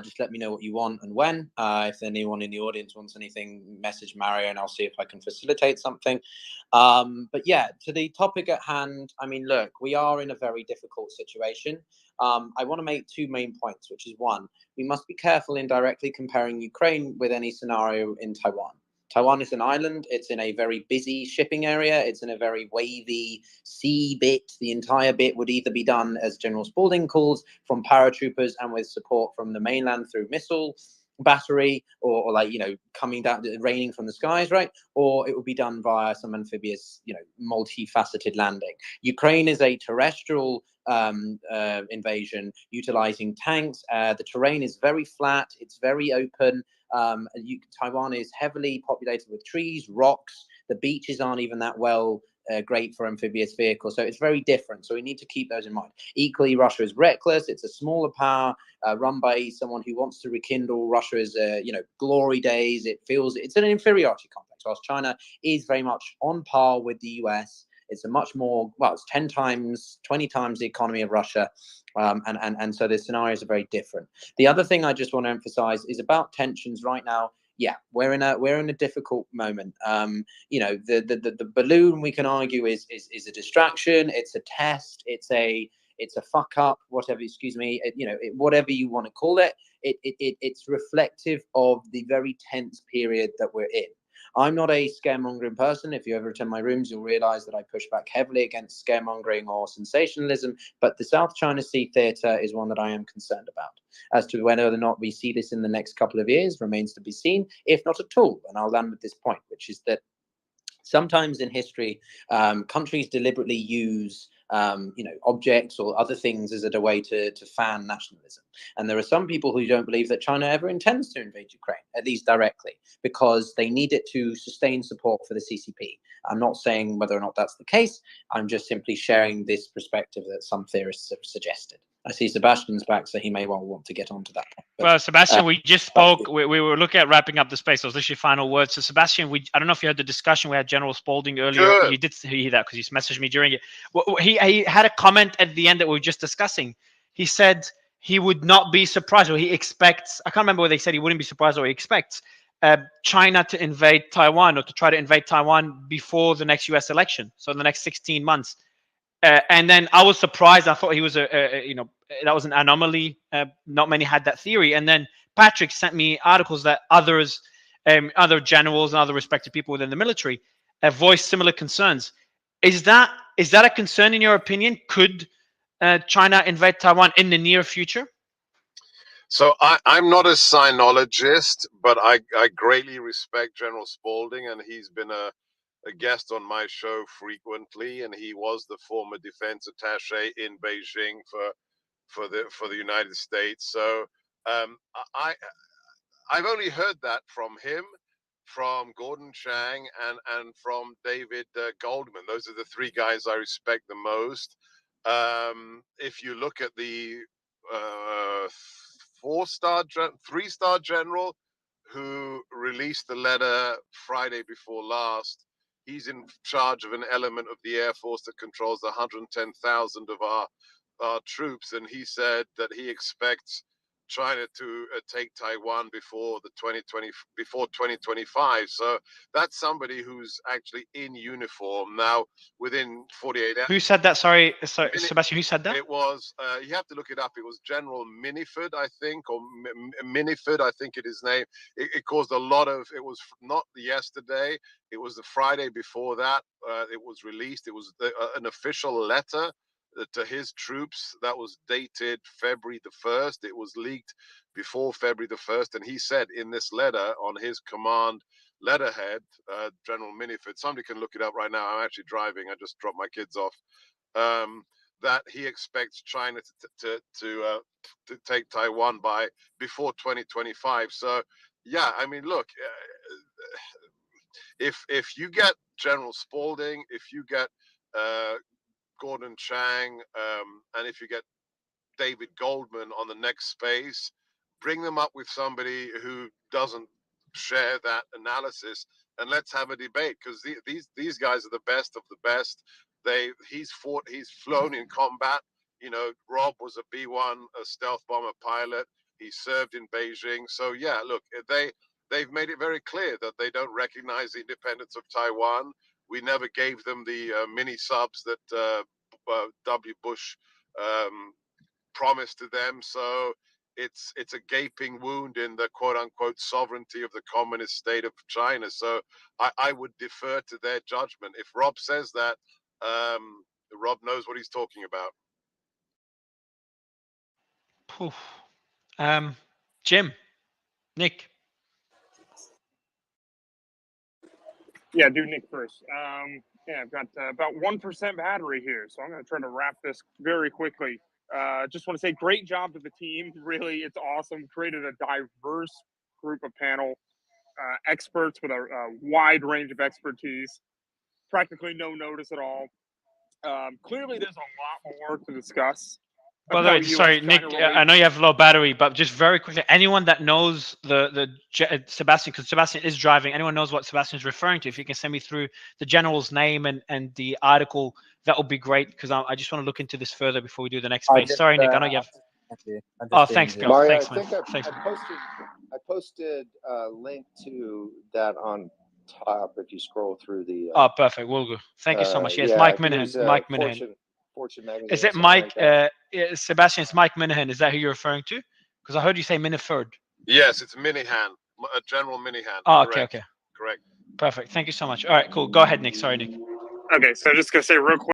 Just let me know what you want and when. If anyone in the audience wants anything, message Mario and I'll see if I can facilitate something. But yeah, to the topic at hand, I mean, look, we are in a very difficult situation. I want to make two main points, which is one, we must be careful in directly comparing Ukraine with any scenario in Taiwan. Taiwan is an island. It's in a very busy shipping area. It's in a very wavy sea bit. The entire bit would either be done, as General Spalding calls, from paratroopers and with support from the mainland through missile battery, or like, you know, coming down, raining from the skies, right? Or it would be done via some amphibious, you know, multifaceted landing. Ukraine is a terrestrial invasion utilizing tanks. The terrain is very flat. It's very open. Taiwan is heavily populated with trees, rocks. The beaches aren't even that well great for amphibious vehicles. So it's very different. So we need to keep those in mind. Equally, Russia is reckless. It's a smaller power run by someone who wants to rekindle Russia's, you know, glory days. It's an inferiority complex, whilst China is very much on par with the US. It's a much more, well, it's 10 times, 20 times the economy of Russia. And so the scenarios are very different. The other thing I just want to emphasize is about tensions right now. Yeah, we're in a difficult moment. You know, the balloon, we can argue, is a distraction. It's a test. It's a fuck up, whatever. Excuse me. You know, whatever you want to call it. It's reflective of the very tense period that we're in. I'm not a scaremongering person. If you ever attend my rooms, you'll realize that I push back heavily against scaremongering or sensationalism. But the South China Sea theater is one that I am concerned about. As to whether or not we see this in the next couple of years remains to be seen, if not at all. And I'll land with this point, which is that sometimes in history, countries deliberately use you know, objects or other things as a way to fan nationalism. And there are some people who don't believe that China ever intends to invade Ukraine, at least directly, because they need it to sustain support for the CCP. I'm not saying whether or not that's the case. I'm just simply sharing this perspective that some theorists have suggested. I see Sebastian's back, so he may well want to get onto that point. But, well, Sebastian, we just spoke. We were looking at wrapping up the space. Those literally final words. So, Sebastian, I don't know if you heard the discussion we had General Spalding earlier. Sure. You did hear that because he messaged me during it. He had a comment at the end that we were just discussing. He said he would not be surprised, or he expects. I can't remember whether he said he wouldn't be surprised or he expects China to invade Taiwan or to try to invade Taiwan before the next U.S. election. So in the next 16 months. And then I was surprised. I thought he was you know, that was an anomaly. Not many had that theory. And then Patrick sent me articles that others, other generals and other respected people within the military have voiced similar concerns. Is that a concern in your opinion? Could China invade Taiwan in the near future? So I'm not a sinologist, but I greatly respect General Spalding, and he's been a a guest on my show frequently, and he was the former defense attaché in Beijing for the United States. So I've only heard that from him, from Gordon Chang, and from David Goldman. Those are the three guys I respect the most. If you look at the 3-star general who released the letter Friday before last, he's in charge of an element of the Air Force that controls 110,000 of our troops, and he said that he expects China to take Taiwan before 2025. So that's somebody who's actually in uniform now. Within 48 hours. Who said that? Sorry, Sebastian. Who said that? It was. You have to look it up. It was General Miniford, I think, or Miniford, I think it is named. It caused a lot of. It was not yesterday. It was the Friday before that. It was released. It was an official letter to his troops that was dated February the 1st. It was leaked before February the 1st, and he said in this letter on his command letterhead, General Miniford, somebody can look it up right now. I'm actually driving. I just dropped my kids off. That he expects China to take Taiwan before 2025. So yeah, I mean, look, if you get General Spalding, if you get Gordon Chang, and if you get David Goldman on the next space, bring them up with somebody who doesn't share that analysis, and let's have a debate, because these guys are the best of the best. He's flown in combat. You know, Rob was a B-1, a stealth bomber pilot. He served in Beijing. So yeah, look, they've made it very clear that they don't recognize the independence of Taiwan. We never gave them the mini subs that W. Bush promised to them. So it's a gaping wound in the quote unquote sovereignty of the communist state of China. So I would defer to their judgment. If Rob says that, Rob knows what he's talking about. Jim, Nick. Yeah, do Nick first. Yeah, I've got about 1% battery here, so I'm going to try to wrap this very quickly. Just want to say great job to the team. Really, it's awesome. Created a diverse group of panel experts with a wide range of expertise. Practically no notice at all. Clearly, there's a lot more to discuss. By the way, sorry, Nick, I know you have low battery, but just very quickly, anyone that knows Sebastian, because Sebastian is driving, anyone knows what Sebastian is referring to, if you can send me through the general's name and the article, that would be great, because I just want to look into this further before we do the next space. Sorry, Nick, I know you have... Oh, thanks, Bill. Mario, Thanks, I man. think Thanks. I posted a link to that on top if you scroll through the... Oh, perfect. Will do. Thank you so much. Yes, Mike Minahan. Mike Minahan. Fortune magazine. Is it Mike, Sebastian, it's Mike Minahan. Is that who you're referring to? Because I heard you say Miniford. Yes, it's Minihan, General Minihan. Oh, correct. okay. Correct. Perfect. Thank you so much. All right, cool. Go ahead, Nick. Sorry, Nick. Okay, so just going to say real quick.